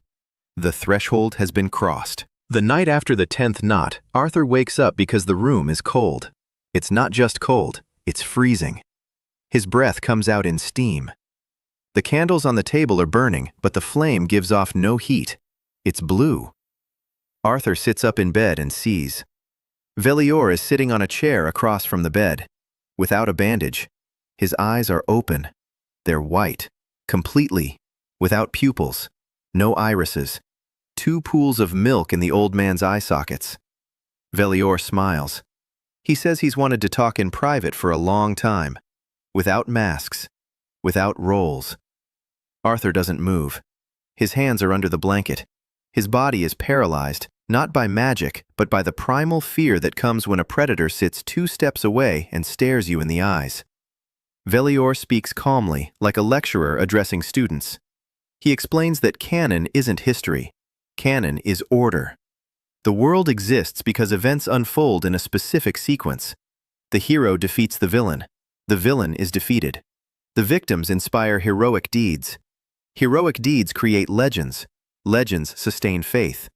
The threshold has been crossed. The night after the 10th knot, Arthur wakes up because the room is cold. It's not just cold, it's freezing. His breath comes out in steam. The candles on the table are burning, but the flame gives off no heat. It's blue. Arthur sits up in bed and sees. Velior is sitting on a chair across from the bed, without a bandage. His eyes are open. They're white, completely, without pupils, no irises. 2 pools of milk in the old man's eye sockets. Velior smiles. He says he's wanted to talk in private for a long time, without masks, without roles. Arthur doesn't move. His hands are under the blanket. His body is paralyzed, not by magic, but by the primal fear that comes when a predator sits 2 steps away and stares you in the eyes. Velior speaks calmly, like a lecturer addressing students. He explains that canon isn't history. Canon is order. The world exists because events unfold in a specific sequence. The hero defeats the villain. The villain is defeated. The victims inspire heroic deeds. Heroic deeds create legends. Legends sustain faith.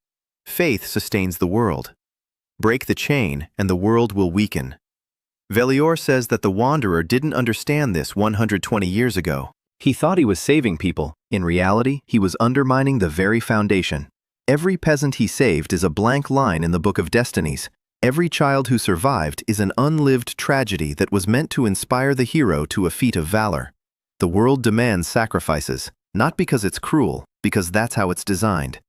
Faith sustains the world. Break the chain, and the world will weaken. Velior says that the Wanderer didn't understand this 120 years ago. He thought he was saving people. In reality, he was undermining the very foundation. Every peasant he saved is a blank line in the Book of Destinies. Every child who survived is an unlived tragedy that was meant to inspire the hero to a feat of valor. The world demands sacrifices, not because it's cruel, because that's how it's designed.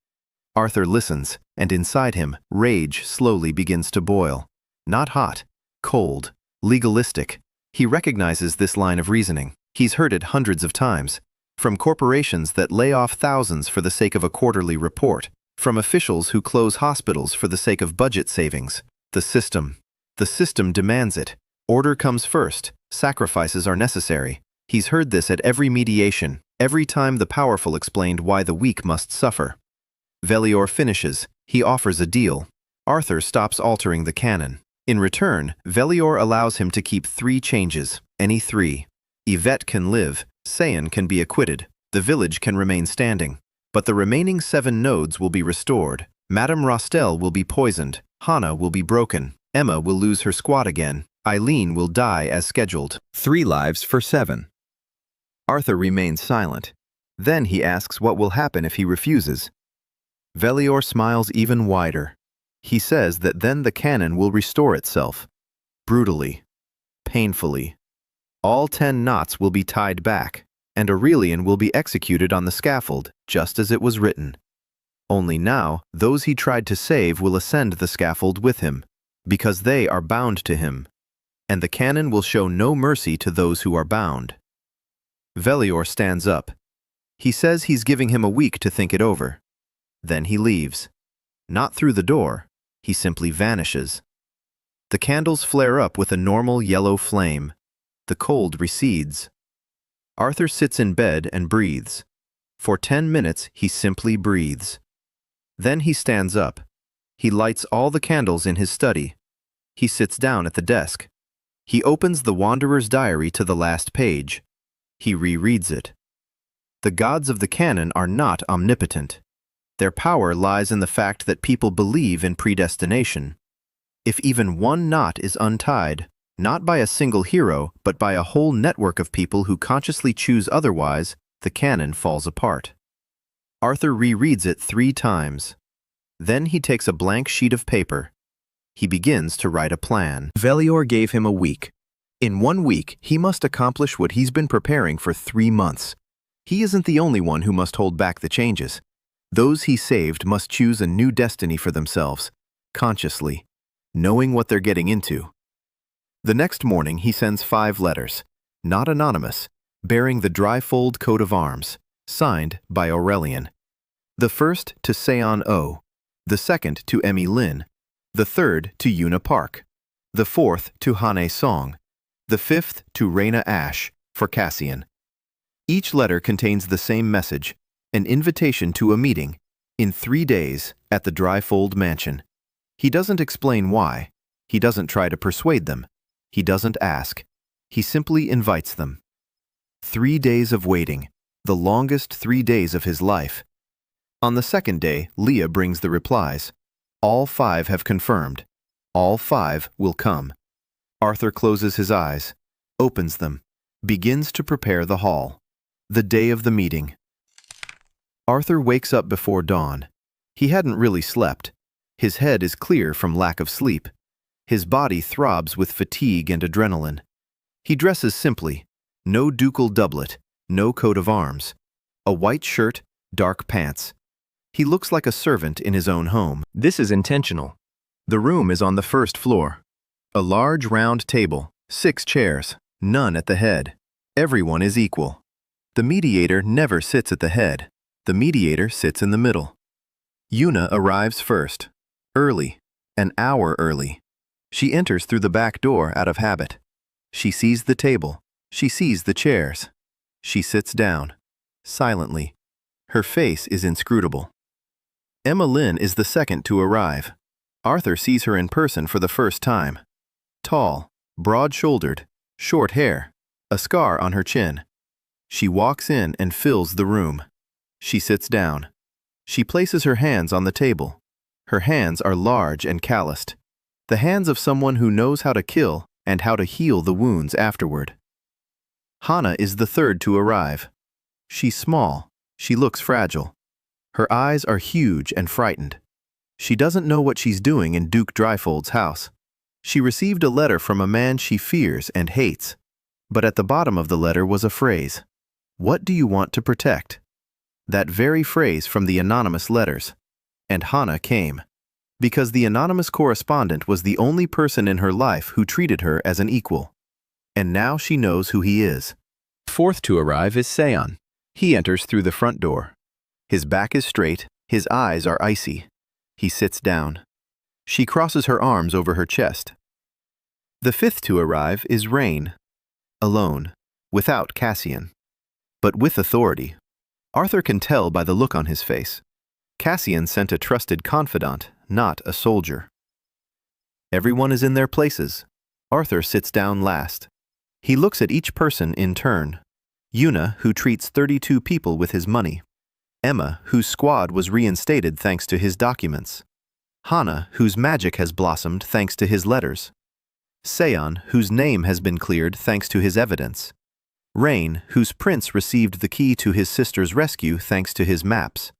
Arthur listens, and inside him, rage slowly begins to boil. Not hot, cold, legalistic. He recognizes this line of reasoning. He's heard it hundreds of times. From corporations that lay off thousands for the sake of a quarterly report. From officials who close hospitals for the sake of budget savings. The system. The system demands it. Order comes first. Sacrifices are necessary. He's heard this at every mediation, every time the powerful explained why the weak must suffer. Velior finishes. He offers a deal. Arthur stops altering the canon. In return, Velior allows him to keep 3 changes, any 3. Ivette can live, Se-yeon can be acquitted, the village can remain standing. But the remaining 7 nodes will be restored. Madame Rostel will be poisoned, Hana will be broken, Emma will lose her squad again, Eileen will die as scheduled. 3 lives for 7. Arthur remains silent. Then he asks what will happen if he refuses. Velior smiles even wider. He says that then the canon will restore itself. Brutally. Painfully. All 10 knots will be tied back, and Aurelian will be executed on the scaffold, just as it was written. Only now, those he tried to save will ascend the scaffold with him, because they are bound to him, and the canon will show no mercy to those who are bound. Velior stands up. He says he's giving him a week to think it over. Then he leaves. Not through the door, he simply vanishes. The candles flare up with a normal yellow flame. The cold recedes. Arthur sits in bed and breathes. For 10 minutes, he simply breathes. Then he stands up. He lights all the candles in his study. He sits down at the desk. He opens the Wanderer's diary to the last page. He rereads it. The gods of the canon are not omnipotent. Their power lies in the fact that people believe in predestination. If even 1 knot is untied, not by a single hero, but by a whole network of people who consciously choose otherwise, the canon falls apart. Arthur rereads it 3 times. Then he takes a blank sheet of paper. He begins to write a plan. Velior gave him a week. In 1 week, he must accomplish what he's been preparing for 3 months. He isn't the only one who must hold back the changes. Those he saved must choose a new destiny for themselves, consciously, knowing what they're getting into. The next morning, he sends 5 letters, not anonymous, bearing the Dryfold coat of arms, signed by Aurelian. The first to Se-yeon O, the second to Emmy Lin, the third to Yuna Park, the fourth to Hana Song, the fifth to Raina Ash for Cassian. Each letter contains the same message, an invitation to a meeting, in 3 days, at the Dryfold mansion. He doesn't explain why. He doesn't try to persuade them. He doesn't ask. He simply invites them. 3 days of waiting, the longest 3 days of his life. On the second day, Leah brings the replies. All 5 have confirmed. All 5 will come. Arthur closes his eyes, opens them, begins to prepare the hall. The day of the meeting. Arthur wakes up before dawn. He hadn't really slept. His head is clear from lack of sleep. His body throbs with fatigue and adrenaline. He dresses simply. No ducal doublet, no coat of arms. A white shirt, dark pants. He looks like a servant in his own home. This is intentional. The room is on the 1st floor. A large round table, 6 chairs, none at the head. Everyone is equal. The mediator never sits at the head. The mediator sits in the middle. Yuna arrives first. Early. An hour early. She enters through the back door out of habit. She sees the table. She sees the chairs. She sits down. Silently. Her face is inscrutable. Emma Lin is the second to arrive. Arthur sees her in person for the first time. Tall, broad-shouldered, short hair, a scar on her chin. She walks in and fills the room. She sits down. She places her hands on the table. Her hands are large and calloused. The hands of someone who knows how to kill and how to heal the wounds afterward. Hana is the third to arrive. She's small. She looks fragile. Her eyes are huge and frightened. She doesn't know what she's doing in Duke Dryfold's house. She received a letter from a man she fears and hates. But at the bottom of the letter was a phrase. What do you want to protect? That very phrase from the anonymous letters. And Hana came. Because the anonymous correspondent was the only person in her life who treated her as an equal. And now she knows who he is. Fourth to arrive is Se-yeon. He enters through the front door. His back is straight, his eyes are icy. He sits down. She crosses her arms over her chest. The fifth to arrive is Rain. Alone, without Cassian. But with authority. Arthur can tell by the look on his face. Cassian sent a trusted confidant, not a soldier. Everyone is in their places. Arthur sits down last. He looks at each person in turn. Yuna, who treats 32 people with his money. Emma, whose squad was reinstated thanks to his documents. Hana, whose magic has blossomed thanks to his letters. Se-yeon, whose name has been cleared thanks to his evidence. Rain, whose prince received the key to his sister's rescue thanks to his maps.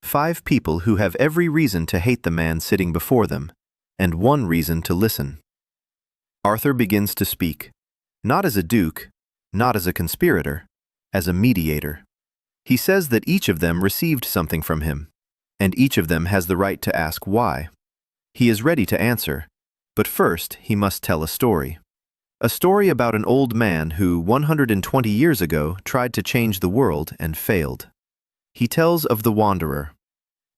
5 people who have every reason to hate the man sitting before them, and 1 reason to listen. Arthur begins to speak, not as a duke, not as a conspirator, as a mediator. He says that each of them received something from him, and each of them has the right to ask why. He is ready to answer, but first he must tell a story. A story about an old man who 120 years ago tried to change the world and failed. He tells of the wanderer.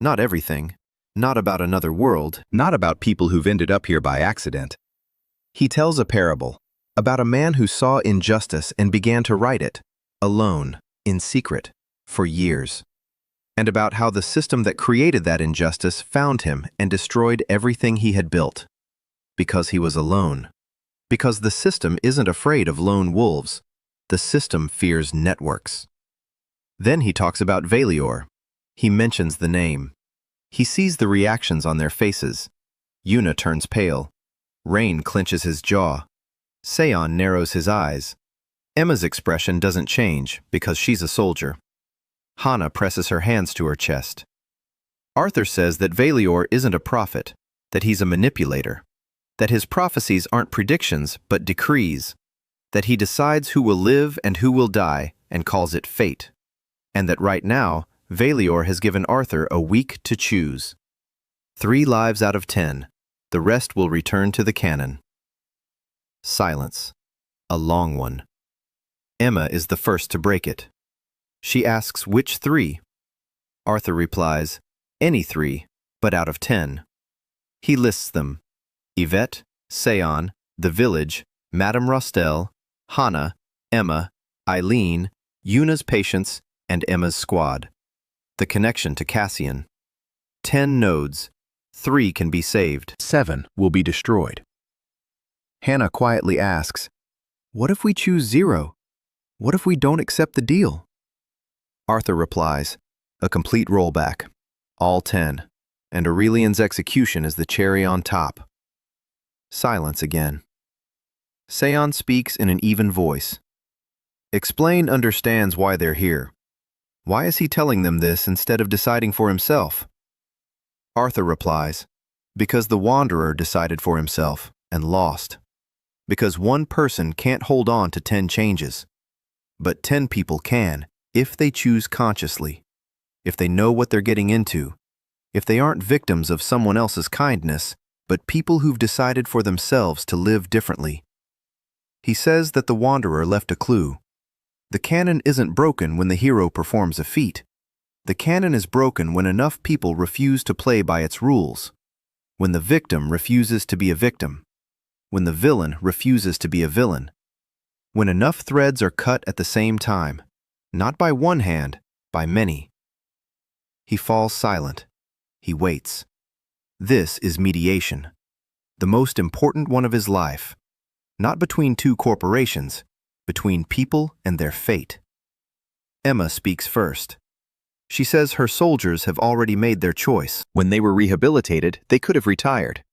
Not everything, not about another world, not about people who've ended up here by accident. He tells a parable about a man who saw injustice and began to right it, alone, in secret, for years. And about how the system that created that injustice found him and destroyed everything he had built. Because he was alone. Because the system isn't afraid of lone wolves. The system fears networks. Then he talks about Valior. He mentions the name. He sees the reactions on their faces. Yuna turns pale. Rain clenches his jaw. Se-yeon narrows his eyes. Emma's expression doesn't change because she's a soldier. Hana presses her hands to her chest. Arthur says that Valior isn't a prophet, that he's a manipulator, that his prophecies aren't predictions but decrees, that he decides who will live and who will die and calls it fate, and that right now, Valior has given Arthur a week to choose. 3 lives out of 10. The rest will return to the canon. Silence. A long one. Emma is the first to break it. She asks which 3. Arthur replies, any 3, but out of 10. He lists them. Ivette, Se-yeon, the village, Madame Rostel, Hana, Emma, Eileen, Yuna's patients, and Emma's squad. The connection to Cassian. 10 nodes. 3 can be saved. 7 will be destroyed. Hana quietly asks, what if we choose 0? What if we don't accept the deal? Arthur replies, a complete rollback. All 10. And Aurelian's execution is the cherry on top. Silence again. Se-yeon speaks in an even voice. Explain understands why they're here. Why is he telling them this instead of deciding for himself? Arthur replies, because the wanderer decided for himself and lost. Because one person can't hold on to 10 changes. But 10 people can, if they choose consciously. If they know what they're getting into. If they aren't victims of someone else's kindness, but people who've decided for themselves to live differently. He says that the wanderer left a clue. The canon isn't broken when the hero performs a feat. The canon is broken when enough people refuse to play by its rules. When the victim refuses to be a victim. When the villain refuses to be a villain. When enough threads are cut at the same time. Not by one hand, by many. He falls silent. He waits. This is mediation, the most important one of his life, not between two corporations, between people and their fate. Emma speaks first. She says her soldiers have already made their choice. When they were rehabilitated, they could have retired.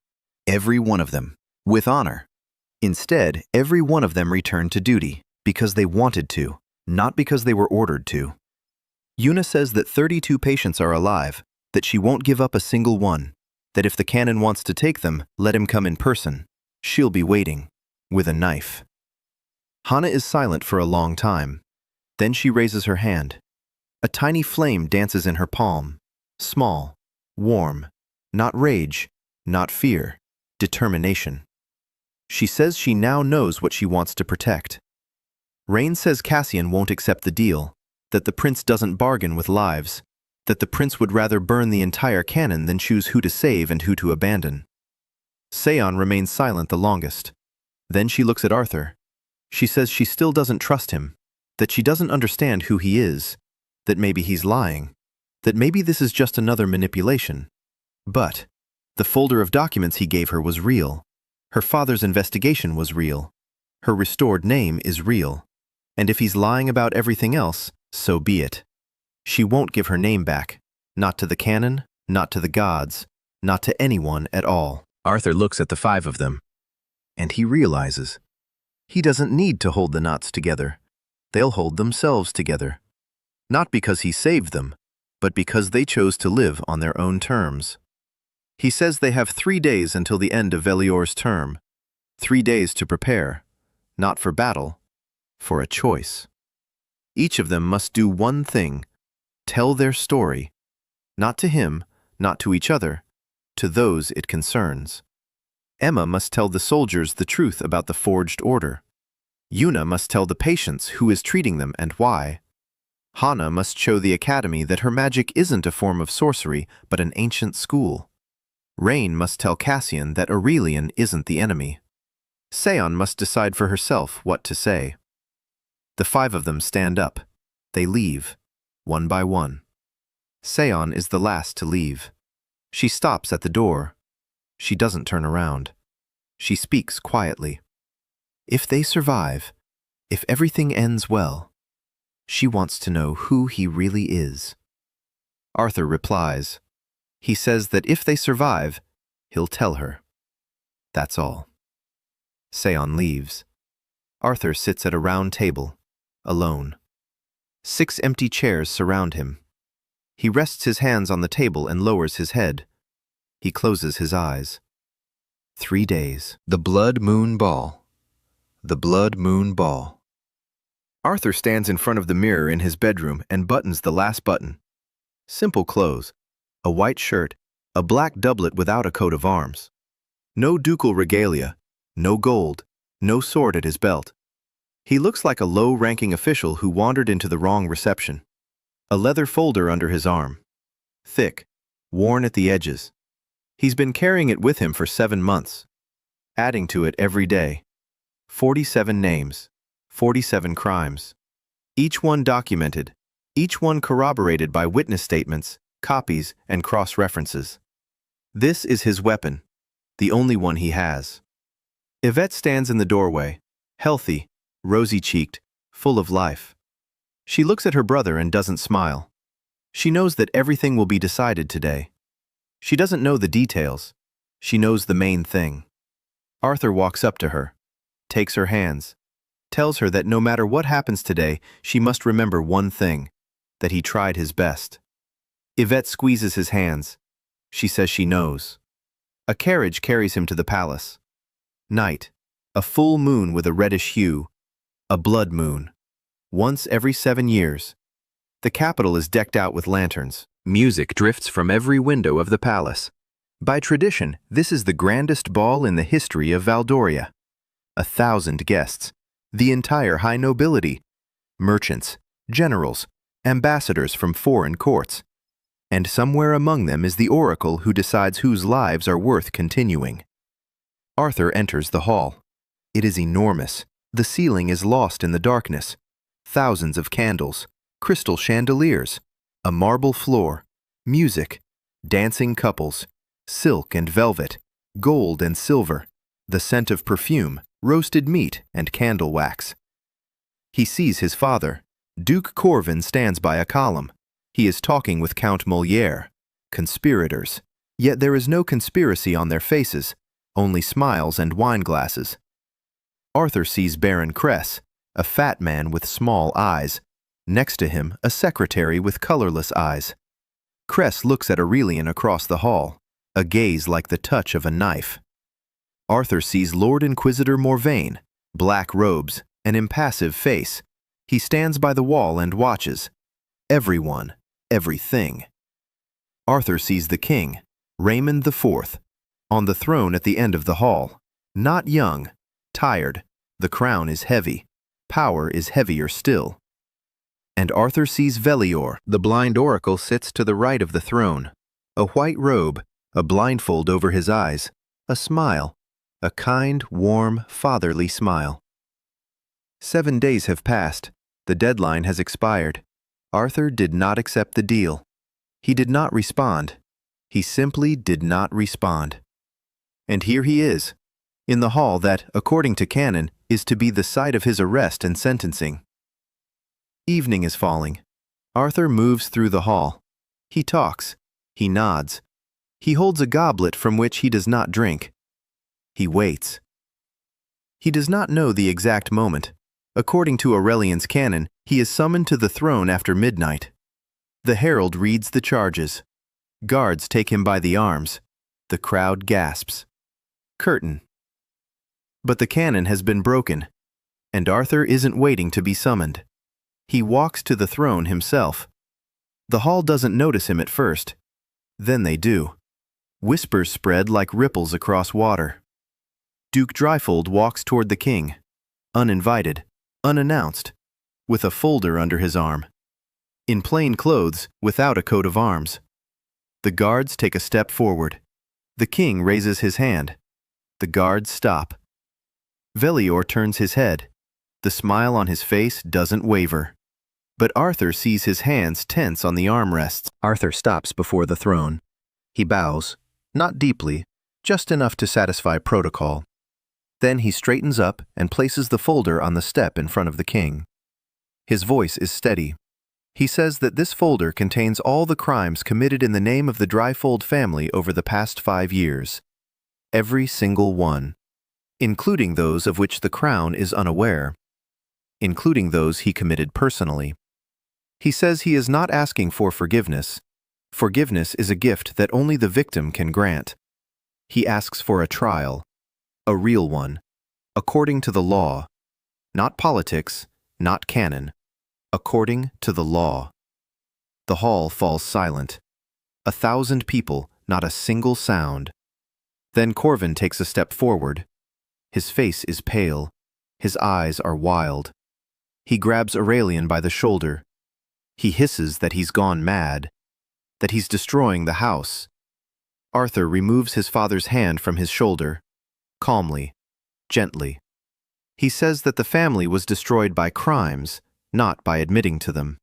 Every one of them, with honor. Instead, every one of them returned to duty because they wanted to, not because they were ordered to. Yuna says that 32 patients are alive, that she won't give up a single one, that if the canon wants to take them, let him come in person. She'll be waiting, with a knife. Hana is silent for a long time. Then she raises her hand. A tiny flame dances in her palm, small, warm, not rage, not fear, determination. She says she now knows what she wants to protect. Rain says Cassian won't accept the deal, that the prince doesn't bargain with lives, that the prince would rather burn the entire canon than choose who to save and who to abandon. Se-yeon remains silent the longest. Then she looks at Arthur. She says she still doesn't trust him, that she doesn't understand who he is, that maybe he's lying, that maybe this is just another manipulation. But the folder of documents he gave her was real. Her father's investigation was real. Her restored name is real. And if he's lying about everything else, so be it. She won't give her name back, not to the canon, not to the gods, not to anyone at all. Arthur looks at the 5 of them, and he realizes he doesn't need to hold the knots together. They'll hold themselves together. Not because he saved them, but because they chose to live on their own terms. He says they have 3 days until the end of Velior's term. 3 days to prepare, not for battle, for a choice. Each of them must do one thing, tell their story, not to him, not to each other, to those it concerns. Emma must tell the soldiers the truth about the forged order. Yuna must tell the patients who is treating them and why. Hana must show the academy that her magic isn't a form of sorcery, but an ancient school. Rain must tell Cassian that Aurelian isn't the enemy. Se-yeon must decide for herself what to say. The 5 of them stand up. They leave, one by one. Se-yeon is the last to leave. She stops at the door. She doesn't turn around. She speaks quietly. If they survive, if everything ends well, she wants to know who he really is. Arthur replies. He says that if they survive, he'll tell her. That's all. Se-yeon leaves. Arthur sits at a round table, alone. 6 empty chairs surround him. He rests his hands on the table and lowers his head. He closes his eyes. 3 days. The blood moon ball. The blood moon ball. Arthur stands in front of the mirror in his bedroom and buttons the last button. Simple clothes. A white shirt, a black doublet without a coat of arms. No ducal regalia, no gold, no sword at his belt. He looks like a low-ranking official who wandered into the wrong reception. A leather folder under his arm. Thick, worn at the edges. He's been carrying it with him for 7 months. Adding to it every day. 47 names. 47 crimes. Each one documented. Each one corroborated by witness statements, copies, and cross-references. This is his weapon. The only one he has. Ivette stands in the doorway. Healthy, rosy-cheeked, full of life. She looks at her brother and doesn't smile. She knows that everything will be decided today. She doesn't know the details. She knows the main thing. Arthur walks up to her, takes her hands, tells her that no matter what happens today, she must remember one thing, that he tried his best. Ivette squeezes his hands. She says she knows. A carriage carries him to the palace. Night, a full moon with a reddish hue, a blood moon. Once every 7 years. The capital is decked out with lanterns. Music drifts from every window of the palace. By tradition, this is the grandest ball in the history of Valdoria. 1,000 guests, the entire high nobility, merchants, generals, ambassadors from foreign courts. And somewhere among them is the oracle who decides whose lives are worth continuing. Arthur enters the hall. It is enormous. The ceiling is lost in the darkness. Thousands of candles, crystal chandeliers, a marble floor, music, dancing couples, silk and velvet, gold and silver, the scent of perfume, roasted meat, and candle wax. He sees his father. Duke Corvin stands by a column. He is talking with Count Moliere. Conspirators. Yet there is no conspiracy on their faces, only smiles and wine glasses. Arthur sees Baron Cress, a fat man with small eyes. Next to him, a secretary with colorless eyes. Cress looks at Aurelian across the hall, a gaze like the touch of a knife. Arthur sees Lord Inquisitor Morvain, black robes, an impassive face. He stands by the wall and watches. Everyone, everything. Arthur sees the king, Raymond IV, on the throne at the end of the hall. Not young, tired. The crown is heavy. Power is heavier still. And Arthur sees Velior. The blind oracle sits to the right of the throne. A white robe, a blindfold over his eyes, a smile, a kind, warm, fatherly smile. 7 days have passed. The deadline has expired. Arthur did not accept the deal. He did not respond. He simply did not respond. And here he is, in the hall that, according to canon, is to be the site of his arrest and sentencing. Evening is falling. Arthur moves through the hall. He talks. He nods. He holds a goblet from which he does not drink. He waits. He does not know the exact moment. According to Aurelian's canon, he is summoned to the throne after midnight. The herald reads the charges. Guards take him by the arms. The crowd gasps. Curtain. But the canon has been broken, and Arthur isn't waiting to be summoned. He walks to the throne himself. The hall doesn't notice him at first. Then they do. Whispers spread like ripples across water. Duke Dryfold walks toward the king, uninvited, unannounced, with a folder under his arm. In plain clothes, without a coat of arms. The guards take a step forward. The king raises his hand. The guards stop. Velior turns his head. The smile on his face doesn't waver. But Arthur sees his hands tense on the armrests. Arthur stops before the throne. He bows, not deeply, just enough to satisfy protocol. Then he straightens up and places the folder on the step in front of the king. His voice is steady. He says that this folder contains all the crimes committed in the name of the Dryfold family over the past 5 years. Every single one. Including those of which the crown is unaware. Including those he committed personally. He says he is not asking for forgiveness. Forgiveness is a gift that only the victim can grant. He asks for a trial. A real one. According to the law. Not politics, not canon. According to the law. The hall falls silent. 1,000 people, not a single sound. Then Corvin takes a step forward. His face is pale. His eyes are wild. He grabs Aurelian by the shoulder. He hisses that he's gone mad, that he's destroying the house. Arthur removes his father's hand from his shoulder, calmly, gently. He says that the family was destroyed by crimes, not by admitting to them.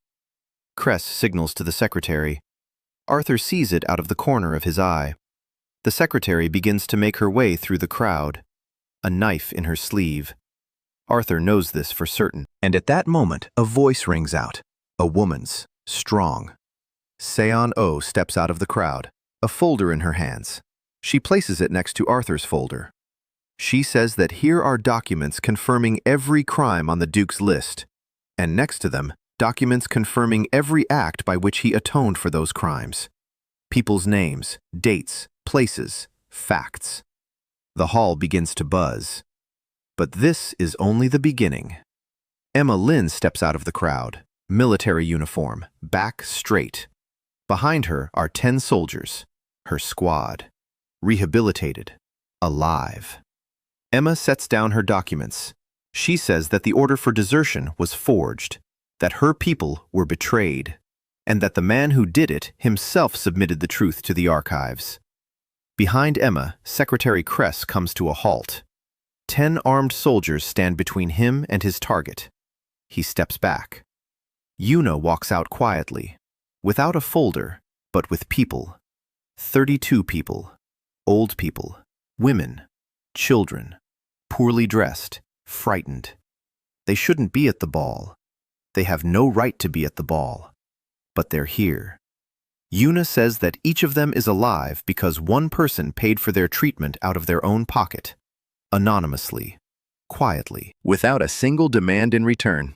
Cress signals to the secretary. Arthur sees it out of the corner of his eye. The secretary begins to make her way through the crowd, a knife in her sleeve. Arthur knows this for certain. And at that moment, a voice rings out, a woman's, strong. Se-yeon steps out of the crowd, a folder in her hands. She places it next to Arthur's folder. She says that here are documents confirming every crime on the Duke's list, and next to them, documents confirming every act by which he atoned for those crimes. People's names, dates, places, facts. The hall begins to buzz. But this is only the beginning. Emma Lynn steps out of the crowd, military uniform, back straight. Behind her are 10 soldiers, her squad, rehabilitated, alive. Emma sets down her documents. She says that the order for desertion was forged, that her people were betrayed, and that the man who did it himself submitted the truth to the archives. Behind Emma, Secretary Cress comes to a halt. 10 armed soldiers stand between him and his target. He steps back. Yuna walks out quietly, without a folder, but with people. 32 people, Old people, women, children, poorly dressed, frightened. They shouldn't be at the ball. They have no right to be at the ball. But they're here. Yuna says that each of them is alive because one person paid for their treatment out of their own pocket, anonymously, quietly, without a single demand in return.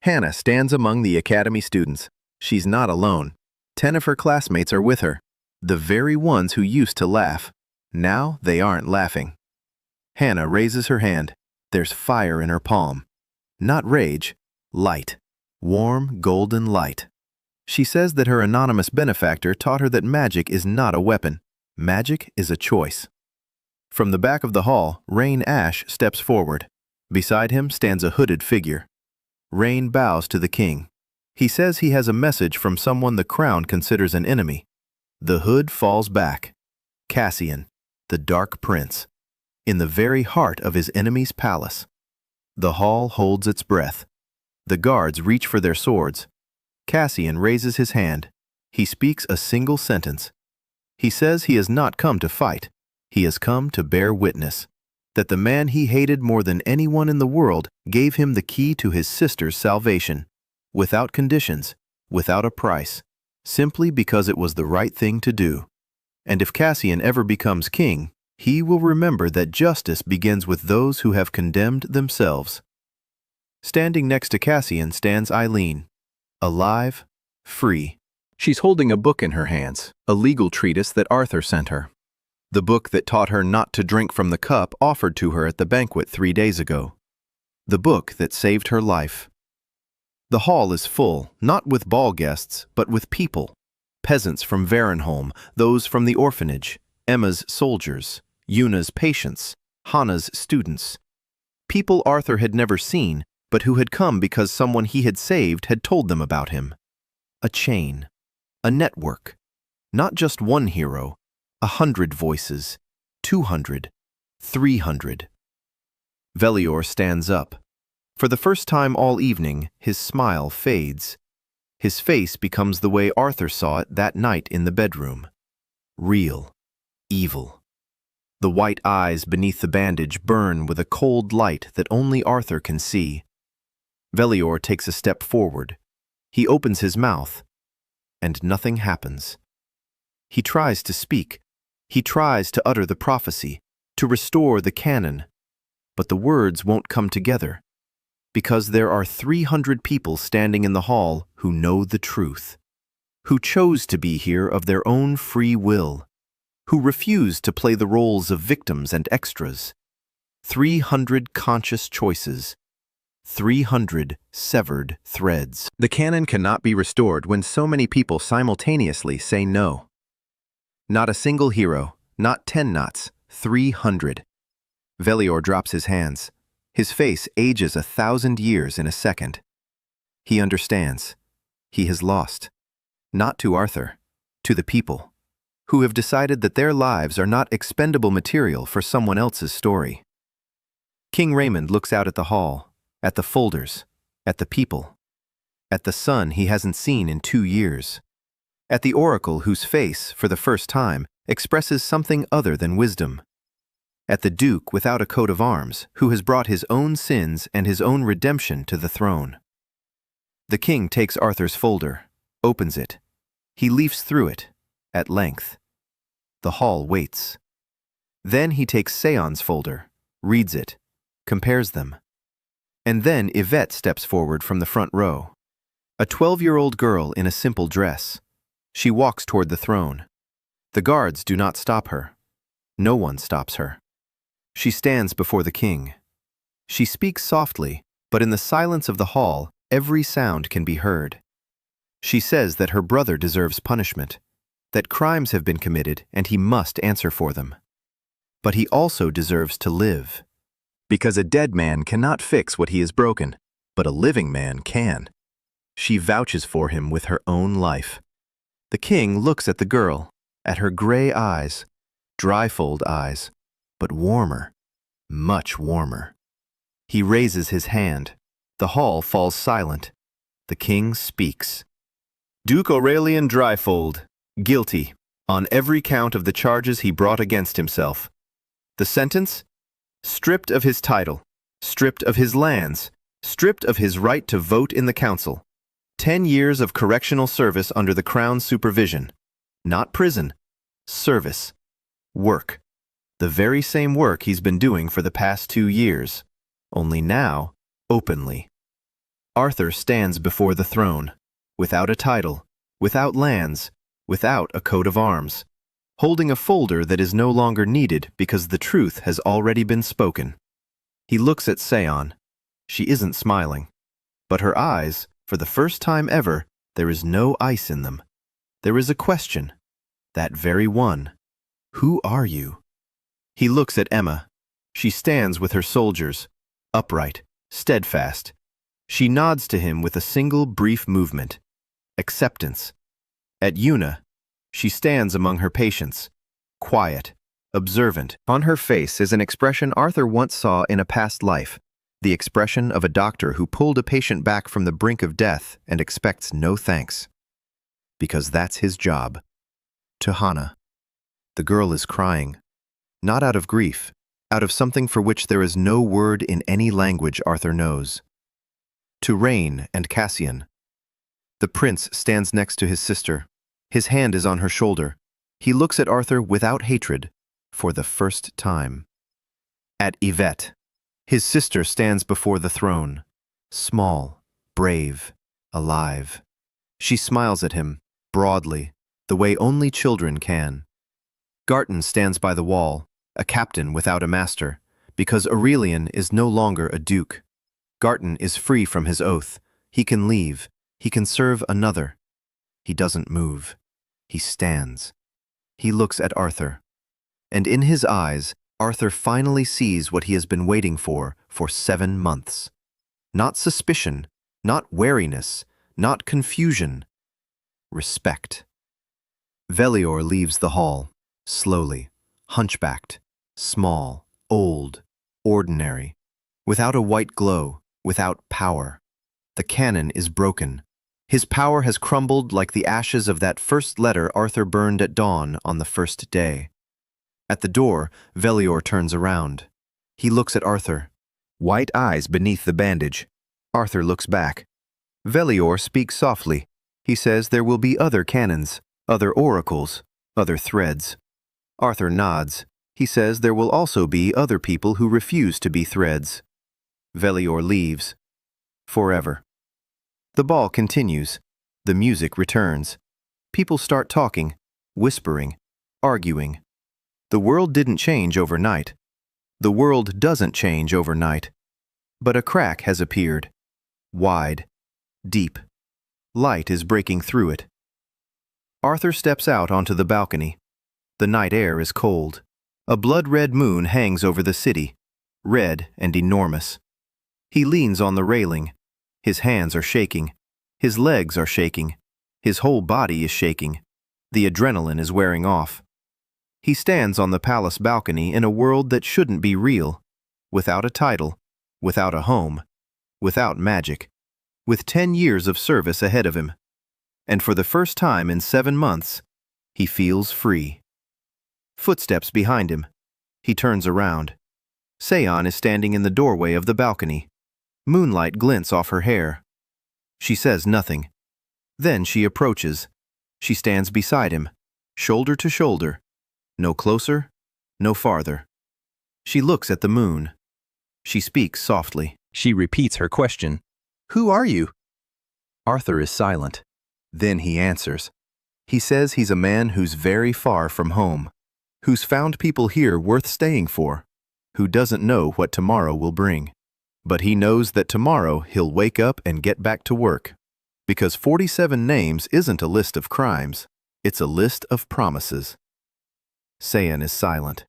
Hana stands among the academy students. She's not alone. 10 of her classmates are with her, the very ones who used to laugh. Now they aren't laughing. Hana raises her hand. There's fire in her palm. Not rage, light. Warm, golden light. She says that her anonymous benefactor taught her that magic is not a weapon. Magic is a choice. From the back of the hall, Rain Ash steps forward. Beside him stands a hooded figure. Rain bows to the king. He says he has a message from someone the crown considers an enemy. The hood falls back. Cassian, the Dark Prince, in the very heart of his enemy's palace. The hall holds its breath. The guards reach for their swords. Cassian raises his hand. He speaks a single sentence. He says he has not come to fight. He has come to bear witness that the man he hated more than anyone in the world gave him the key to his sister's salvation, without conditions, without a price, simply because it was the right thing to do. And if Cassian ever becomes king, he will remember that justice begins with those who have condemned themselves. Standing next to Cassian stands Eileen, alive, free. She's holding a book in her hands, a legal treatise that Arthur sent her. The book that taught her not to drink from the cup offered to her at the banquet 3 days ago. The book that saved her life. The hall is full, not with ball guests, but with people. Peasants from Varenholm, those from the orphanage, Emma's soldiers, Yuna's patients, Hana's students. People Arthur had never seen, but who had come because someone he had saved had told them about him. A chain, a network. Not just one hero, 100 voices, 200, 300. Velior stands up. For the first time all evening, his smile fades. His face becomes the way Arthur saw it that night in the bedroom. Real, evil. The white eyes beneath the bandage burn with a cold light that only Arthur can see. Velior takes a step forward. He opens his mouth, and nothing happens. He tries to speak. He tries to utter the prophecy, to restore the canon. But the words won't come together, because there are 300 people standing in the hall who know the truth, who chose to be here of their own free will, who refused to play the roles of victims and extras. 300 conscious choices, 300 severed threads. The canon cannot be restored when so many people simultaneously say no. Not a single hero, not 10 knots, 300. Velior drops his hands. His face ages 1,000 years in a second. He understands. He has lost. Not to Arthur, to the people, who have decided that their lives are not expendable material for someone else's story. King Raymond looks out at the hall, at the folders, at the people, at the sun he hasn't seen in 2 years, at the oracle whose face, for the first time, expresses something other than wisdom, at the Duke without a coat of arms, who has brought his own sins and his own redemption to the throne. The king takes Arthur's folder, opens it. He leafs through it, at length. The hall waits. Then he takes Se-yeon's folder, reads it, compares them. And then Ivette steps forward from the front row. A 12-year-old girl in a simple dress. She walks toward the throne. The guards do not stop her. No one stops her. She stands before the king. She speaks softly, but in the silence of the hall, every sound can be heard. She says that her brother deserves punishment, that crimes have been committed and he must answer for them. But he also deserves to live. Because a dead man cannot fix what he has broken, but a living man can. She vouches for him with her own life. The king looks at the girl, at her gray eyes, Dryfold eyes, but warmer, much warmer. He raises his hand. The hall falls silent. The king speaks. Duke Aurelian Dryfold, guilty, on every count of the charges he brought against himself. The sentence? Stripped of his title, stripped of his lands, stripped of his right to vote in the council. 10 years of correctional service under the Crown's supervision. Not prison. Service. Work. The very same work he's been doing for the past 2 years. Only now, openly. Arthur stands before the throne, without a title, without lands, without a coat of arms, holding a folder that is no longer needed because the truth has already been spoken. He looks at Se-yeon. She isn't smiling. But her eyes, for the first time ever, there is no ice in them. There is a question. That very one. Who are you? He looks at Emma. She stands with her soldiers, upright, steadfast. She nods to him with a single brief movement. Acceptance. At Yuna, she stands among her patients, quiet, observant. On her face is an expression Arthur once saw in a past life, the expression of a doctor who pulled a patient back from the brink of death and expects no thanks. Because that's his job. To Hana. The girl is crying, not out of grief, out of something for which there is no word in any language Arthur knows. To Rain and Cassian. The prince stands next to his sister. His hand is on her shoulder. He looks at Arthur without hatred, for the first time. At Ivette, his sister stands before the throne, small, brave, alive. She smiles at him, broadly, the way only children can. Garton stands by the wall, a captain without a master, because Aurelian is no longer a duke. Garton is free from his oath. He can leave. He can serve another. He doesn't move. He stands. He looks at Arthur. And in his eyes, Arthur finally sees what he has been waiting for 7 months. Not suspicion, not wariness, not confusion. Respect. Velior leaves the hall, slowly, hunchbacked, small, old, ordinary, without a white glow, without power. The canon is broken. His power has crumbled like the ashes of that first letter Arthur burned at dawn on the first day. At the door, Velior turns around. He looks at Arthur. White eyes beneath the bandage. Arthur looks back. Velior speaks softly. He says there will be other canons, other oracles, other threads. Arthur nods. He says there will also be other people who refuse to be threads. Velior leaves. Forever. The ball continues. The music returns. People start talking, whispering, arguing. The world didn't change overnight. The world doesn't change overnight. But a crack has appeared. Wide. Deep. Light is breaking through it. Arthur steps out onto the balcony. The night air is cold. A blood-red moon hangs over the city, red and enormous. He leans on the railing. His hands are shaking. His legs are shaking. His whole body is shaking. The adrenaline is wearing off. He stands on the palace balcony in a world that shouldn't be real, without a title, without a home, without magic, with 10 years of service ahead of him. And for the first time in 7 months, he feels free. Footsteps behind him. He turns around. Se-yeon is standing in the doorway of the balcony. Moonlight glints off her hair. She says nothing. Then she approaches. She stands beside him, shoulder to shoulder. No closer, no farther. She looks at the moon. She speaks softly. She repeats her question. Who are you? Arthur is silent. Then he answers. He says he's a man who's very far from home, who's found people here worth staying for, who doesn't know what tomorrow will bring. But he knows that tomorrow he'll wake up and get back to work. Because 47 names isn't a list of crimes, it's a list of promises. Se-yeon is silent.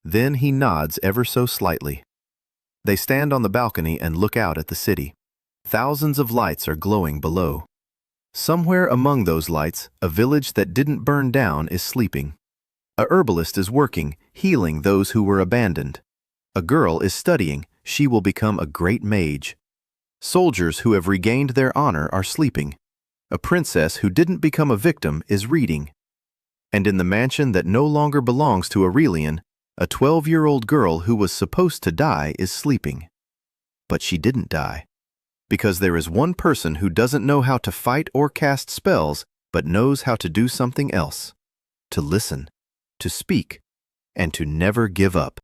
Then he nods ever so slightly. They stand on the balcony and look out at the city. Thousands of lights are glowing below. Somewhere among those lights, a village that didn't burn down is sleeping. A herbalist is working, healing those who were abandoned. A girl is studying. She will become a great mage. Soldiers who have regained their honor are sleeping. A princess who didn't become a victim is reading. And in the mansion that no longer belongs to Aurelian, a 12-year-old girl who was supposed to die is sleeping. But she didn't die. Because there is one person who doesn't know how to fight or cast spells, but knows how to do something else. To listen, to speak, and to never give up.